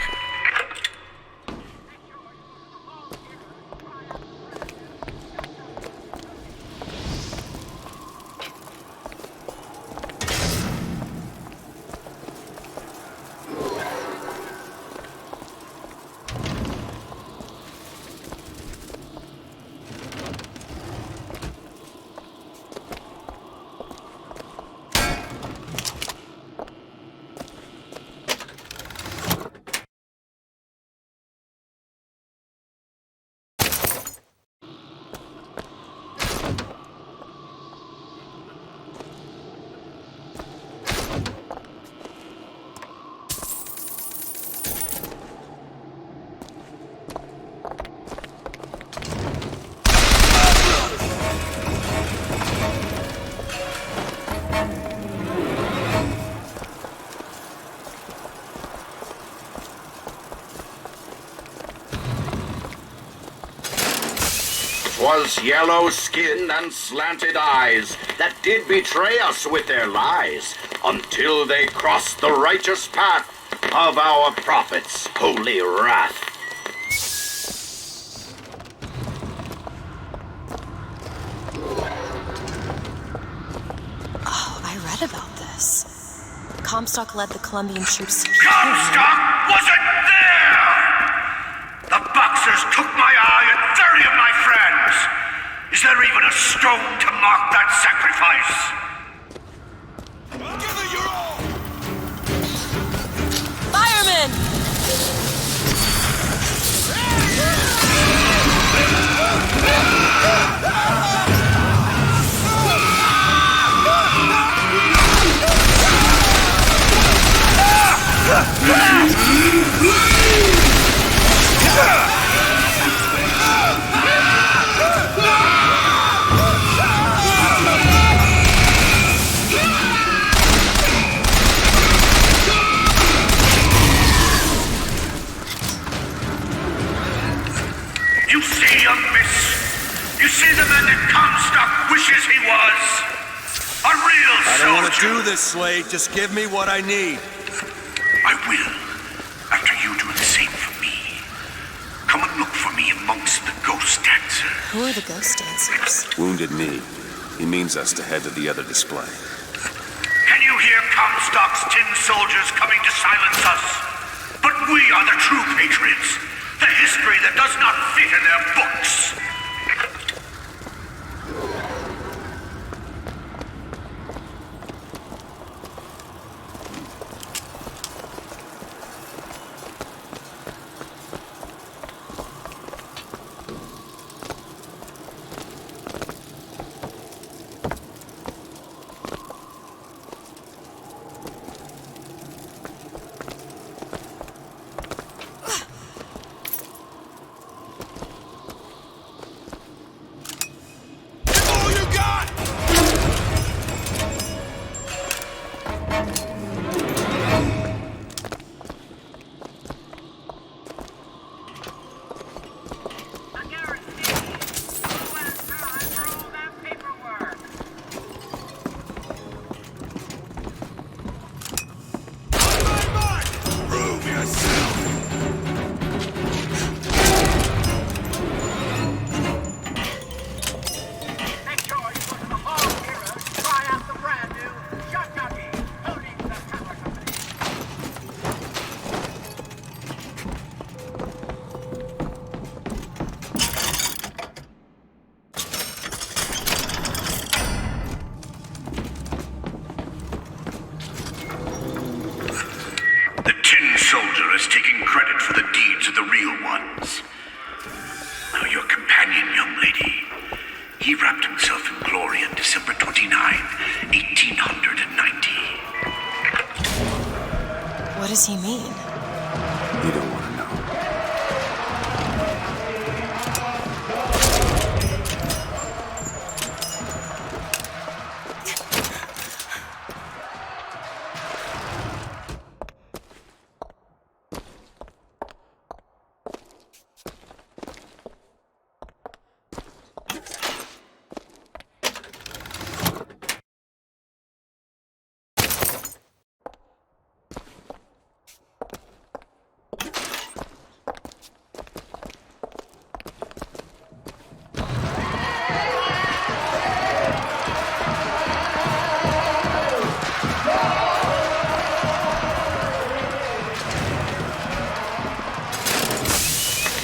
was yellow skin and slanted eyes that did betray us with their lies, until they crossed the righteous path of our prophet's holy wrath. Oh, I read about this. Comstock led the Colombian troops to Comstock wasn't there! The Boxers took my eye and 30 of my friends! Is there even a stone to mark that sacrifice? Give it your all! Firemen! You see, young miss? You see the man that Comstock wishes he was? A real soldier! I don't want to do this, Slade. Just give me what I need. I will, after you do the same for me. Come and look for me amongst the ghost dancers. Who are the ghost dancers? Wounded Knee. He means us to head to the other display. Can you hear Comstock's tin soldiers coming to silence us? But we are the true patriots. The history that does not fit in their books. What does he mean? You don't want to know.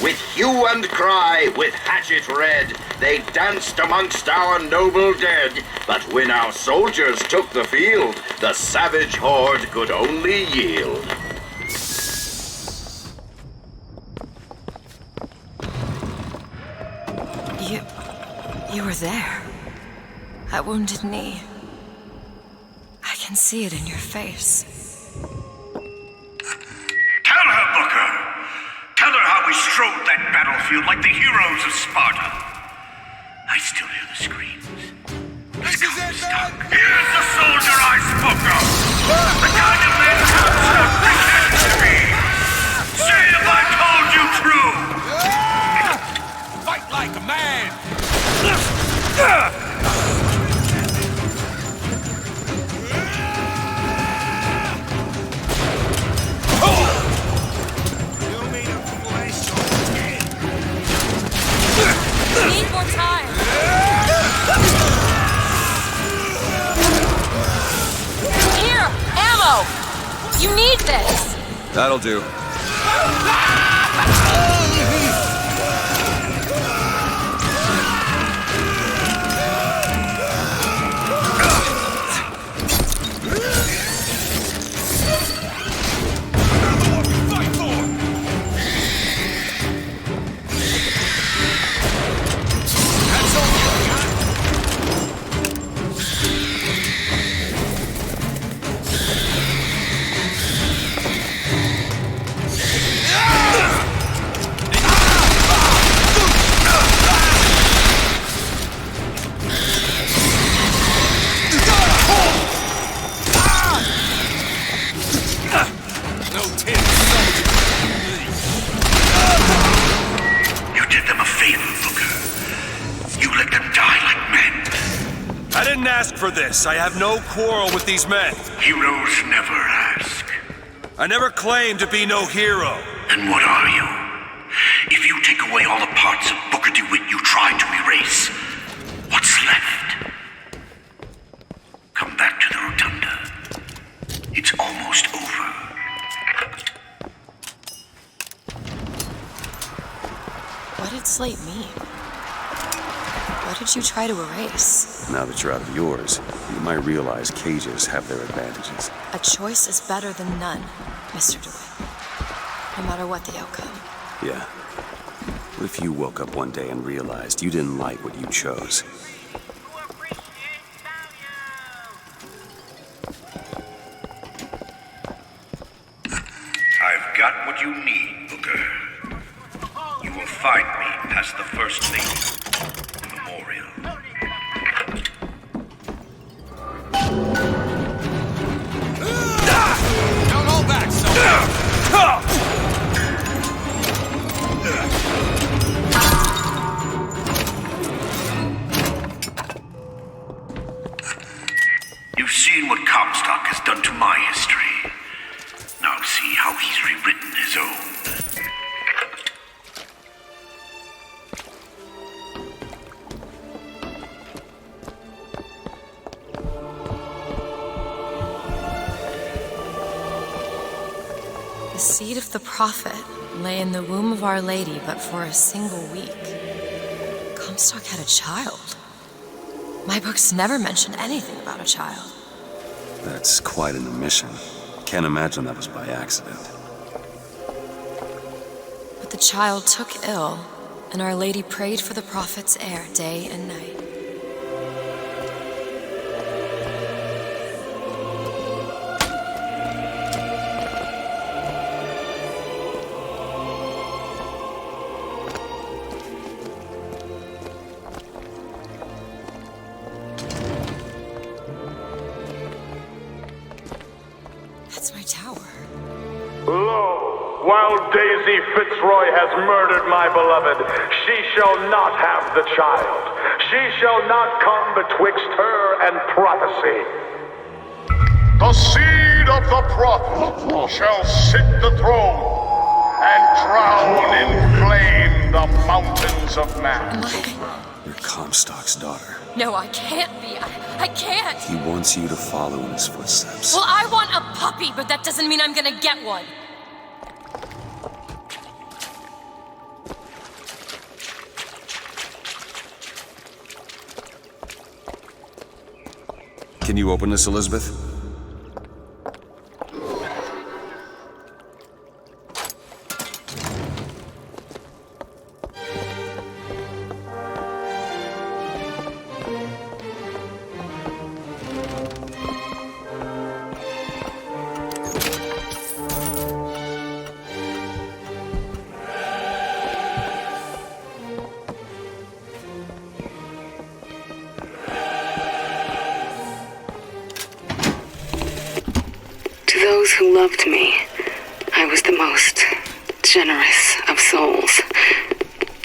With hue and cry, with hatchet red, they danced amongst our noble dead. But when our soldiers took the field, the savage horde could only yield. You were there. At Wounded Knee. I can see it in your face. Tell her, Booker! Tell her how we strode that battlefield like the heroes of Sparta. I still hear the screams. This is it, man! Here's the soldier I spoke of! The kind of man Comstock pretends to be! Say if I told you true! Fight like a man! need this! That'll do. For this, I have no quarrel with these men. Heroes never ask. I never claimed to be no hero. Then what are you? If you take away all the parts of Booker DeWitt you tried to erase, what's left? Come back to the Rotunda. It's almost over. What did Slate mean? What did you try to erase? Now that you're out of yours, you might realize cages have their advantages. A choice is better than none, Mr. DeWitt. No matter what the outcome. Yeah. What if you woke up one day and realized you didn't like what you chose? I've got what you need, Booker. You will find me past the First Lady Memorial. Don't hold back, You've seen what Comstock has done to my history. Now see how he's rewritten his own. The seed of the prophet lay in the womb of Our Lady, but for a single week. Comstock had a child. My books never mention anything about a child. That's quite an omission. Can't imagine that was by accident. But the child took ill, and Our Lady prayed for the prophet's heir day and night. That's my tower. Lo, while Daisy Fitzroy has murdered my beloved, she shall not have the child. She shall not come betwixt her and prophecy. The seed of the prophet shall sit the throne and drown in flame the mountains of man. You're Comstock's daughter. No, I can't be. I can't. He wants you to follow in his footsteps. Well, I want a puppy, but that doesn't mean I'm gonna get one. Can you open this, Elizabeth? To those who loved me, I was the most generous of souls.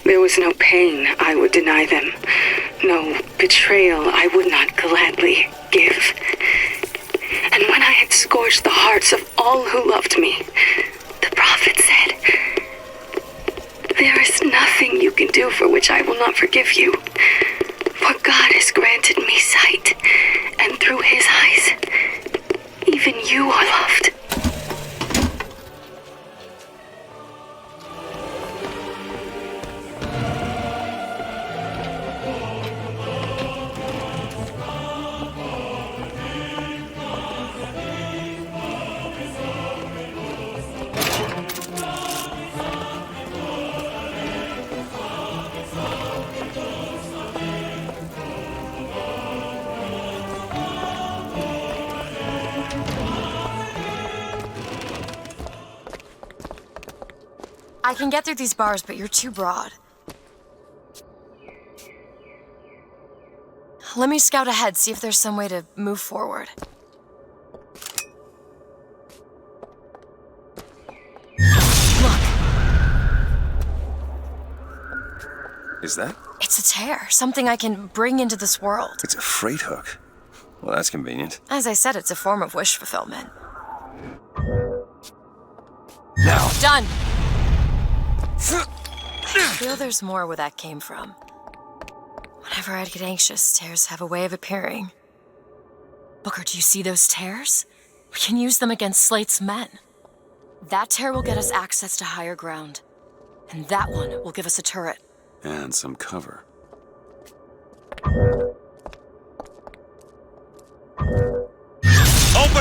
There was no pain I would deny them, no betrayal I would not gladly give. And when I had scorched the hearts of all who loved me, the prophet said, "There is nothing you can do for which I will not forgive you. For God has granted me sight, and through his eyes, even you are loved." I can get through these bars, but you're too broad. Let me scout ahead, see if there's some way to move forward. Is that? It's a tear, something I can bring into this world. It's a freight hook. Well, that's convenient. As I said, it's a form of wish fulfillment. Now! Done! I feel there's more where that came from. Whenever I'd get anxious, tears have a way of appearing. Booker, do you see those tears? We can use them against Slate's men. That tear will get us access to higher ground. And that one will give us a turret. And some cover. Open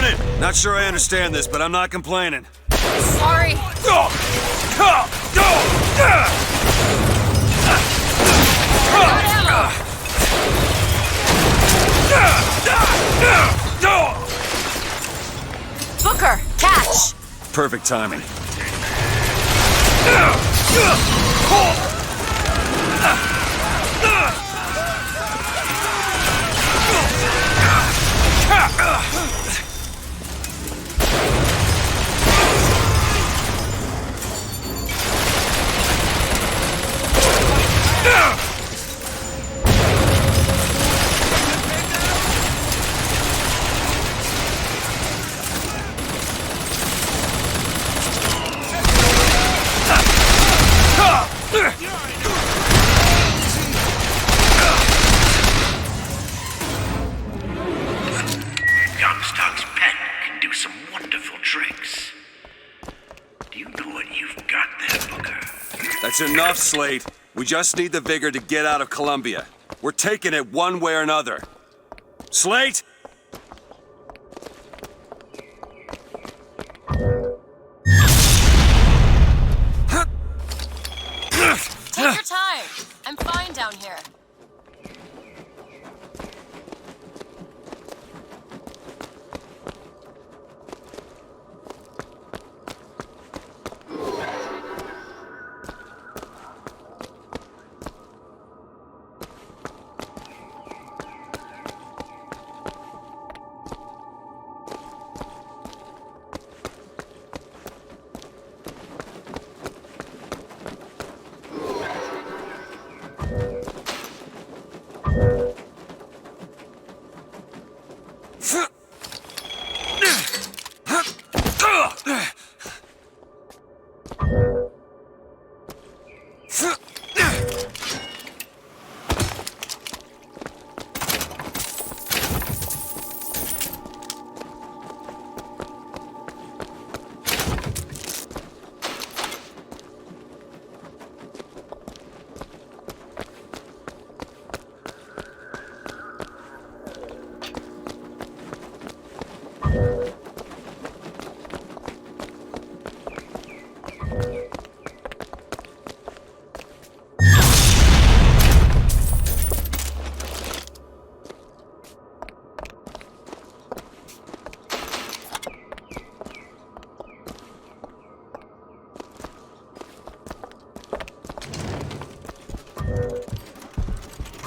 it! Not sure I understand this, but I'm not complaining. Sorry. Booker, catch! Perfect timing. Comstock's pen can do some wonderful tricks. Do you know what you've got there, Booker? That's enough, Slate. We just need the Vigor to get out of Columbia. We're taking it one way or another. Slate! Take your time. I'm fine down here.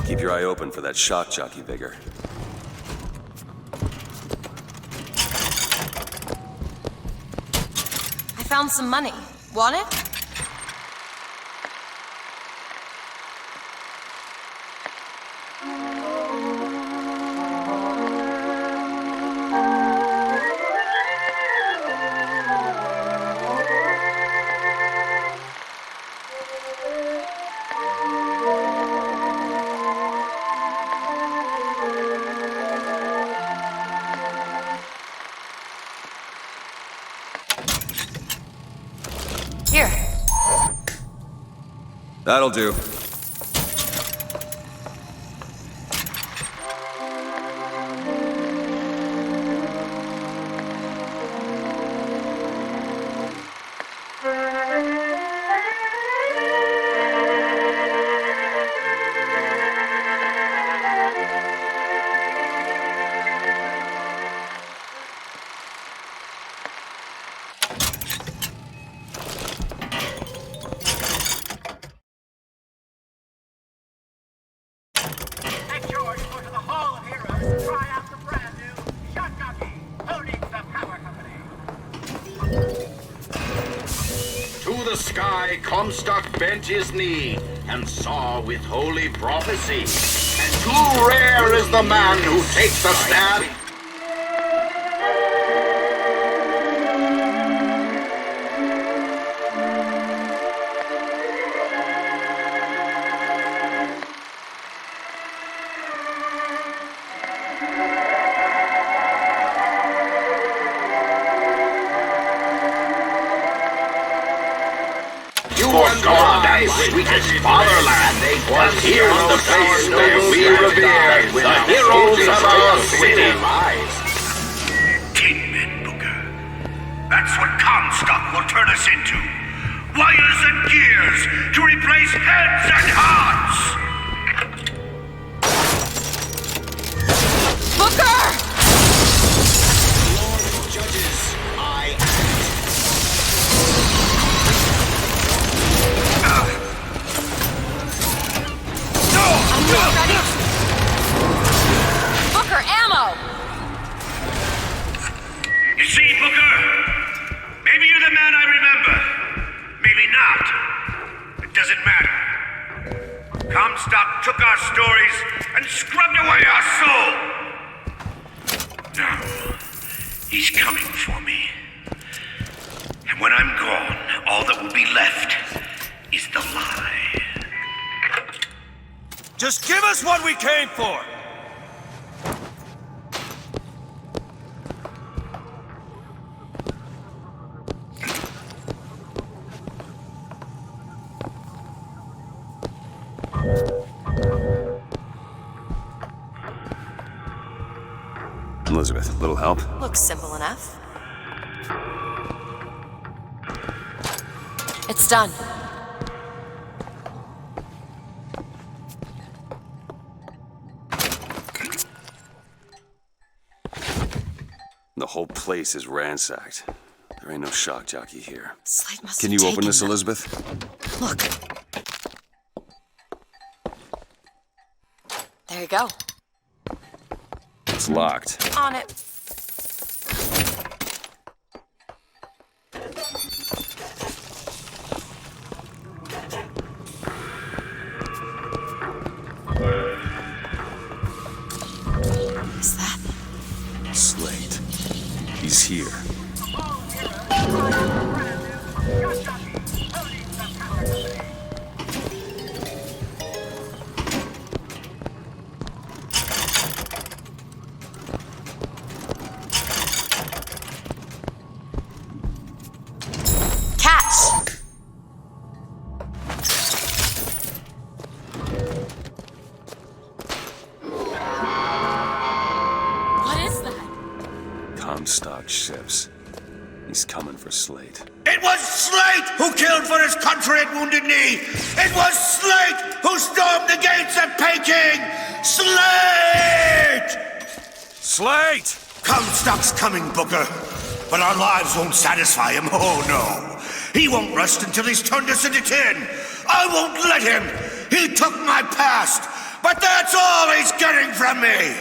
Keep your eye open for that shock jockey, Vigor. I found some money. Want it? Here. That'll do. the sky Comstock bent his knee and saw with holy prophecy. And too rare is the man who takes the stand. Sweetest fatherland was here in the place where we revere the heroes of our city. Tin men, Booker. That's what Comstock will turn us into. Wires and gears to replace heads and hearts. Booker! Lord judges, I Ready? Booker, ammo! You see, Booker? Maybe you're the man I remember. Maybe not. It doesn't matter. Comstock took our stories and scrubbed away our soul. Now, he's coming for me. And when I'm gone, all that will be left is the lie. Just give us what we came for! Elizabeth, a little help? Looks simple enough. It's done. The whole place is ransacked. There ain't no shock jockey here. Slate must Can have you open taken this, them. Elizabeth? Look. There you go. It's locked. On it. Is that? Slate. He's here. Catch! What is that? Comstock ships. He's coming for Slate. It was Slate who killed for his country at Wounded Knee! It was Slate who stormed the gates of Peking! Slate! Slate! Comstock's coming, Booker. But our lives won't satisfy him, oh no. He won't rest until he's turned us into tin. I won't let him. He took my past, but that's all he's getting from me.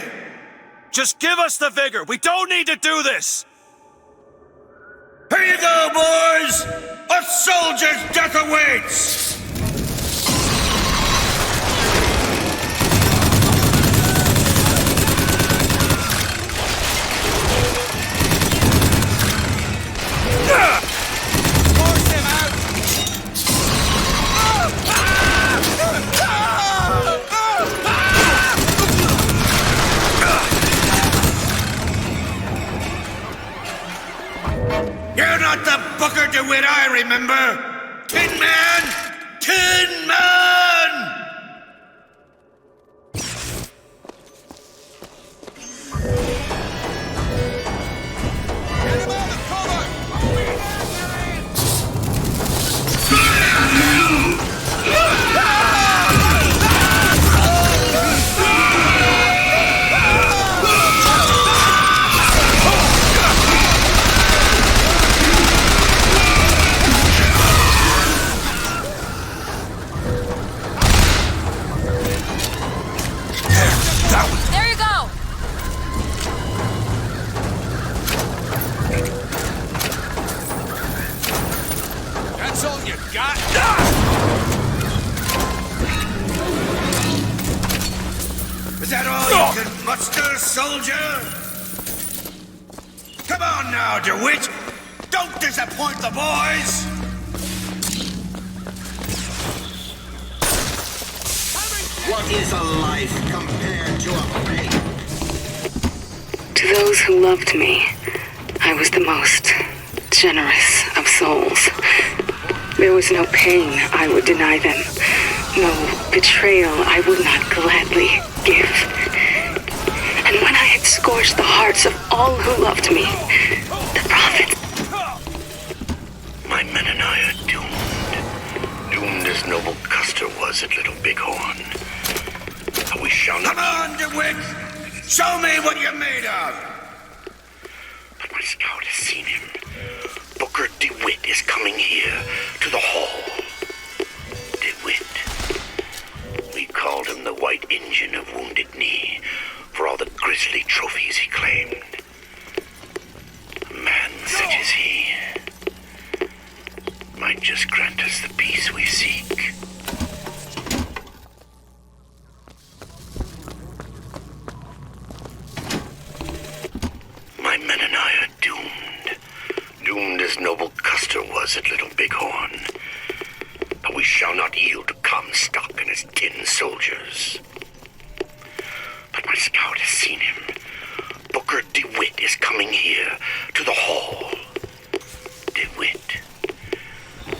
Just give us the vigor. We don't need to do this. Here you go, boys! A soldier's death awaits! Force him out! You're not the Booker DeWitt I remember! Tin Man! Tin Man! soldier! Come on now, DeWitt! Don't disappoint the boys! What is a life compared to a faith? To those who loved me, I was the most generous of souls. There was no pain I would deny them, no betrayal I would not gladly give. And when I had scorched the hearts of all who loved me, the prophets... My men and I are doomed. Doomed as noble Custer was at Little Bighorn. But we shall not... Come on, DeWitt! Show me what you're made of! But my scout has seen him. Booker DeWitt is coming here to the hall. DeWitt. We called him the White Engine of Wounded Knee for all the grisly trophies he claimed. A man such as he might just grant us the peace we seek. My men and I are doomed. Doomed as noble Custer was at Little Bighorn. But we shall not yield to Comstock and his tin soldiers. But my scout has seen him. Booker DeWitt is coming here to the hall. DeWitt.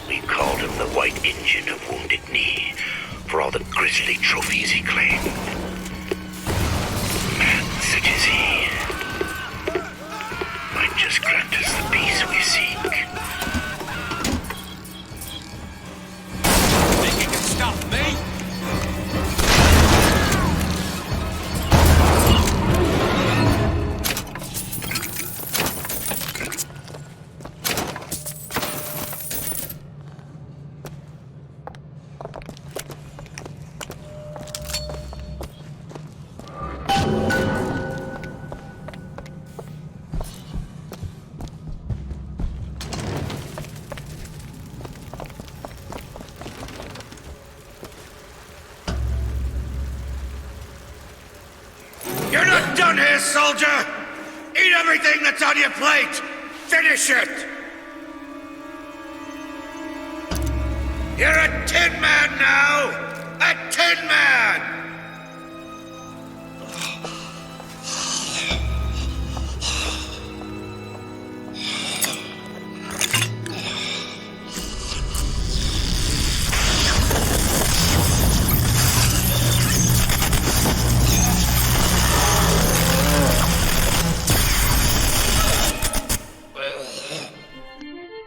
We called him the White Engine of Wounded Knee for all the grisly trophies he claimed. A man such as he might just grant us the peace we seek. Think you can stop me? You're not done here, soldier! Eat everything that's on your plate! Finish it! You're a tin man now! A tin man!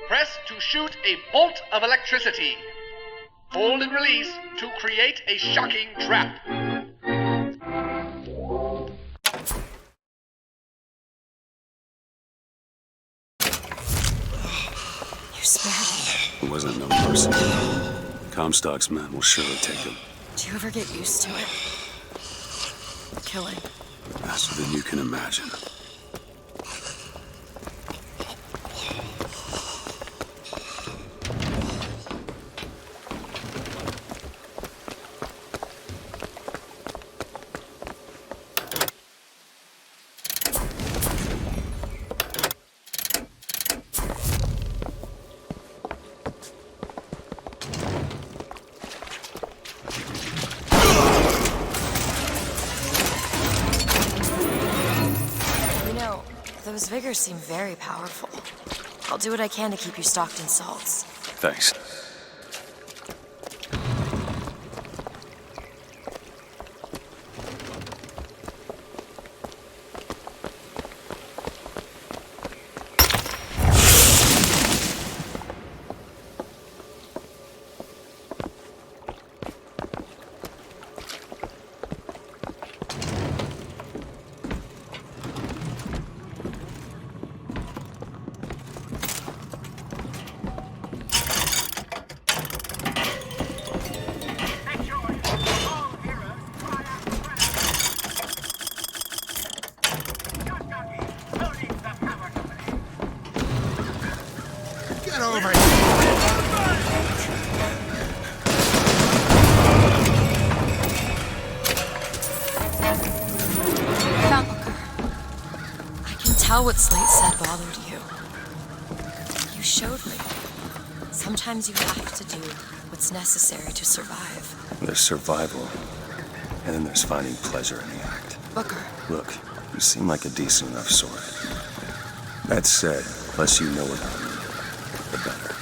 Press to shoot a bolt of electricity. Hold and release to create a shocking trap. You spared me. It wasn't no mercy. Comstock's men will surely take him. Do you ever get used to it? Killing. Faster than you can imagine. Those Vigors seem very powerful. I'll do what I can to keep you stocked in salts. Thanks. tell what Slate said bothered you. You showed me. Sometimes you have to do what's necessary to survive. There's survival, and then there's finding pleasure in the act. Booker. Look, you seem like a decent enough sort. That said, less you know about me, the better.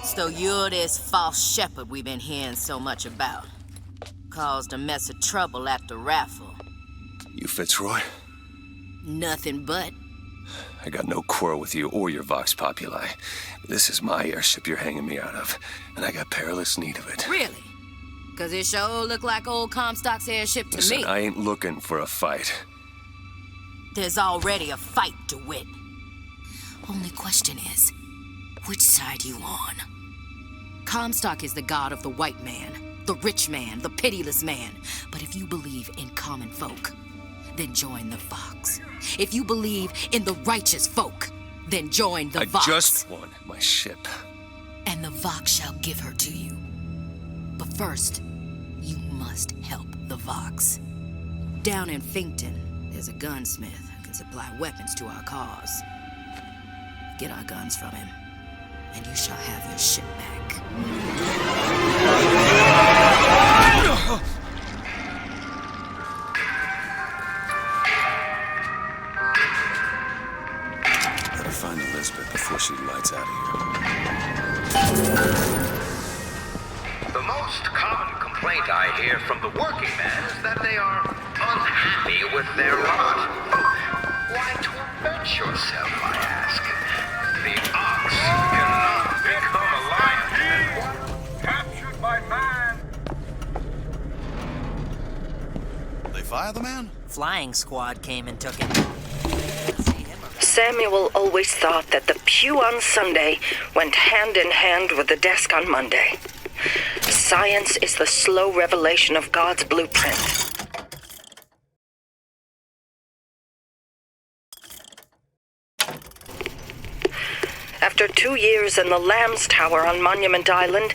So you're this false shepherd we've been hearing so much about. Caused a mess of trouble at the raffle. You Fitzroy? Nothing but. I got no quarrel with you or your Vox Populi. This is my airship you're hanging me out of, and I got perilous need of it. Really? Cause it sure look like old Comstock's airship to Listen, me. I ain't looking for a fight. There's already a fight to win. Only question is, which side you on? Comstock is the god of the white man, the rich man, the pitiless man. But if you believe in common folk, then join the Vox. If you believe in the righteous folk, then join the Vox. I just want my ship. And the Vox shall give her to you. But first, you must help the Vox. Down in Finkton, there's a gunsmith who can supply weapons to our cause. Get our guns from him, and you shall have your ship back. Better find Elizabeth before she lights out of The most common complaint I hear from the working men is that they are unhappy with their lot. Why torment yourself, I ask? The ox cannot become a lion. Captured by man. They fire the man? Flying squad came and took him. Samuel always thought that the pew on Sunday went hand in hand with the desk on Monday. Science is the slow revelation of God's blueprint. After 2 years in the Lamb's Tower on Monument Island,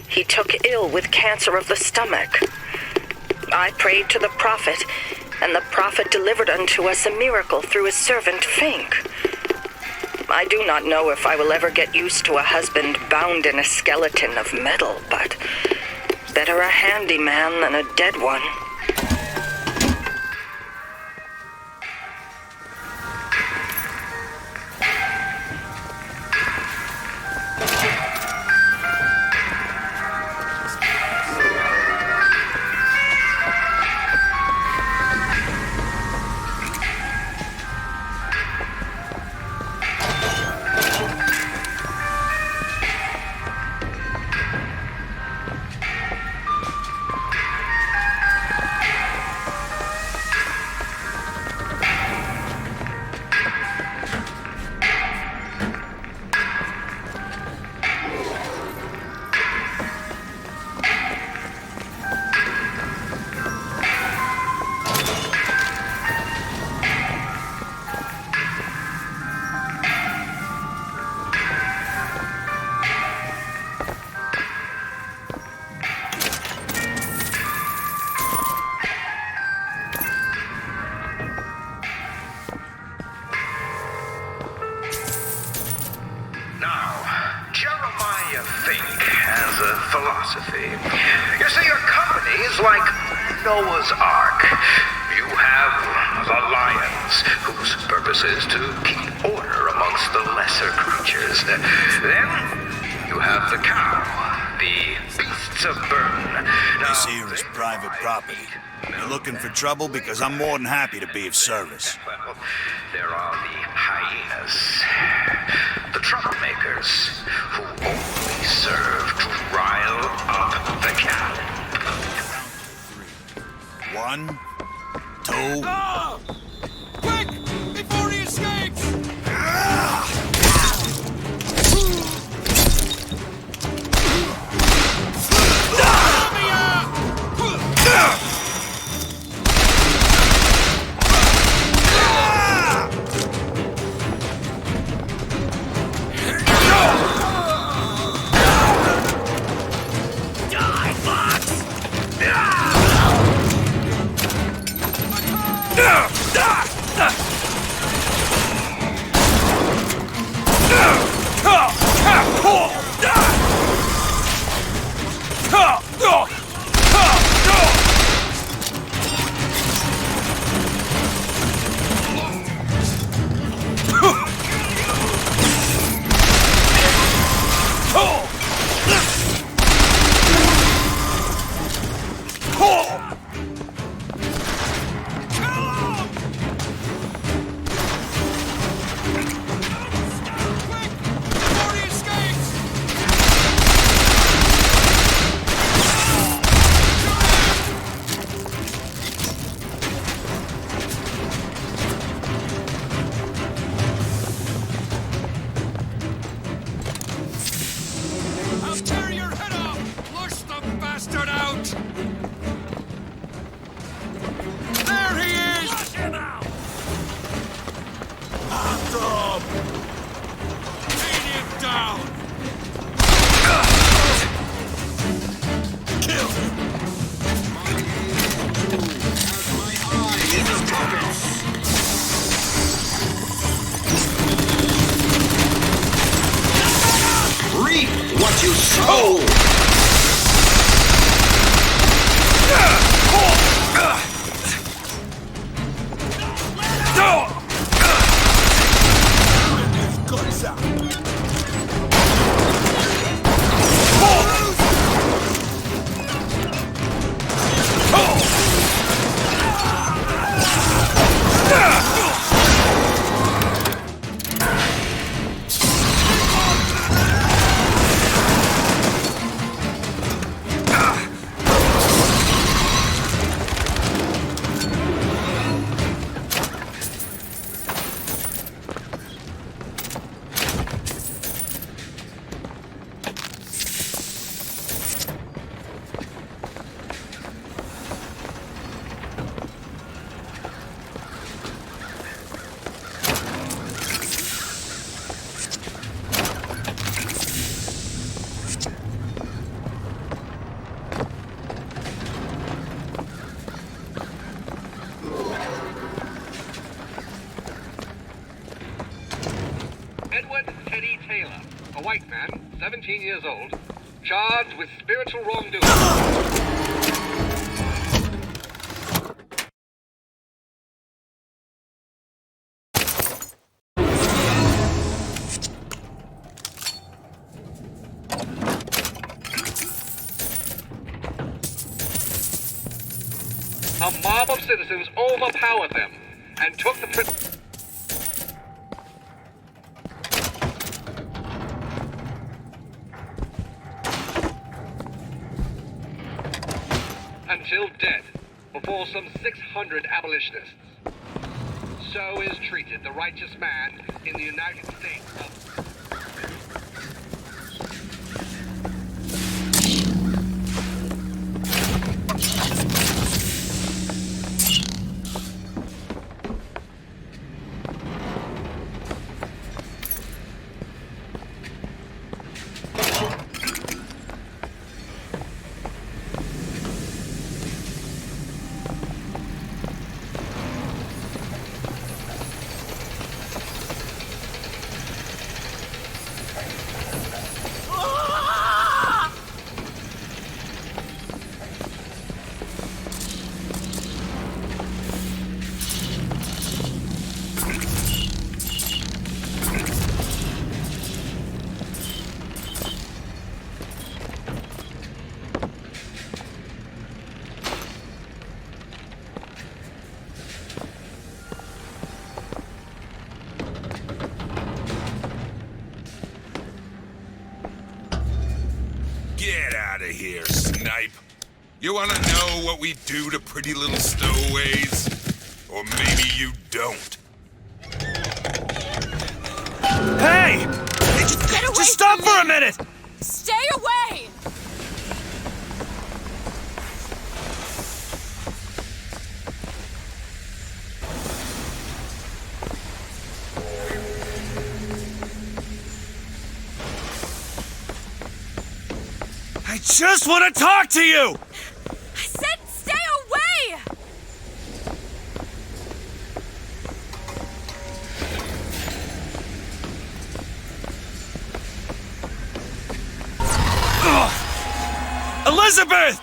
he took ill with cancer of the stomach. I prayed to the prophet, and the prophet delivered unto us a miracle through his servant Fink. I do not know if I will ever get used to a husband bound in a skeleton of metal, but better a handy man than a dead one. philosophy. You see, your company is like Noah's Ark. You have the lions, whose purpose is to keep order amongst the lesser creatures. Then you have the cow, the beasts of burden. This here is private property. You're looking for trouble because I'm more than happy to be of service. Well, there are the hyenas, the troublemakers, who only serve to rile up the camp. 1, 2. Oh! Quick! Before he escapes! Edward Teddy Taylor, a white man, 17 years old, charged with spiritual wrongdoing. A mob of citizens overpowered them and took the until dead before some 600 abolitionists. So is treated the righteous man in the United States of... out of here, snipe. You want to know what we do to pretty little stowaways? Or maybe you don't. Hey! Just stop for a minute! Stay away! I just want to talk to you! I said stay away! Ugh. Elizabeth!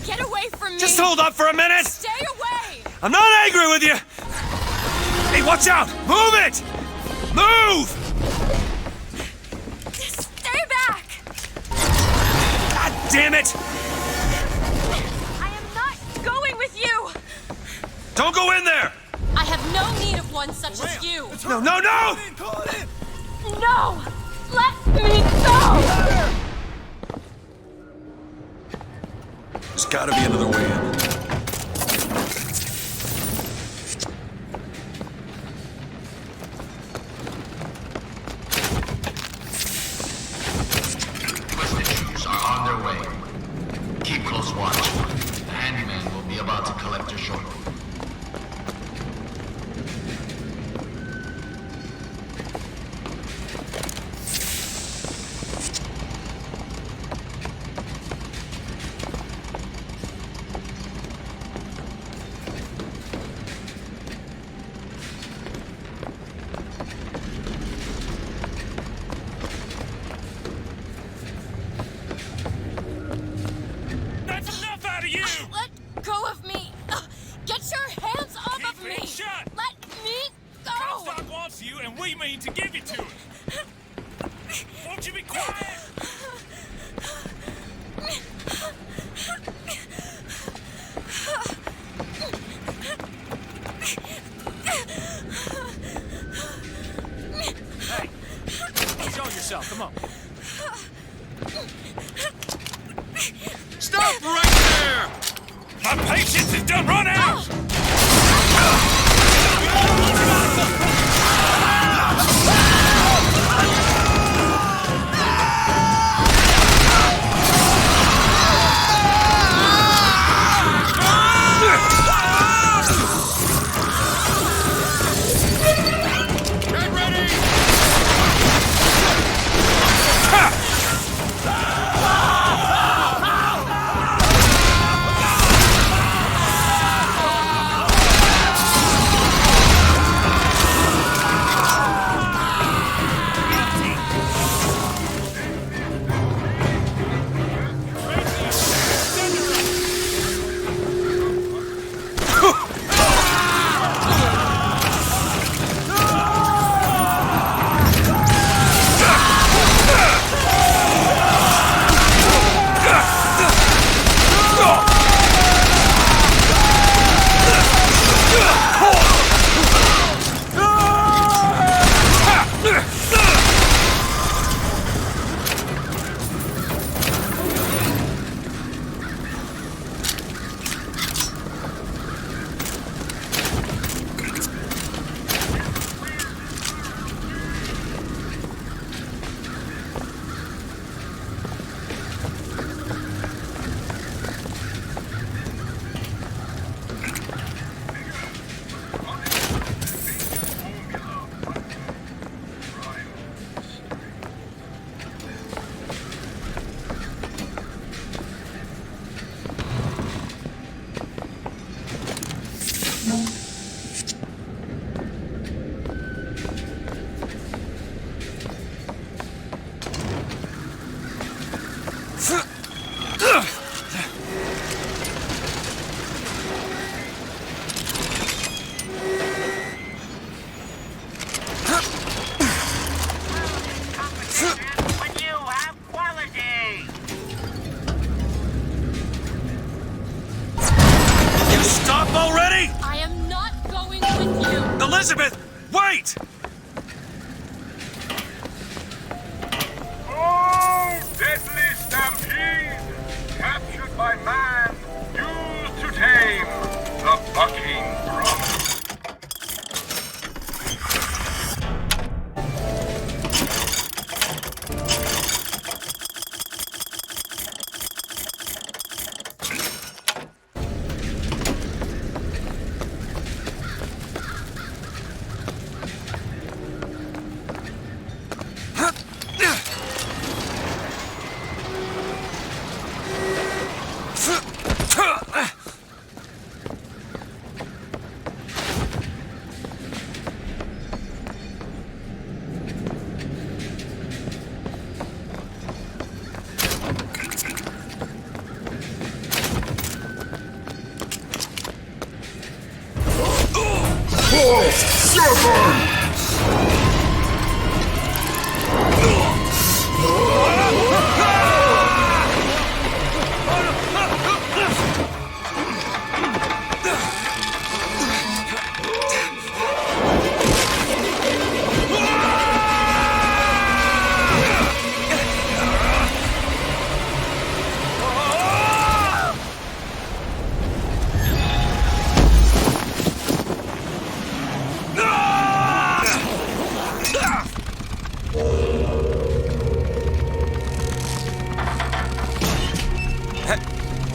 Get away from me! Just hold up for a minute! Stay away! I'm not angry with you! Hey, watch out! Move it! Move! Stay back! God damn it! I am not going with you! Don't go in there! I have no need of one such as you! No, no, no! No! Let me go! There's gotta be another way in. Twisted troops are on their way. Keep close watch. The handyman will be about to collect her shortly. That's enough out of you! Let go of me! Get your hands off of me! Shut! Let me go! Comstock wants you, and we mean to give it to him. Won't you be quiet? Hey, show yourself. Come on. Stop right there! My patience is done run out! Get ready! Elizabeth, wait!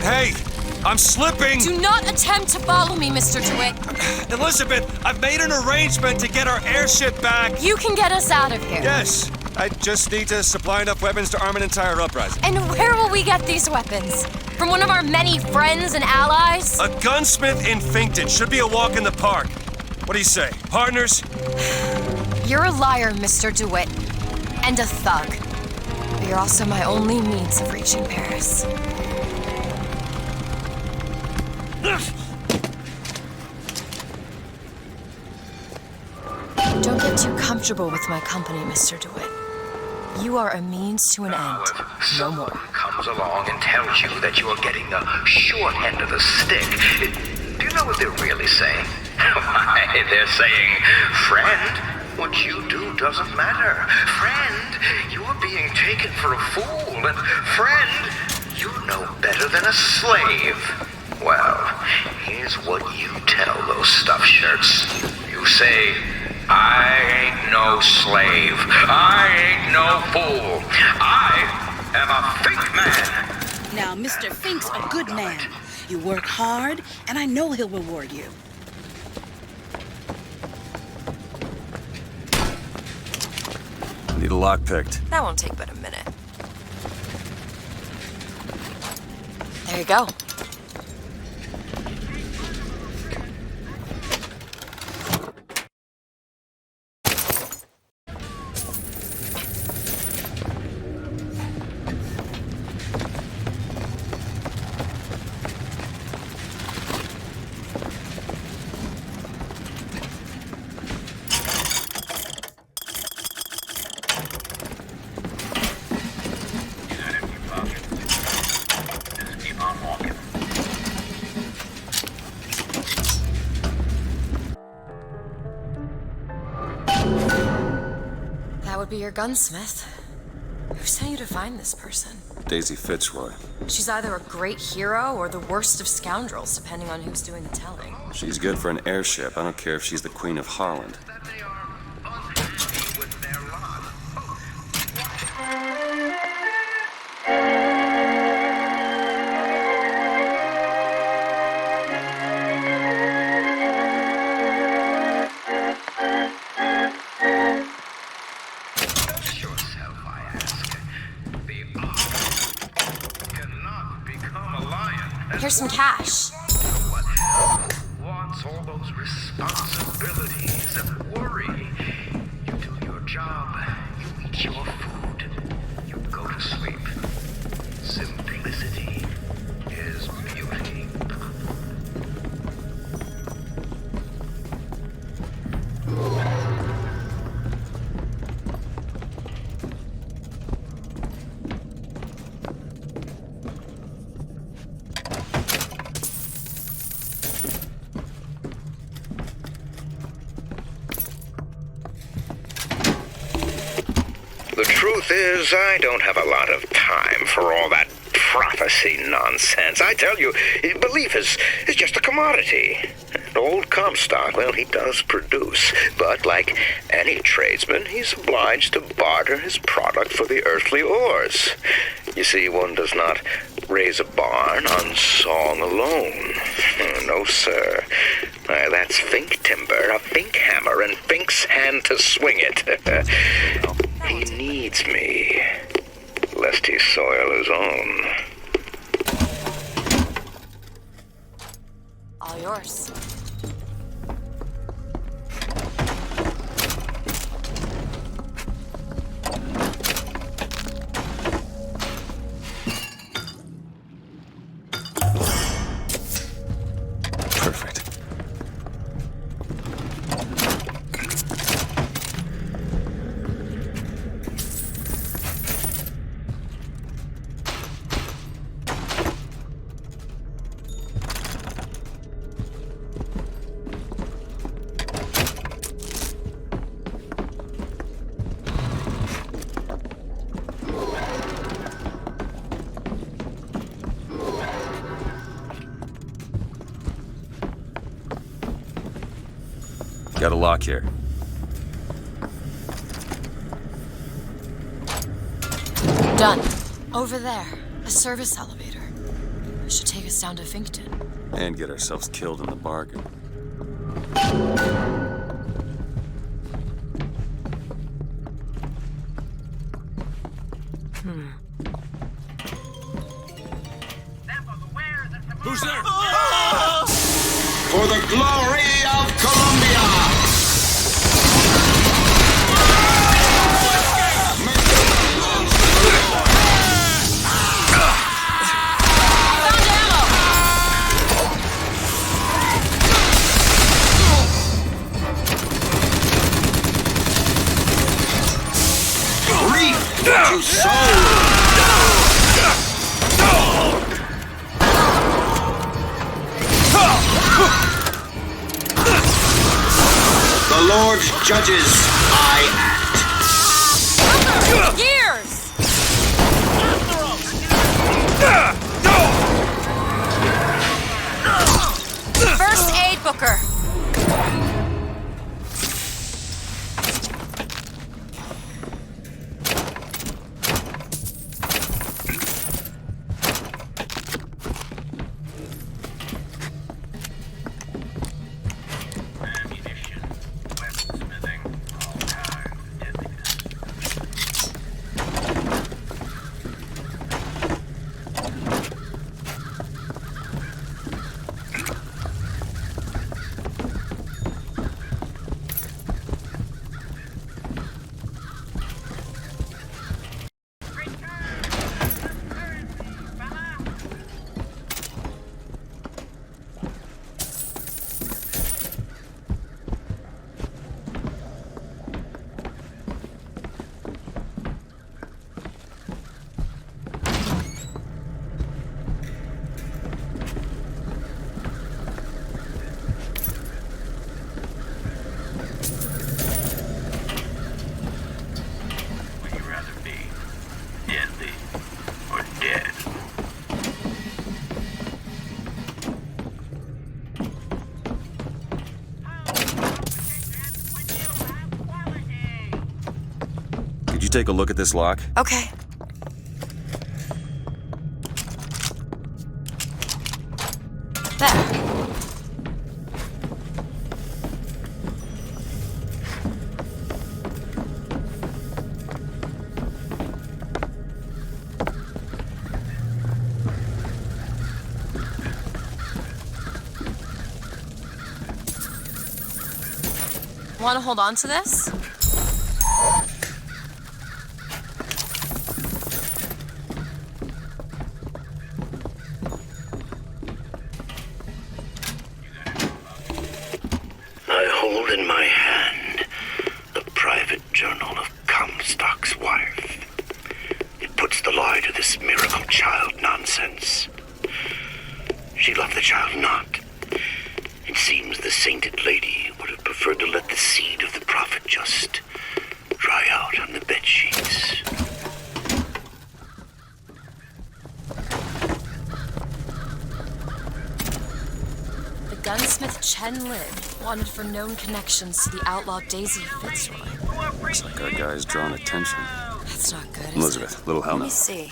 Hey! I'm slipping! Do not attempt to follow me, Mr. DeWitt. Elizabeth, I've made an arrangement to get our airship back. You can get us out of here. Yes. I just need to supply enough weapons to arm an entire uprising. And where will we get these weapons? From one of our many friends and allies? A gunsmith in Finkton should be a walk in the park. What do you say, partners? You're a liar, Mr. DeWitt. And a thug. But you're also my only means of reaching Paris. Don't get too comfortable with my company, Mr. DeWitt. You are a means to an end. No more. Comes along and tells you that you are getting the short end of the stick. Do you know what they're really saying? Why, they're saying, friend, what you do doesn't matter. Friend, you are being taken for a fool. And friend, you're no better than a slave. Well, here's what you tell those stuffed shirts. You say, I ain't no slave. I ain't no fool. I am a Fink man. Now, Mr. Fink's a good man. You work hard, and I know he'll reward you. I need a lock picked. That won't take but a minute. There you go. That would be your gunsmith. Who sent you to find this person? Daisy Fitzroy. She's either a great hero or the worst of scoundrels, depending on who's doing the telling. She's good for an airship. I don't care if she's the Queen of Holland. Here's some cash. Wants all those responsibilities and worry. You do your job. You eat your food. You go to sleep. Simplicity is beauty. The truth is, I don't have a lot of time for all that prophecy nonsense. I tell you, belief is just a commodity. Old Comstock, well, he does produce, but like any tradesman, he's obliged to barter his product for the earthly ores. You see, one does not raise a barn on song alone. No, sir. That's Fink timber, a Fink hammer, and Fink's hand to swing it. He needs me, lest he soil his own. All yours. Perfect. Got a lock here. Done. Over there, a service elevator. Should take us down to Finkton. And get ourselves killed in the bargain. Who's there? For the glory of Columbia! Reap what you sow! The Lord's judges, I act. Years! First aid, Booker. Take a look at this lock. Okay. There. Want to hold on to this? Wanted for known connections to the outlaw Daisy Fitzroy. Looks like our guy's drawn attention. That's not good, is Elizabeth, it? little help. Let me see.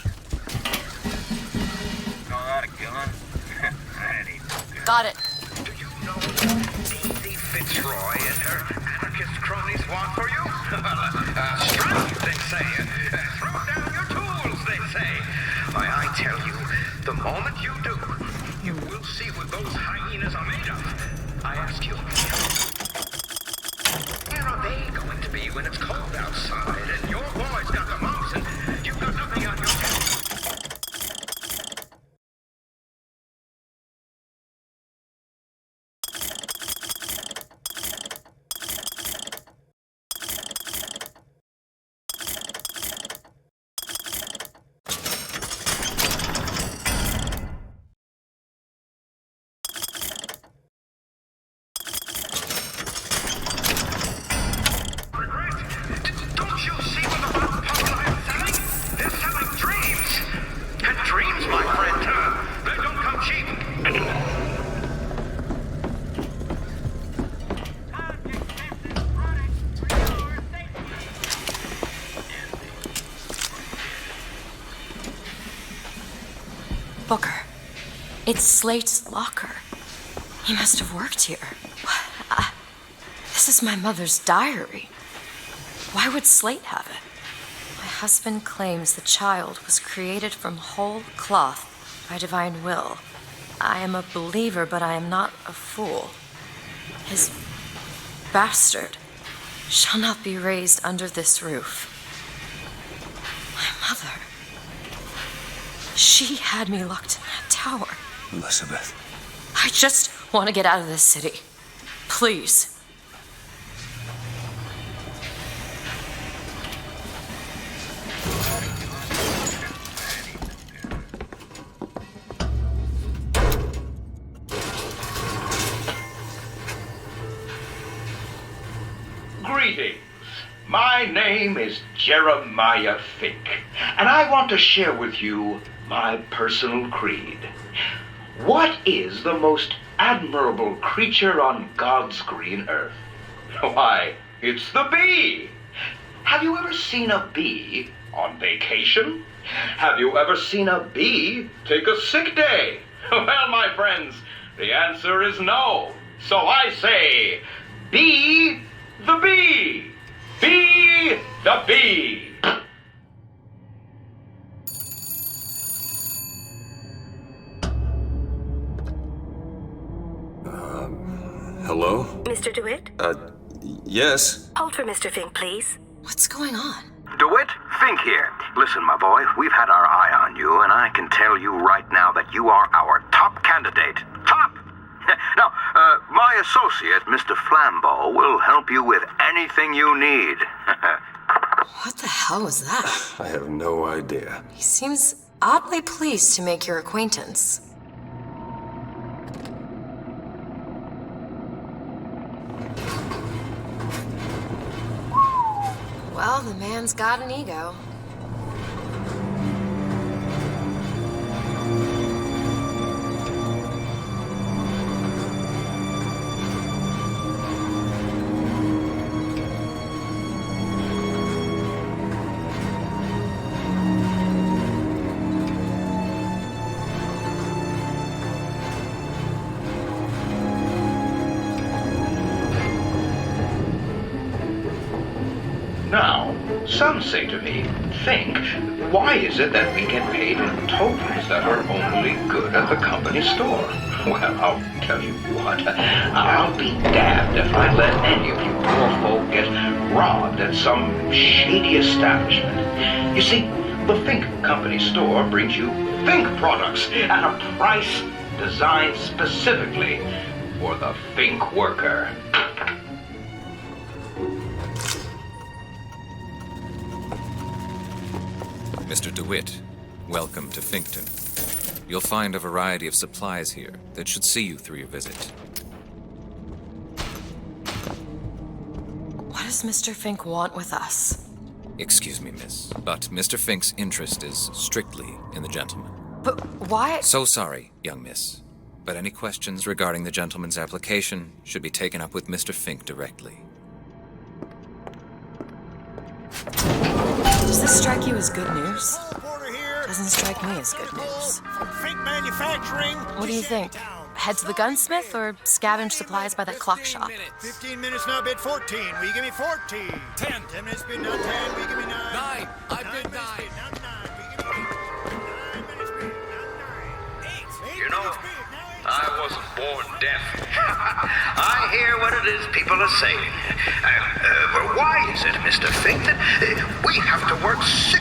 Got it. Do you know what Daisy Fitzroy and her anarchist cronies want for you? Strike, they say. Throw down your tools, they say. Why, I tell you, the moment you do, you will see what those hyenas are made of. I ask you, where are they going to be when it's cold outside and your boy's got the mumps and you've got nothing on your hands? Don't you see what the population Booker. It's Slate's locker. He must have worked here. This is my mother's diary. Why would Slate have it? My husband claims the child was created from whole cloth by divine will. I am a believer, but I am not a fool. His bastard shall not be raised under this roof. My mother, she had me locked in that tower. Elizabeth. I just want to get out of this city. Please. Greetings. My name is Jeremiah Fink, and I want to share with you my personal creed. What is the most admirable creature on God's green earth? Why, it's the bee. Have you ever seen a bee on vacation? Have you ever seen a bee take a sick day? Well, my friends, the answer is no. So I say, be the bee. Be the bee. Hello? Mr. DeWitt? Yes? Hold for Mr. Fink, please. What's going on? DeWitt, Fink here. Listen, my boy, we've had our eye on you, and I can tell you right now that you are our top candidate. Top! Now, my associate, Mr. Flambeau, will help you with anything you need. What the hell was that? I have no idea. He seems oddly pleased to make your acquaintance. Well, the man's got an ego. Now, some say to me, Fink, why is it that we get paid in tokens that are only good at the company store? Well, I'll tell you what, I'll be damned if I let any of you poor folk get robbed at some shady establishment. You see, the Fink Company store brings you Fink products at a price designed specifically for the Fink worker. Mr. DeWitt, welcome to Finkton. You'll find a variety of supplies here that should see you through your visit. What does Mr. Fink want with us? Excuse me, miss, but Mr. Fink's interest is strictly in the gentleman. But why? So sorry, young miss, but any questions regarding the gentleman's application should be taken up with Mr. Fink directly. Does this strike you as good news? Doesn't strike me as good news. Fink Manufacturing. What do you think? Head to the gunsmith or scavenge supplies by that clock shop? 15 minutes now, bid 14. Will you give me 14? 10. 10 minutes bid now 10. Will you give me 9? 9. I bid 9. Now 9. Will you give me 8? 9 minutes bid now 9. 8. You know, I wasn't born deaf. I hear what it is people are saying. Why is it, Mr. Fink, that we have to work 16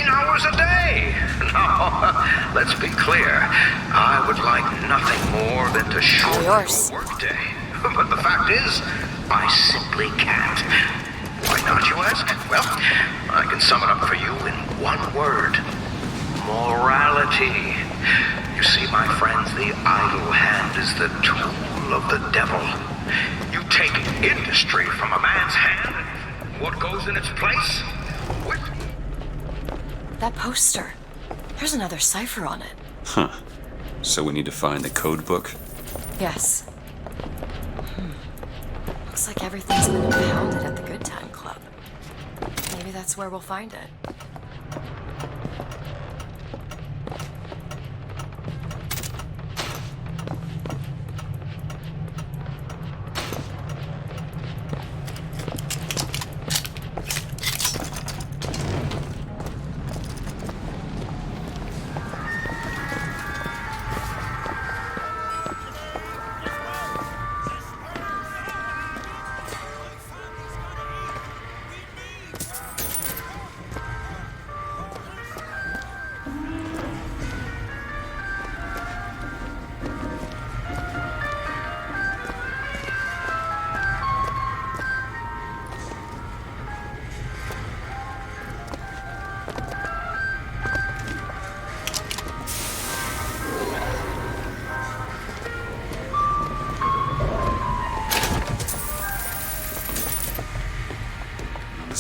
hours a day? No, let's be clear. I would like nothing more than to shorten your workday. But the fact is, I simply can't. Why not, you ask? Well, I can sum it up for you in one word. Morality. You see, my friends, the idle hand is the tool of the devil. You take industry from a man's hand, what goes in its place? That poster. There's another cipher on it. Huh. So we need to find the code book? Yes. Looks like everything's been impounded at the Good Time Club. Maybe that's where we'll find it.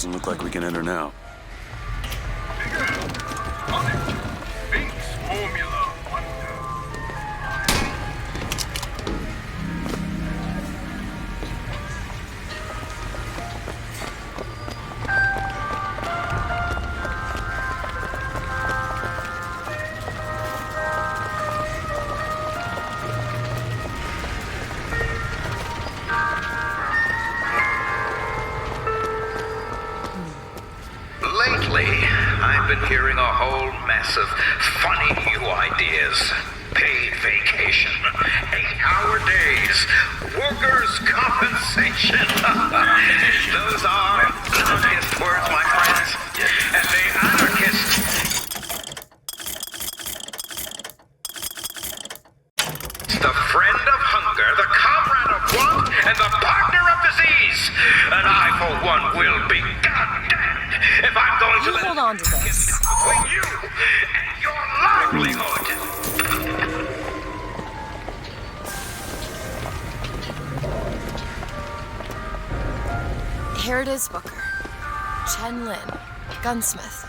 Doesn't look like we can enter now. Formula Wonder. Lately, I've been hearing a whole mess of funny new ideas. Paid vacation, 8-hour days, workers' compensation. Those are anarchist words, my friends. And the anarchist... the friend of hunger, the comrade of want, and the partner of disease. And I, for one, will be goddamned if I'm going to let hold on to this. between you and your livelihood. Here it is, Booker. Chen Lin, gunsmith.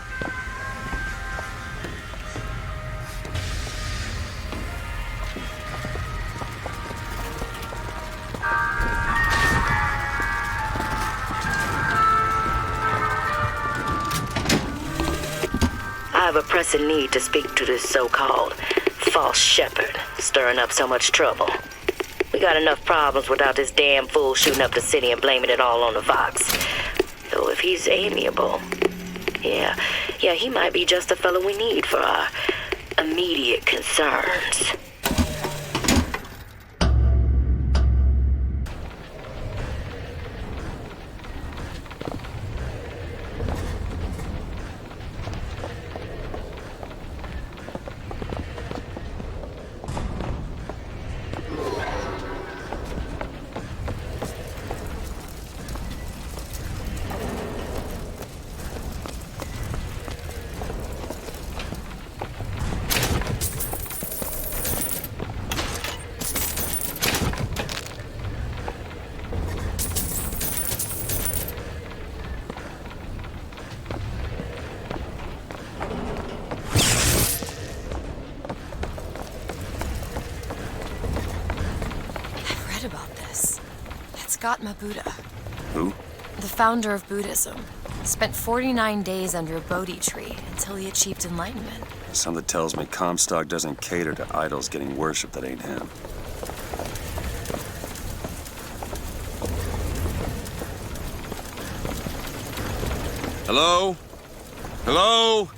I have a pressing need to speak to this so-called false shepherd, stirring up so much trouble. We got enough problems without this damn fool shooting up the city and blaming it all on the Vox. Though if he's amiable, yeah, he might be just the fellow we need for our immediate concerns. About this. It's Gautama Buddha. Who? The founder of Buddhism. Spent 49 days under a Bodhi tree until he achieved enlightenment. Something tells me Comstock doesn't cater to idols getting worshipped that ain't him. Hello? Hello?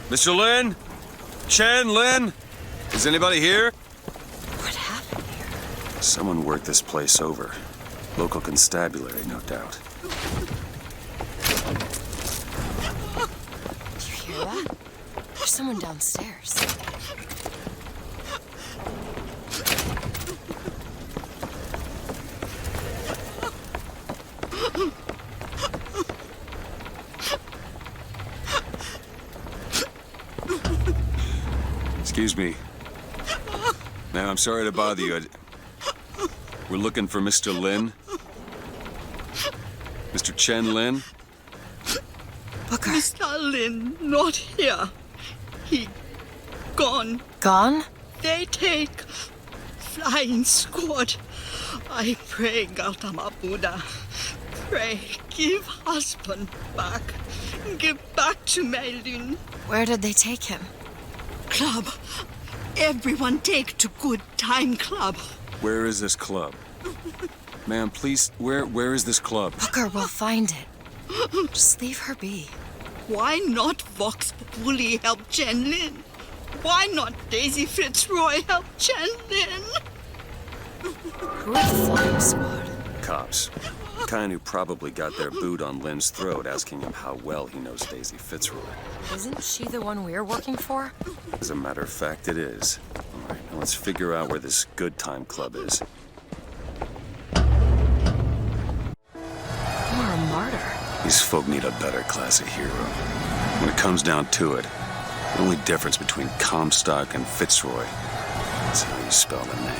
Mr. Lin? Chen Lin? Is anybody here? Someone worked this place over. Local constabulary, no doubt. Did you hear that? There's someone downstairs. Excuse me. Ma'am, I'm sorry to bother you. We're looking for Mr. Lin. Mr. Chen Lin. Booker. Mr. Lin, not here. He gone. Gone? They take flying squad. I pray, Gautama Buddha. Pray, give husband back. Give back to Meilin. Where did they take him? Club. Everyone take to good time club. Where is this club? Ma'am, please, where is this club? Booker, we'll find it. Just leave her be. Why not Vox Populi help Chen Lin? Why not Daisy Fitzroy help Chen Lin? Who are the flying squad? Cops. The kind who probably got their boot on Lin's throat asking him how well he knows Daisy Fitzroy. Isn't she the one we're working for? As a matter of fact, it is. All right, now let's figure out where this good time club is. You're a martyr. These folk need a better class of hero. When it comes down to it, the only difference between Comstock and Fitzroy is how you spell the name.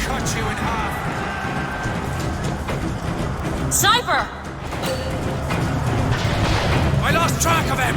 cut you in half! Sniper! I lost track of him!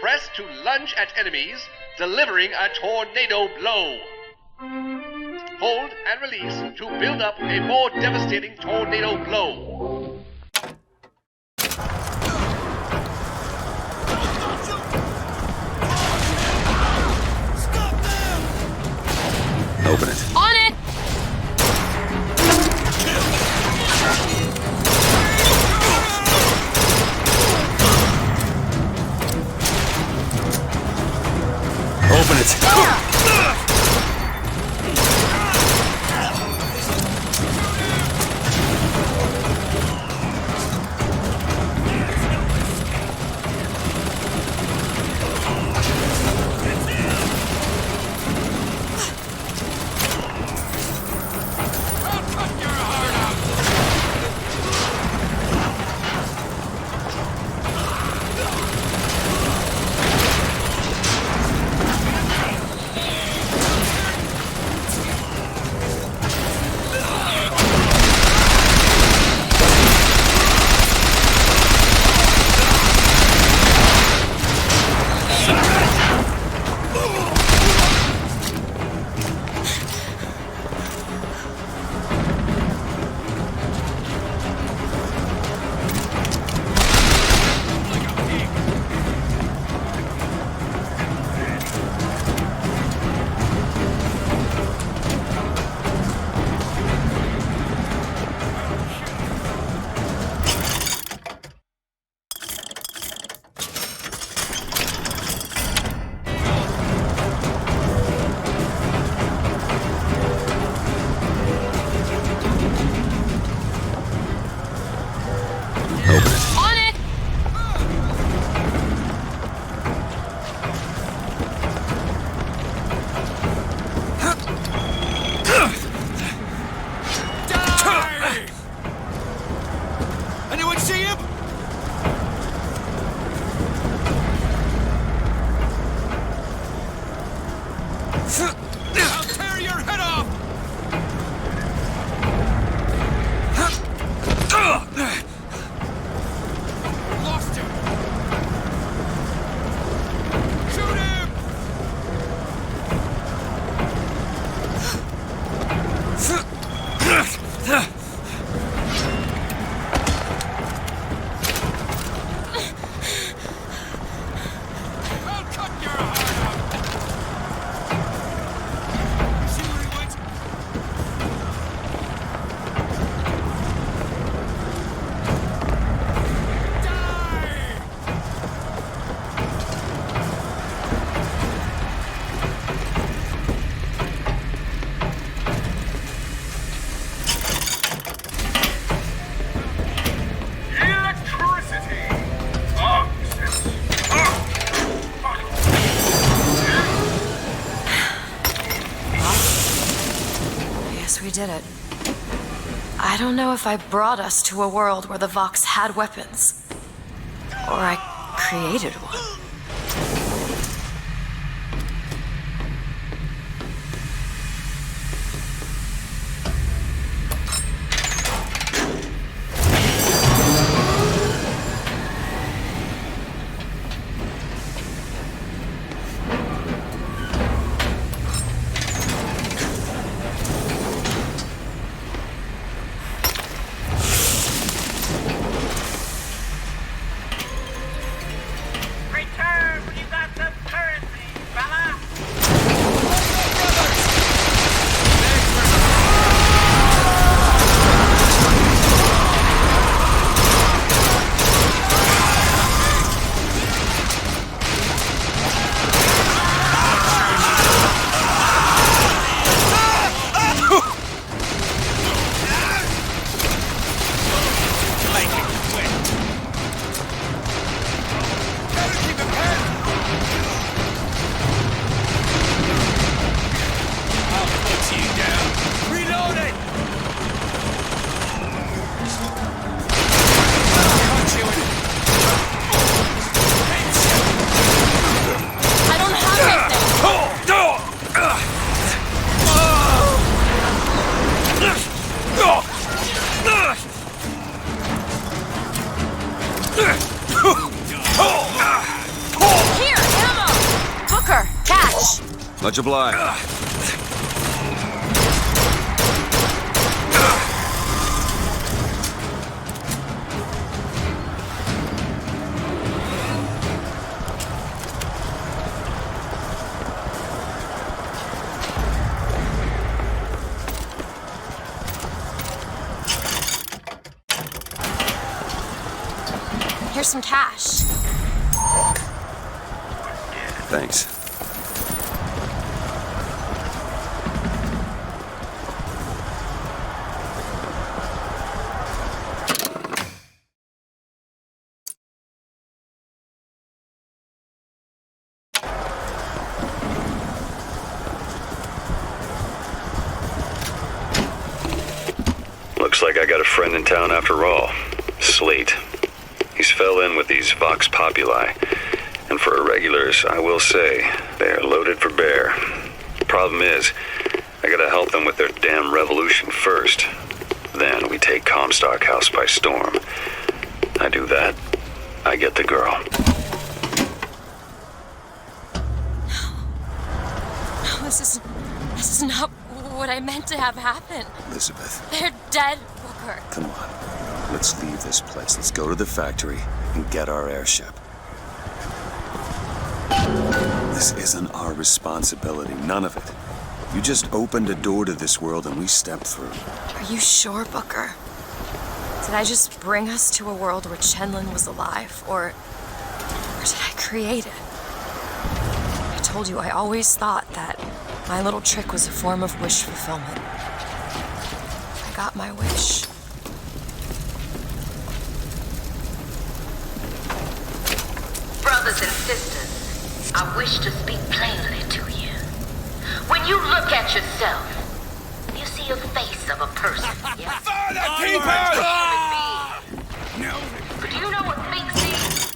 Press to lunge at enemies, delivering a tornado blow. Hold and release to build up a more devastating tornado blow. Open it. On it! Open it. I'll tear your head off! Lost him! Shoot him! I'll cut your heart out! See where he went? Electricity! Yes, we did it. I don't know if I brought us to a world where the Vox had weapons, or I created one. Much obliged. Here's some cash. Thanks. Looks like I got a friend in town after all. Slate. He's fell in with these Vox Populi. And for irregulars, I will say, they are loaded for bear. Problem is, I gotta help them with their damn revolution first. Then we take Comstock House by storm. I do that, I get the girl. No, this is not what I meant to have happen. Elizabeth, They're dead, Booker. come on. Let's leave this place. Let's go to the factory and get our airship. This isn't our responsibility, none of it. You just opened a door to this world and we stepped through. Are you sure, Booker? Did I just bring us to a world where Chenlin was alive, or did I create it? I told you I always thought that my little trick was a form of wish fulfillment. I got my wish. Brothers and sisters, I wish to speak plainly to you. When you look at yourself, you see a face of a person, yes? No. But do you know what Fink sees?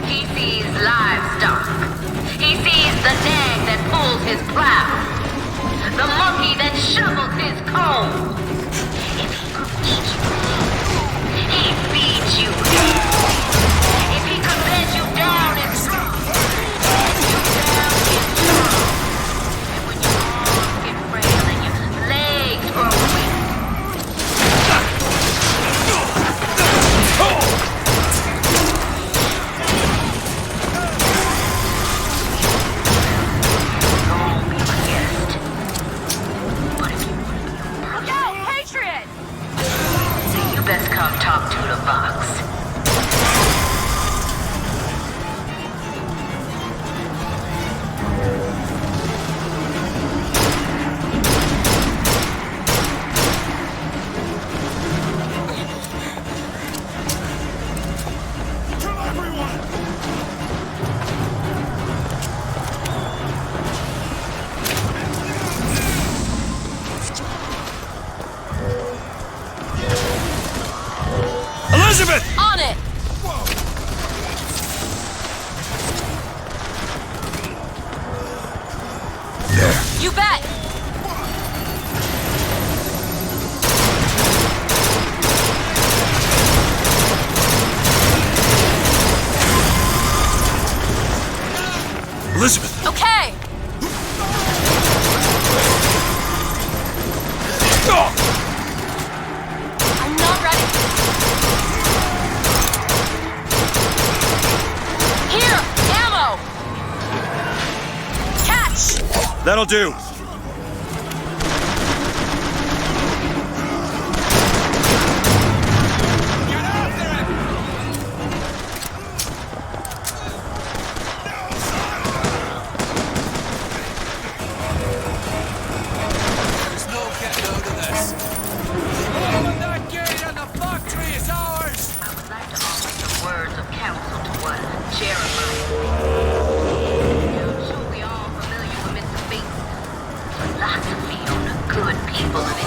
He sees livestock. He sees the nag that pulls his plow. The monkey that shovels his comb. If he could eat you, he'd feed you. If he could let you down and strong, let you down and strong. And when your arms get frail and your legs grow weak, best come talk to the box. Elizabeth! On it! There. You bet! Elizabeth! Okay! I'm not ready. Here! Ammo! Catch! That'll do. There's no getting out of this. Open that gate and the factory is ours! I would like to offer some words of counsel to one Jeremiah. I'm sure we all familiar with Mr. Bates' philosophy on the good people of it.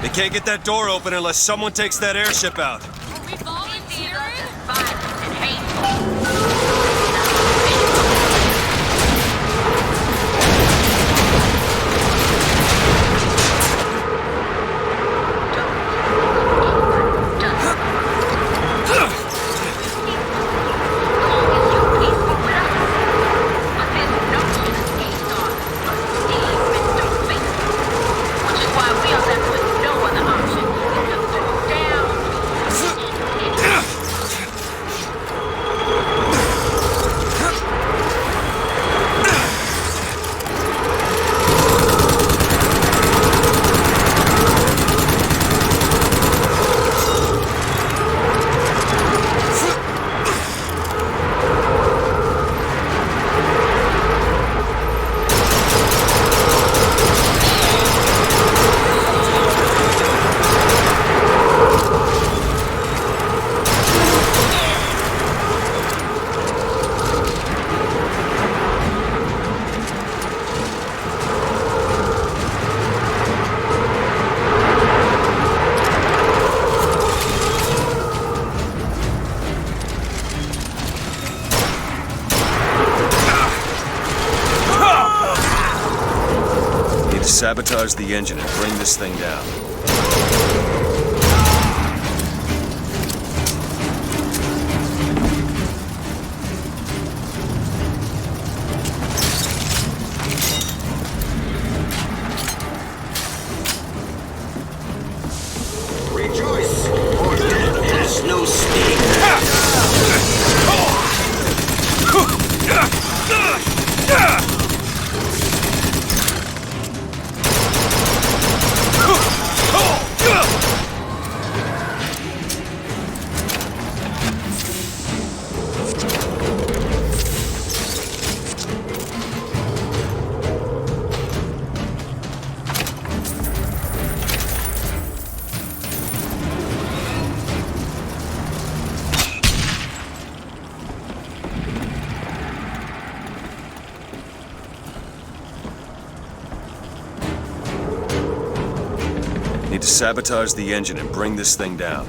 They can't get that door open unless someone takes that airship out. Are we volunteering? Violent and hateful. sabotage the engine and bring this thing down. Rejoice, for death has no sting. Need to sabotage the engine and bring this thing down.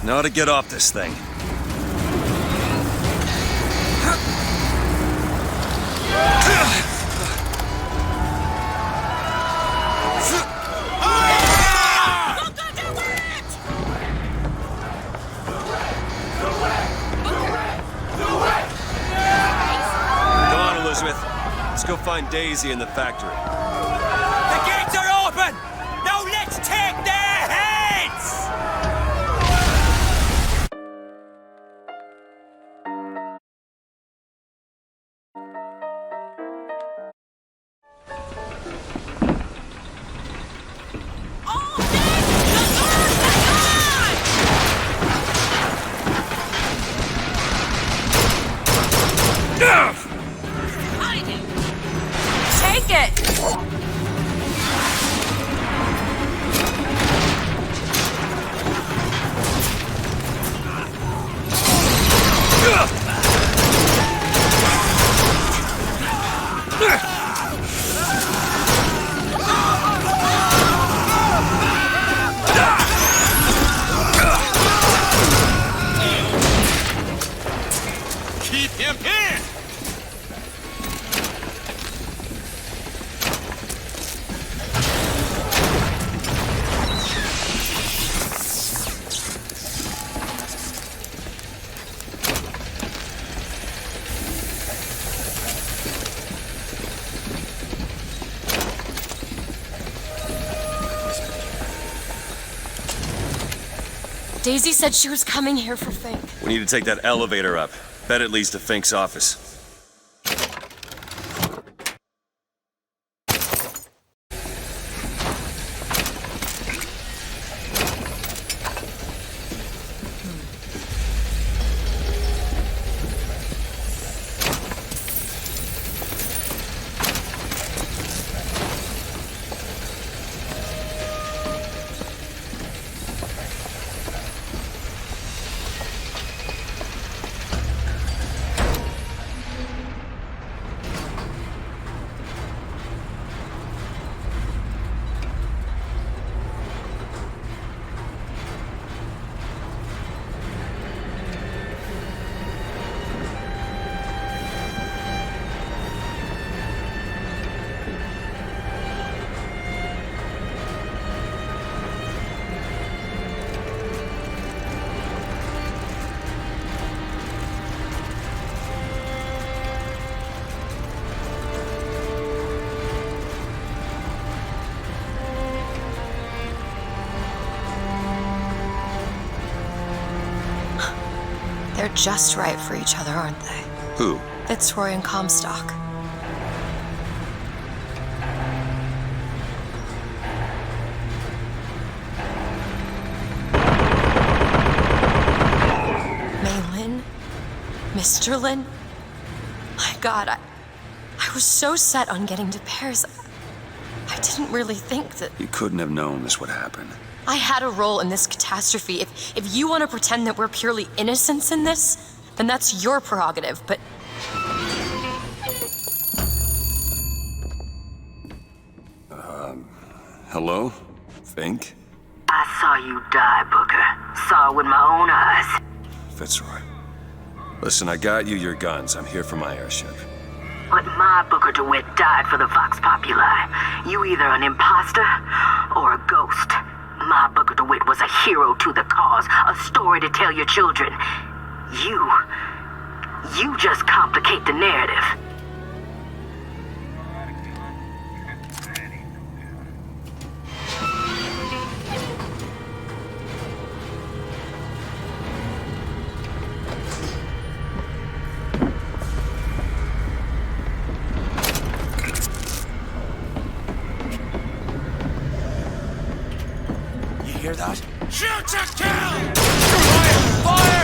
Now to get off this thing. Come on, Elizabeth. Let's go find Daisy in the factory. The gates are open! Now let's take their heads! Take it! Keep him here! Daisy said she was coming here for Fink. We need to take that elevator up. Bet it leads to Fink's office. They're just right for each other, aren't they? Who? Fitzroy and Comstock. Maylin? Mr. Lin? My God, I was so set on getting to Paris. I didn't didn't really think that... You couldn't have known this would happen. I had a role in this catastrophe. If you want to pretend that we're purely innocents in this, then that's your prerogative, but... Hello? Fink? I saw you die, Booker. Saw it with my own eyes. Fitzroy. Listen, I got you your guns. I'm here for my airship. But my Booker DeWitt died for the Vox Populi. You either an imposter or a ghost. My Booker DeWitt was a hero to the cause, a story to tell your children. You just complicate the narrative. Hear that? Shoot to kill! Fire!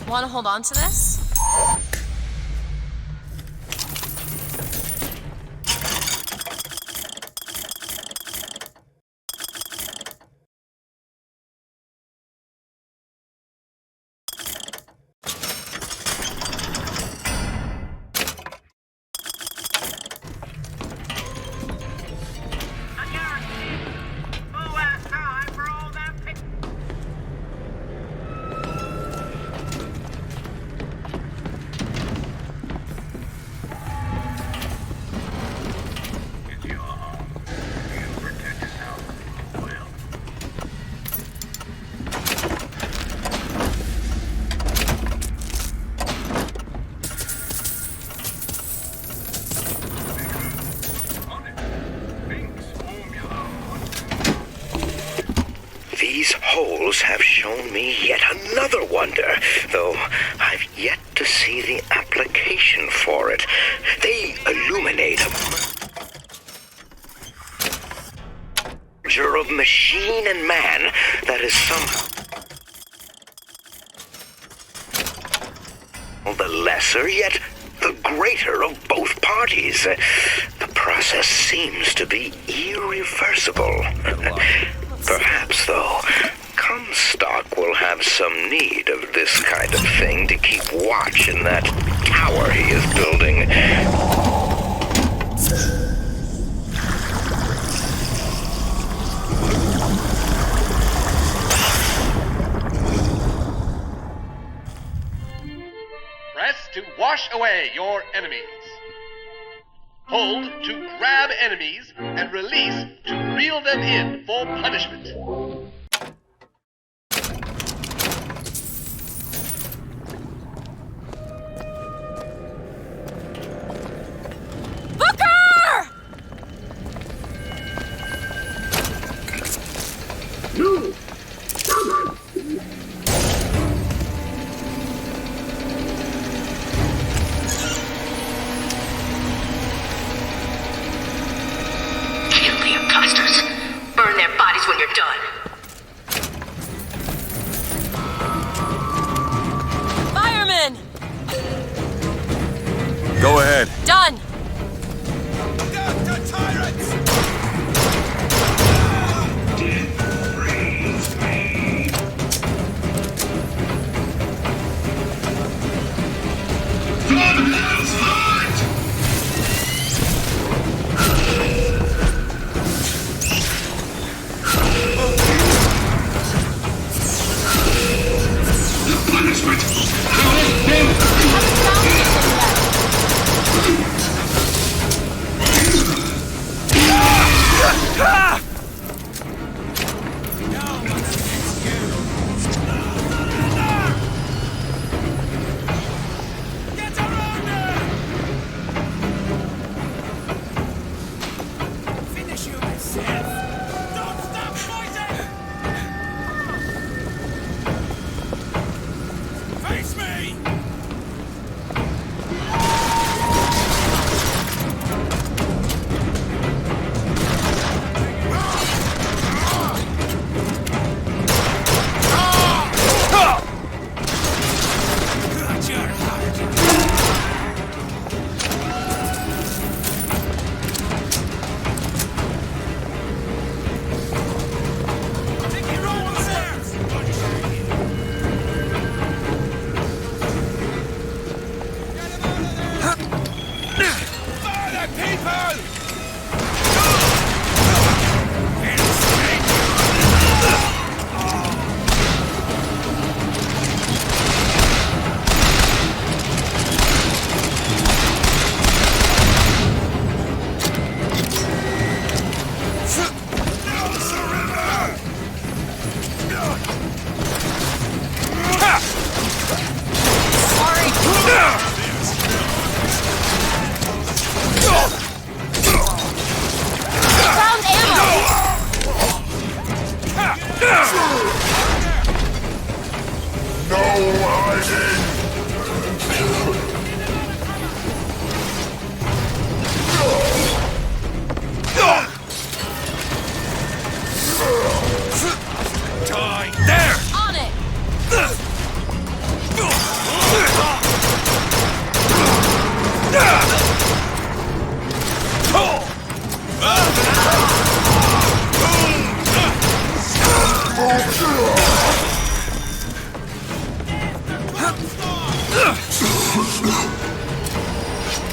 Want to hold on to this? These holes have shown me yet another wonder, though I've yet to see the application for it. They illuminate a merger of machine and man that is somehow the lesser, yet the greater of both parties. The process seems to be irreversible. Perhaps, though, Comstock will have some need of this kind of thing to keep watch in that tower he is building. Press to wash away your enemies. Hold to grab enemies and release to reel them in for punishment. Booker! No! Kill the imposters. Burn their bodies when you're done.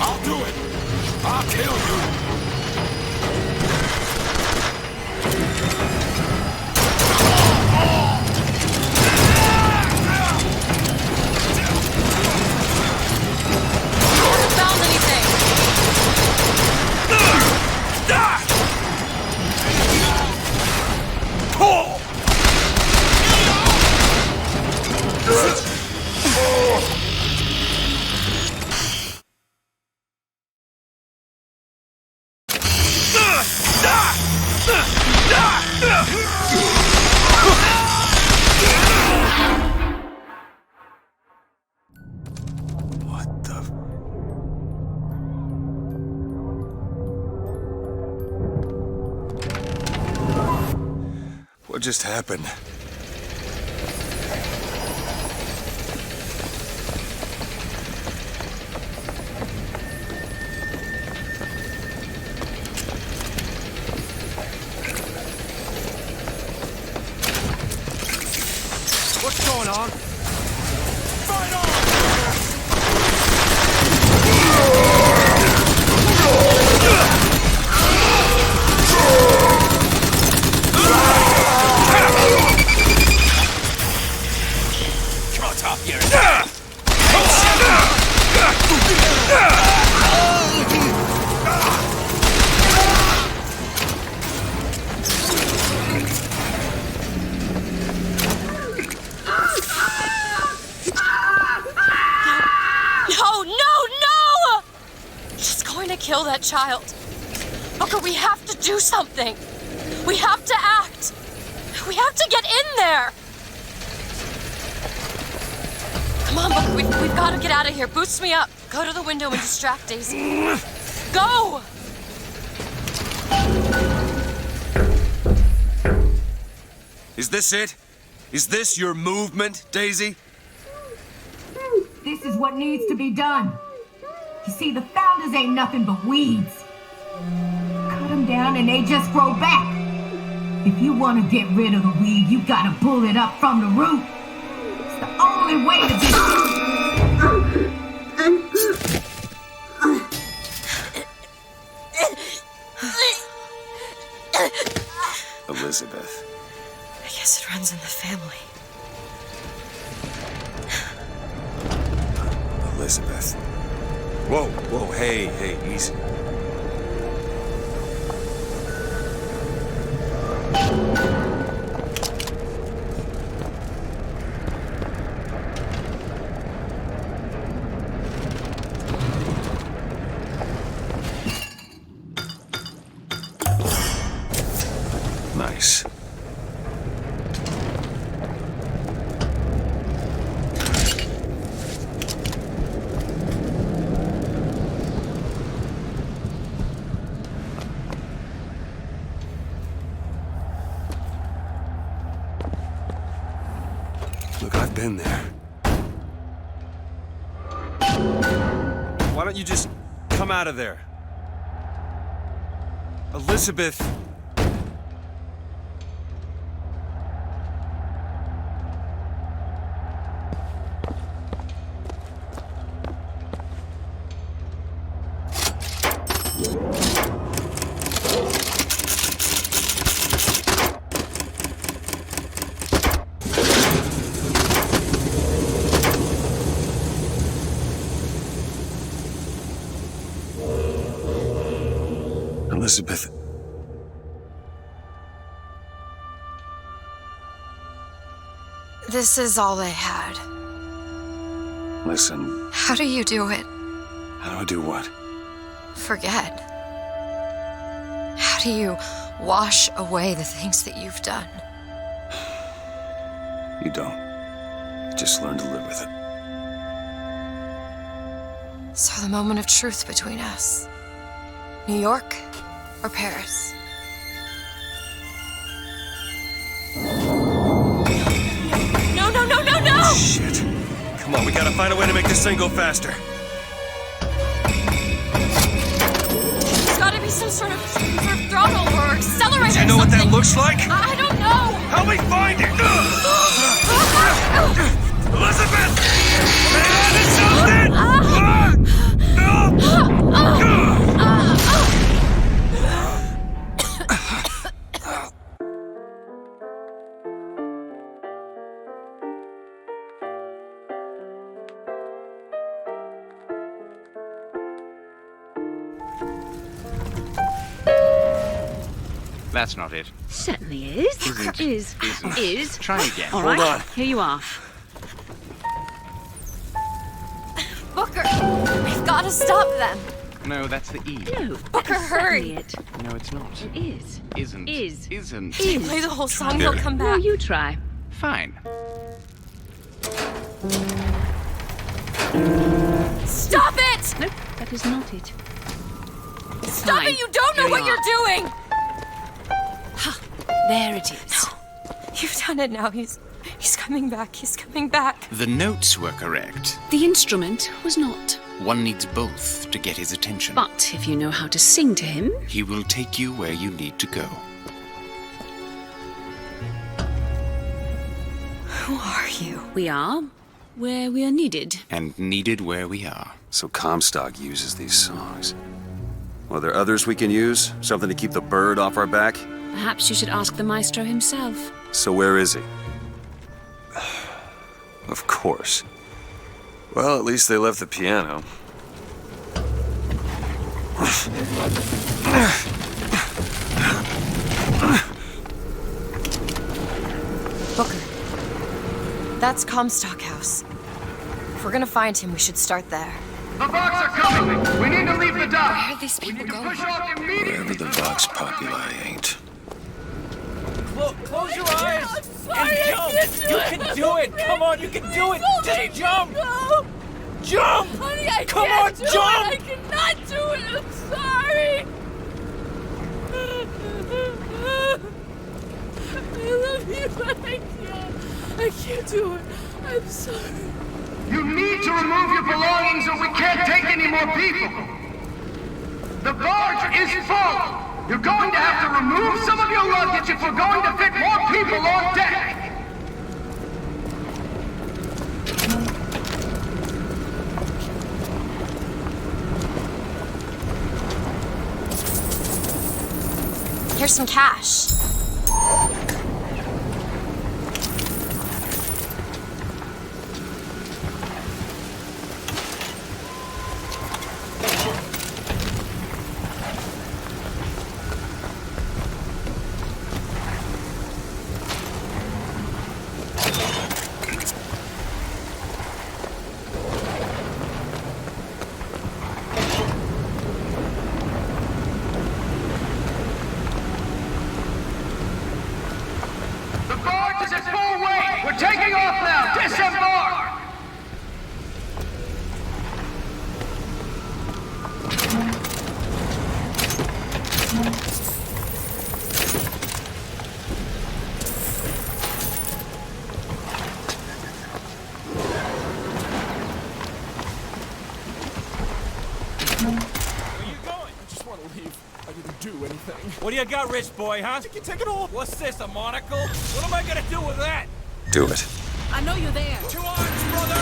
I'll do it. I'll kill you. Found anything? What the? What just happened? What's going on? Fight on! Come on, top gear. No! She's going to kill that child. Booker, we have to do something. We have to act. We have to get in there. Come on, Booker, we've got to get out of here. Boost me up. Go to the window and distract Daisy. Go! Is this it? Is this your movement, Daisy? This is what needs to be done. You see, the founders ain't nothing but weeds. Cut them down and they just grow back. If you want to get rid of the weed, you gotta pull it up from the root. It's the only way to Elizabeth. I guess it runs in the family. Elizabeth. Whoa, hey, easy. Nice. Look, I've been there. Why don't you just come out of there? Elizabeth! Elizabeth. This is all I had. Listen, How do you do it? how do I do what? Forget. How do you wash away the things that you've done? You don't. You just learn to live with it. So the moment of truth between us. New York or Paris? No, no, no, no, no! Shit. Come on, we gotta find a way to make this thing go faster. There's gotta be some sort of throttle or accelerator. Do you know what that looks like? I don't know! Help me find it! Elizabeth! Hang on to something! That's not it. Certainly is. Is. Try again. All Hold right, on. here you are. Booker! We've gotta stop them! No, that's the E. No, Booker, hurry! it. No, it's not. It is. Isn't. Is. Isn't. If you play the whole song, he'll come No, back. you try. Fine. Stop it! Nope, that is not it. Stop it! You don't know what you're doing! There it is. You've done it now. He's coming back. He's coming back. The notes were correct. The instrument was not. One needs both to get his attention. But if you know how to sing to him, He will take you where you need to go. Who are you? we are where we are needed. And needed where we are. So Comstock uses these songs. Well, there others we can use? Something to keep the bird off our back? Perhaps you should ask the maestro himself. So where is he? Of course. Well, at least they left the piano. Booker. That's Comstock House. If we're gonna find him, we should start there. The Vox are coming! We need to leave the dock! Where are these people going? Push off immediately! Wherever the Vox Populi ain't. Close your eyes and jump. You can do it. Come on, you can do it. Just jump. Jump. Honey, I Come can't on, do jump. it. I cannot do it. I'm sorry. I love you, but I can't. I can't do it. I'm sorry. You need to remove your belongings or we can't take any more people! The barge is full! You're going to have to remove some of your luggage if we're going to fit more people on deck! Here's some cash. What do you got, rich boy, huh? You take it off. What's this, a monocle? What am I gonna do with that? Do it. I know you're there. 2 arms, brother!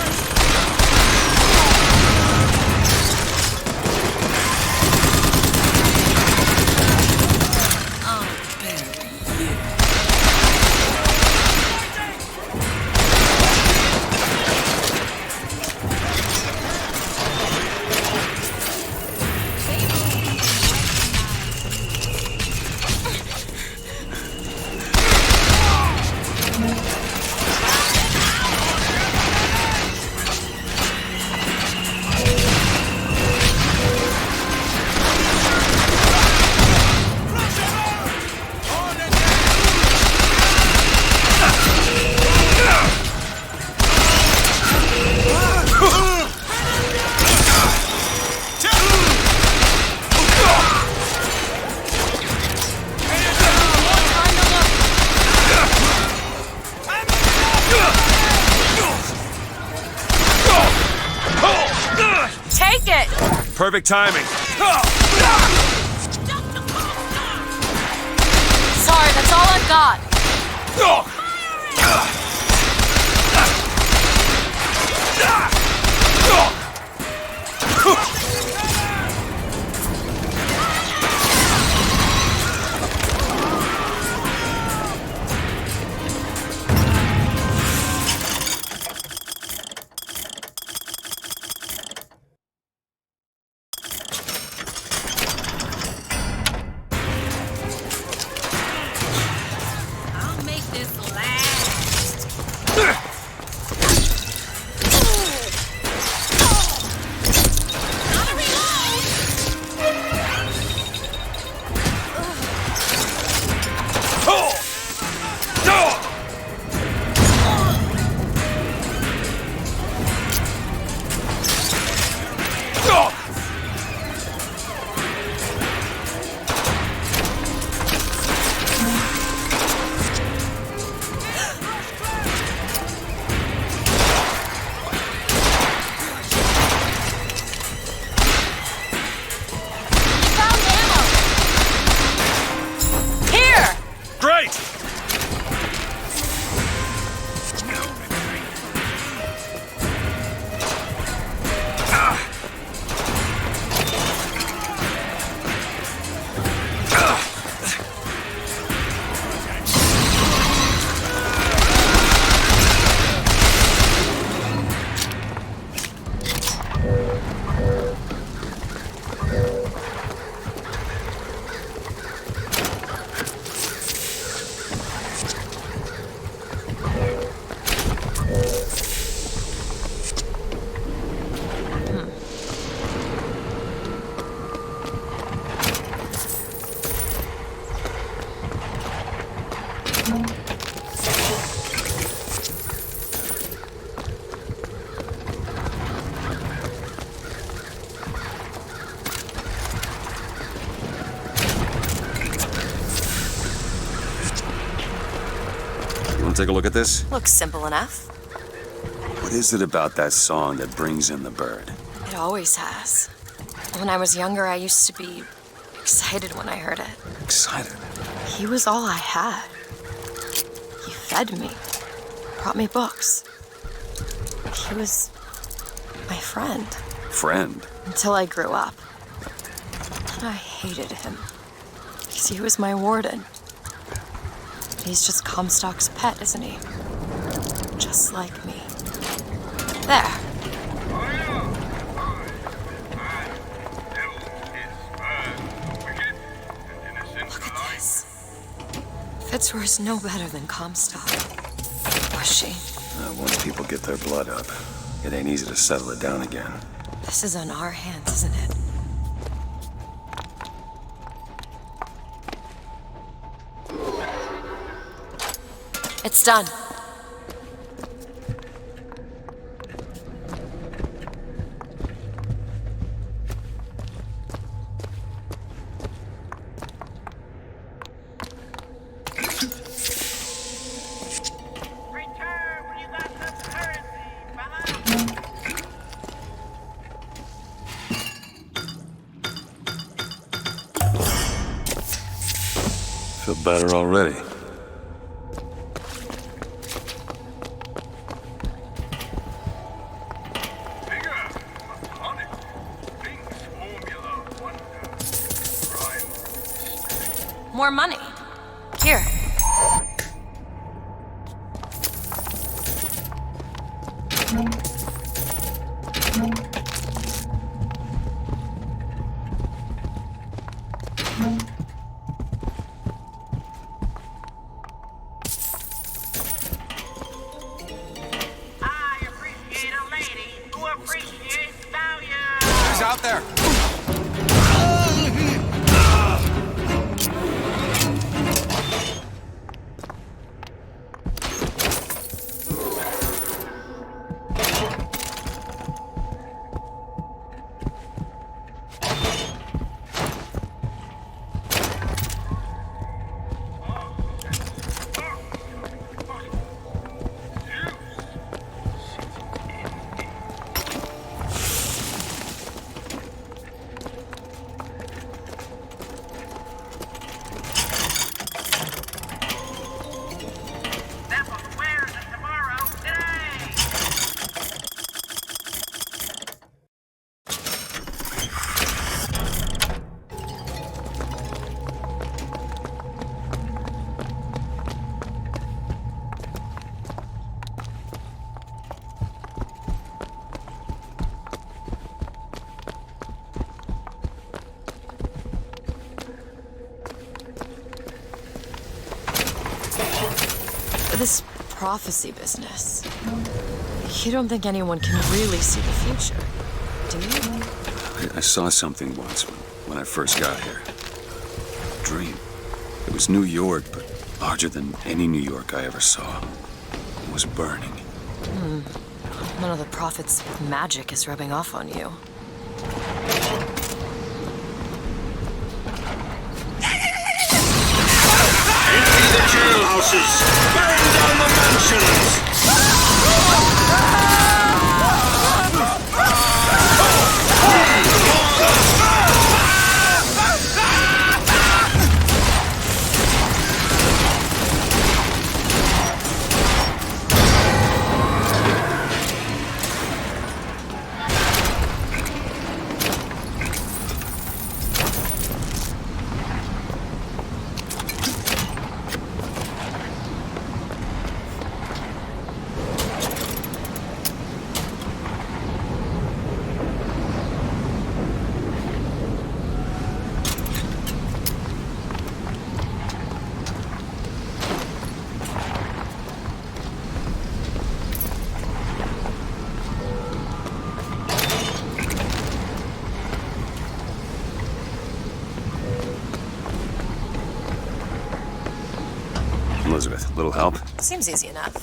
Perfect timing. Sorry, that's all I've got. I'll make this last. Gotta reload. Found ammo. Here. Great! You want to take a look at this? Looks simple enough. What is it about that song that brings in the bird? It always has. When I was younger, I used to be excited when I heard it. Excited? He was all I had. He fed me, brought me books. He was my friend. Friend? Until I grew up. And I hated him. Because he was my warden. He's just Comstock's pet, isn't he? Just like me. There. Look at this. Fitzroy's no better than Comstock. Was she? Once people get their blood up, it ain't easy to settle it down again. This is on our hands, isn't it? It's done. feel better already. More money. Here. Who's out there? This prophecy business. You don't think anyone can really see the future, do you? I saw something once when I first got here. A dream. It was New York, but larger than any New York I ever saw. It was burning. None of the prophet's magic is rubbing off on you. Empty the jailhouses! Burn down the mansions! Elizabeth, a little help? Seems easy enough.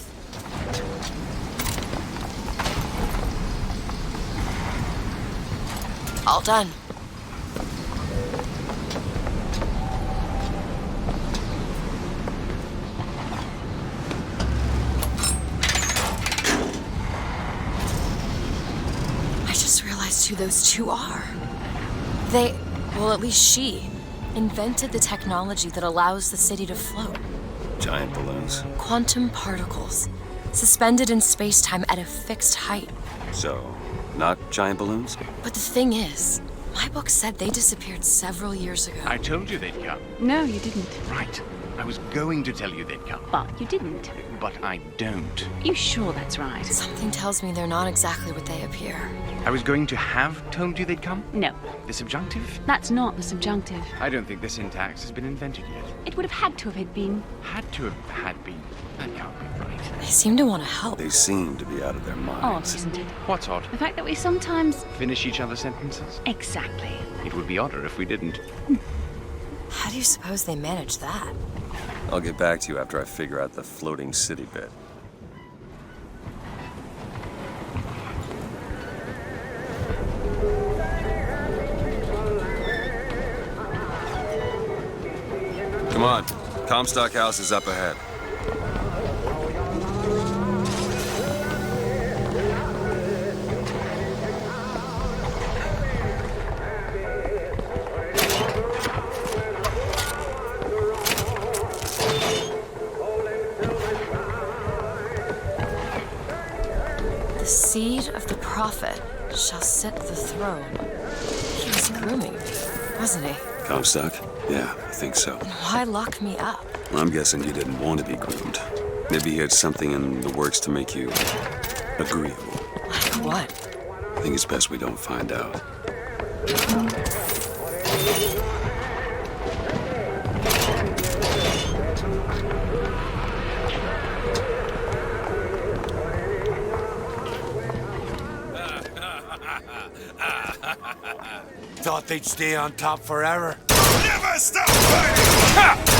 All done. I just realized who those two are. They, well, at least she, invented the technology that allows the city to float. Giant balloons. Quantum particles, suspended in space-time at a fixed height. So, not giant balloons? But the thing is, my book said they disappeared several years ago. I told you they'd come. No, you didn't. Right. I was going to tell you they'd come. But you didn't. But I don't. You sure that's right? Something tells me they're not exactly what they appear. I was going to have told you they'd come? No. The subjunctive? That's not the subjunctive. I don't think the syntax has been invented yet. It would have had to have been. Had to have had been. That can't be right. They seem to want to help. They seem to be out of their minds. Odd, isn't it? What's odd? The fact that we sometimes... Finish each other's sentences? Exactly. It would be odder if we didn't. How do you suppose they manage that? I'll get back to you after I figure out the floating city bit. Come on. Comstock House is up ahead. seed of the prophet shall sit the throne. He was grooming me, wasn't he? Comstock? Yeah, I think so. Why lock me up? Well, I'm guessing you didn't want to be groomed. Maybe he had something in the works to make you agreeable. Like what? I think it's best we don't find out. Thought they'd stay on top forever. Never stop fighting!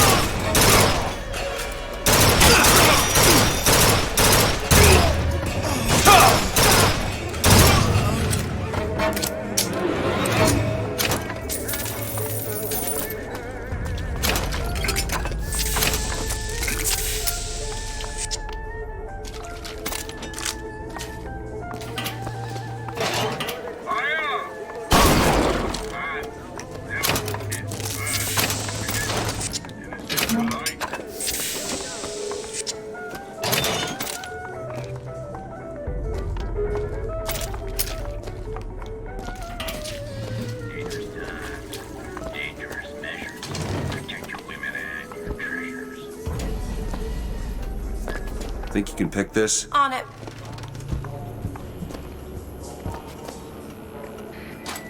Think you can pick this? On it.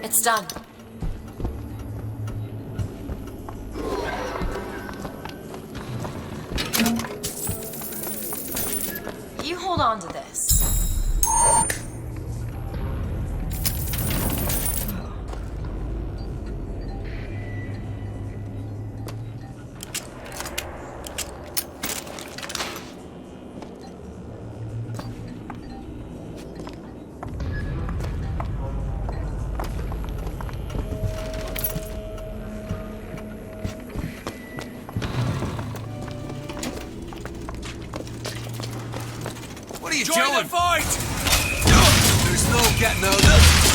It's done. You hold on to this. What are you Join doing? the fight! There's no getting out of this.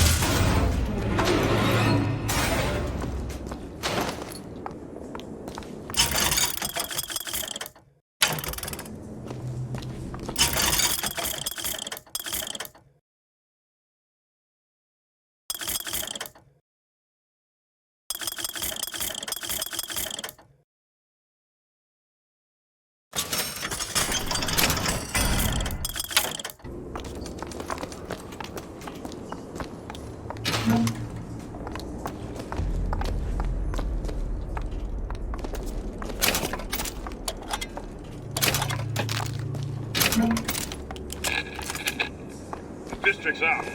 District's out.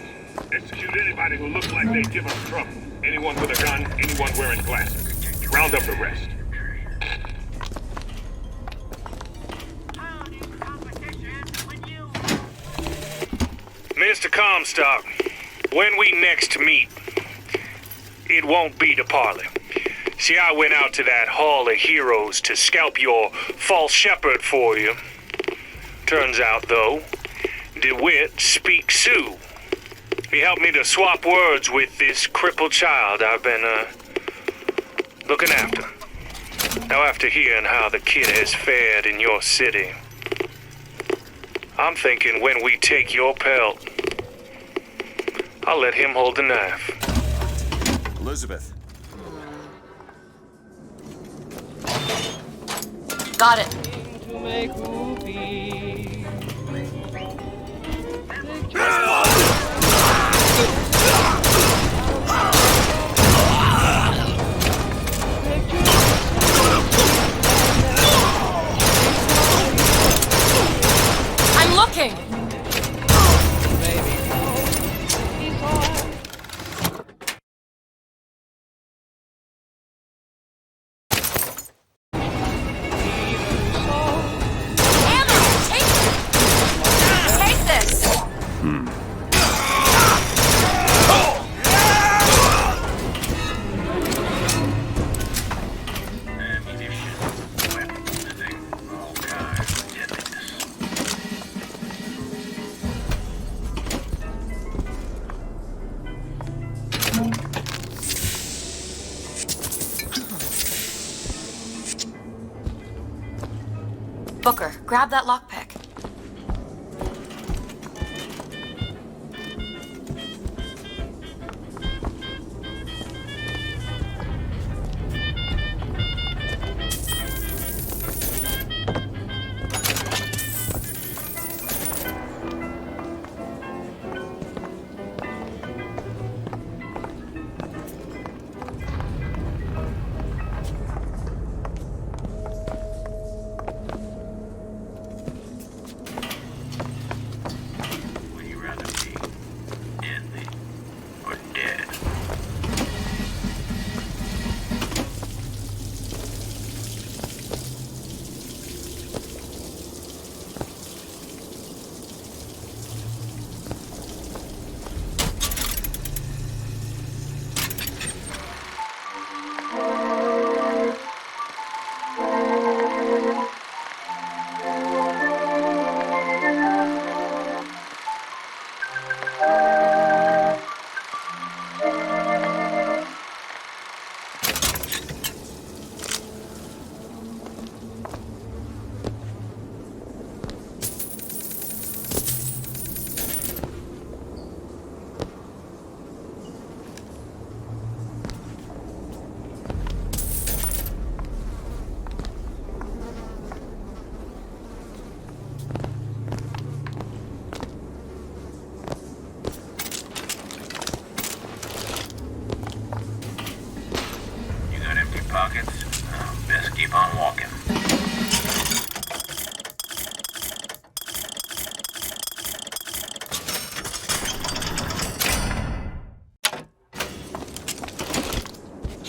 Execute anybody who looks like they give us trouble. Anyone with a gun, anyone wearing glasses. Round up the rest. Mr. Comstock, when we next meet, it won't be to parley. See, I went out to that Hall of Heroes to scalp your false shepherd for you. Turns out, though, DeWitt speaks Sioux. He helped me to swap words with this crippled child I've been, looking after. Now, after hearing how the kid has fared in your city, I'm thinking when we take your pelt, I'll let him hold the knife. Elizabeth. Got it. I'm looking. Booker, grab that lockpick.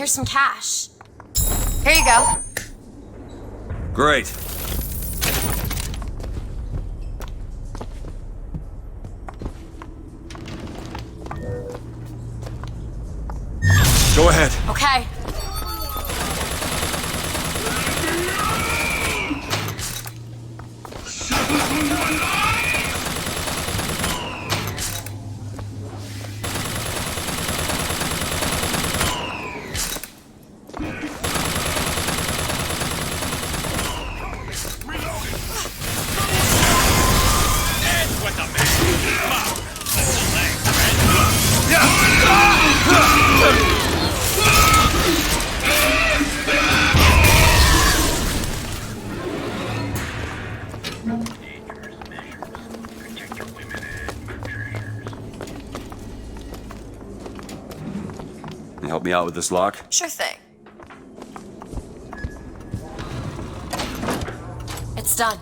here's some cash. Here you go. Great. Go ahead. Okay. Can you help me out with this lock? Sure thing. It's done.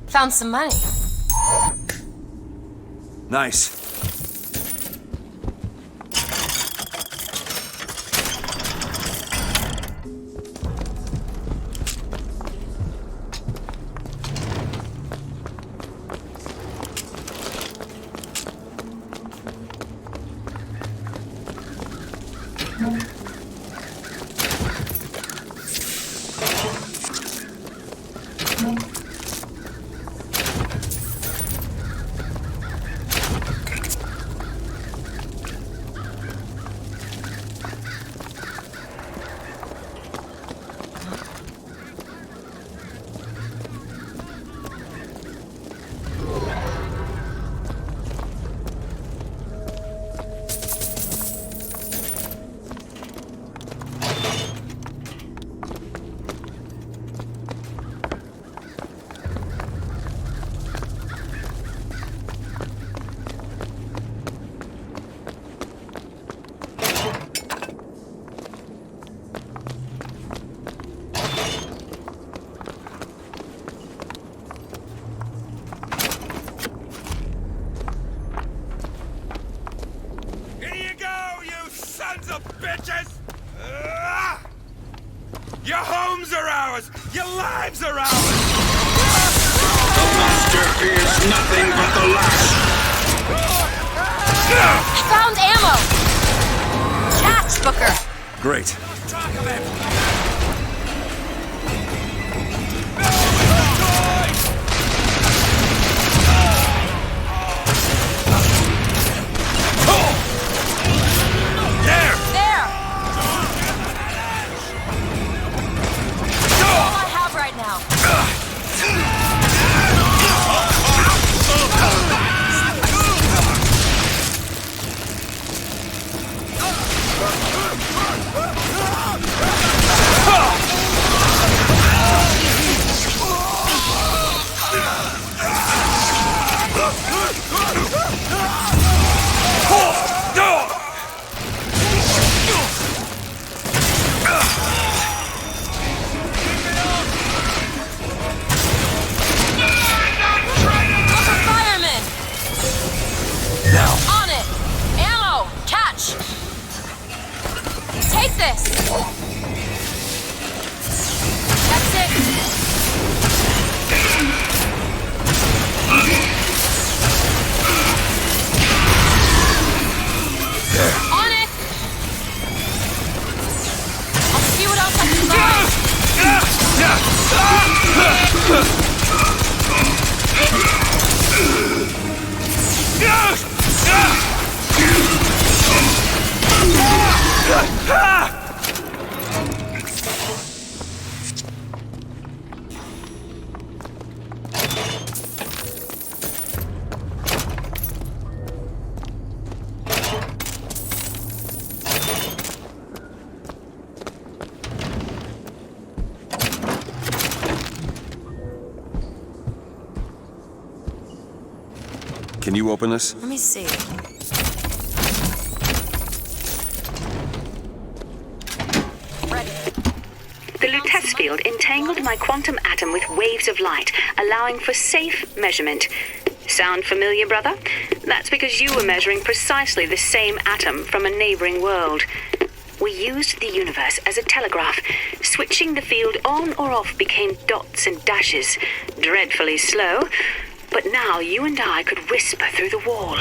Found some money. Nice. Your homes are ours! Your lives are ours! The master fears nothing but the last. I found ammo! Catch, Booker! Great. Can you open this? Let me see. The Lutece field entangled my quantum atom with waves of light, allowing for safe measurement. Sound familiar, brother? That's because you were measuring precisely the same atom from a neighboring world. We used the universe as a telegraph. Switching the field on or off became dots and dashes. Dreadfully slow, but now you and I could whisper through the wall.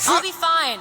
I'll be fine.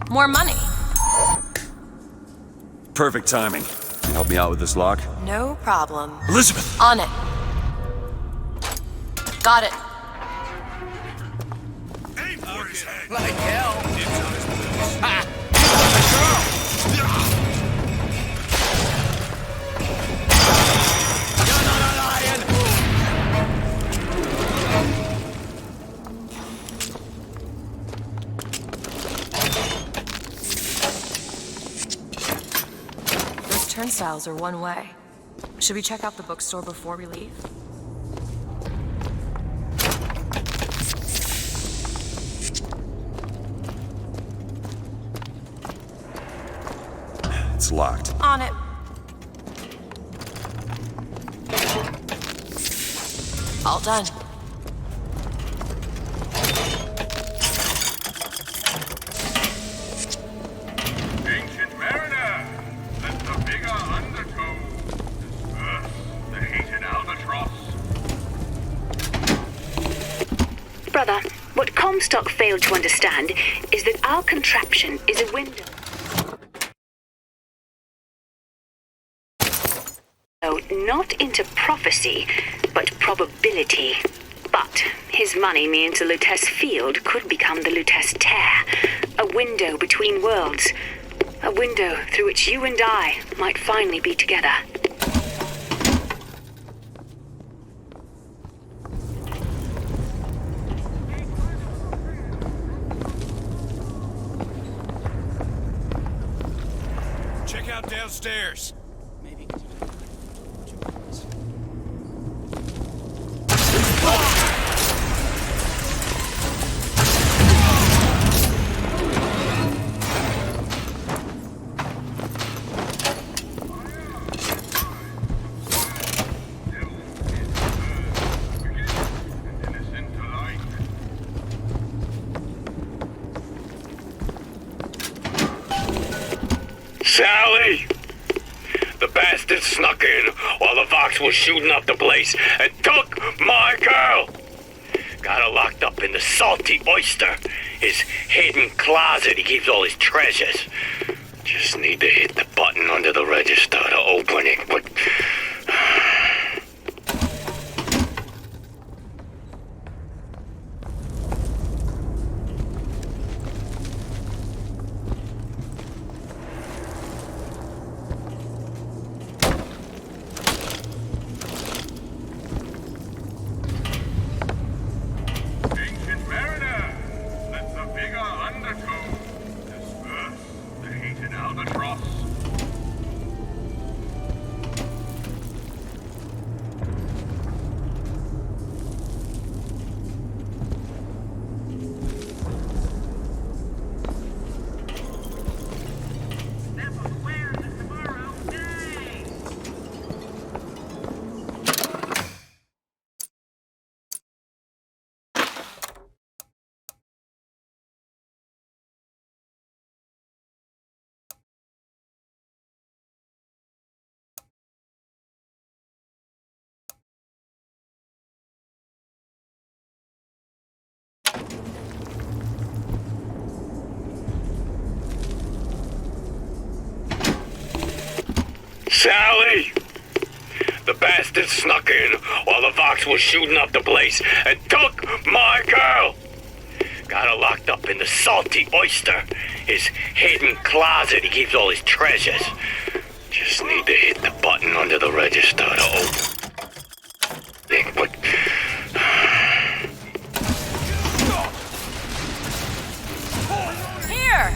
More money. Perfect timing. Can you help me out with this lock? No problem. Elizabeth! On it. Got it. Like hell. You're not a lion. turnstiles are one way. Should we check out the bookstore before we leave? It's locked. On it. All done. Ancient mariner, let the bigger undertow disperse the hated albatross. Brother, what Comstock failed to understand is that our contraption is a window. Not into prophecy, but probability. But his money means the Lutece field could become the Lutece tear, a window between worlds, a window through which you and I might finally be together. Check out downstairs. Sally! The bastard snuck in while the Vox was shooting up the place and took my girl! Got her locked up in the salty oyster, his hidden closet he keeps all his treasures. Just need to hit the button under the register to open it, but... Ancient mariner, let the bigger undertow disperse the hated albatross. Sally! The bastard snuck in while the Vox was shooting up the place and took my girl! Got her locked up in the salty oyster, his hidden closet he keeps all his treasures. Just need to hit the button under the register to open it, but... Here!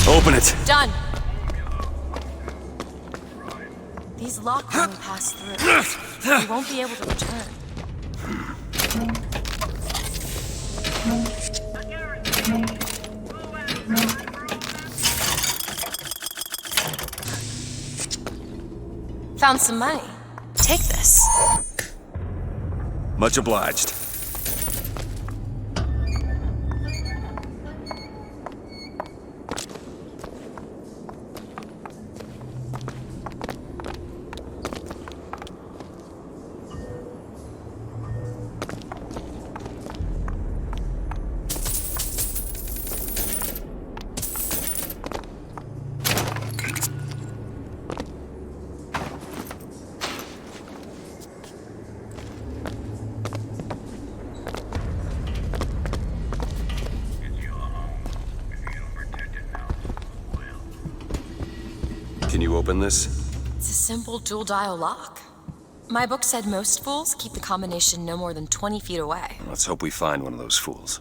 Open it. Done. These locks only pass through. We won't be able to return. Found some money. Take this. Much obliged. open this? It's a simple dual-dial lock. My book said most fools keep the combination no more than 20 feet away. Let's hope we find one of those fools.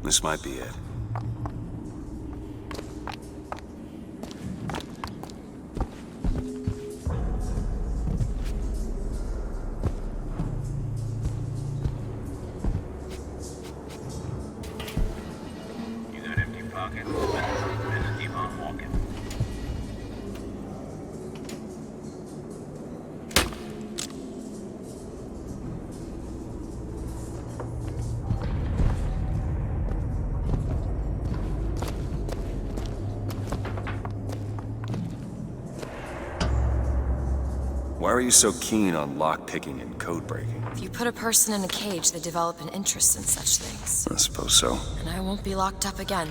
This might be it. You got empty pockets? Better keep on walking. Why are you so keen on lock-picking and code-breaking? If you put a person in a cage, they develop an interest in such things. I suppose so. And I won't be locked up again.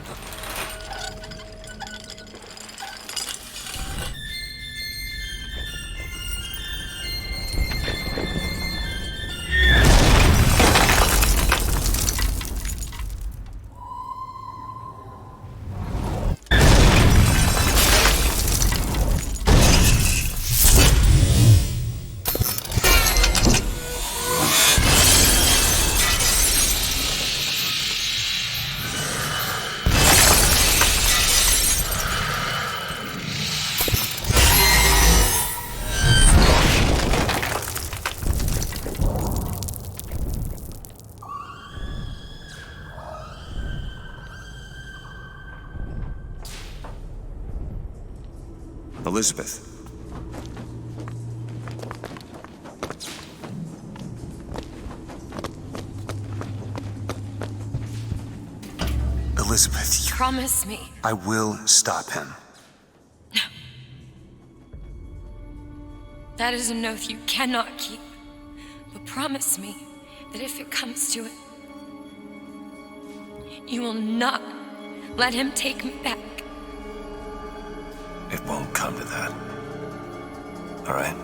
Elizabeth. Elizabeth, Promise me. I will stop him. That is an oath you cannot keep. But promise me that if it comes to it, you will not let him take me back. It won't come to that. All right?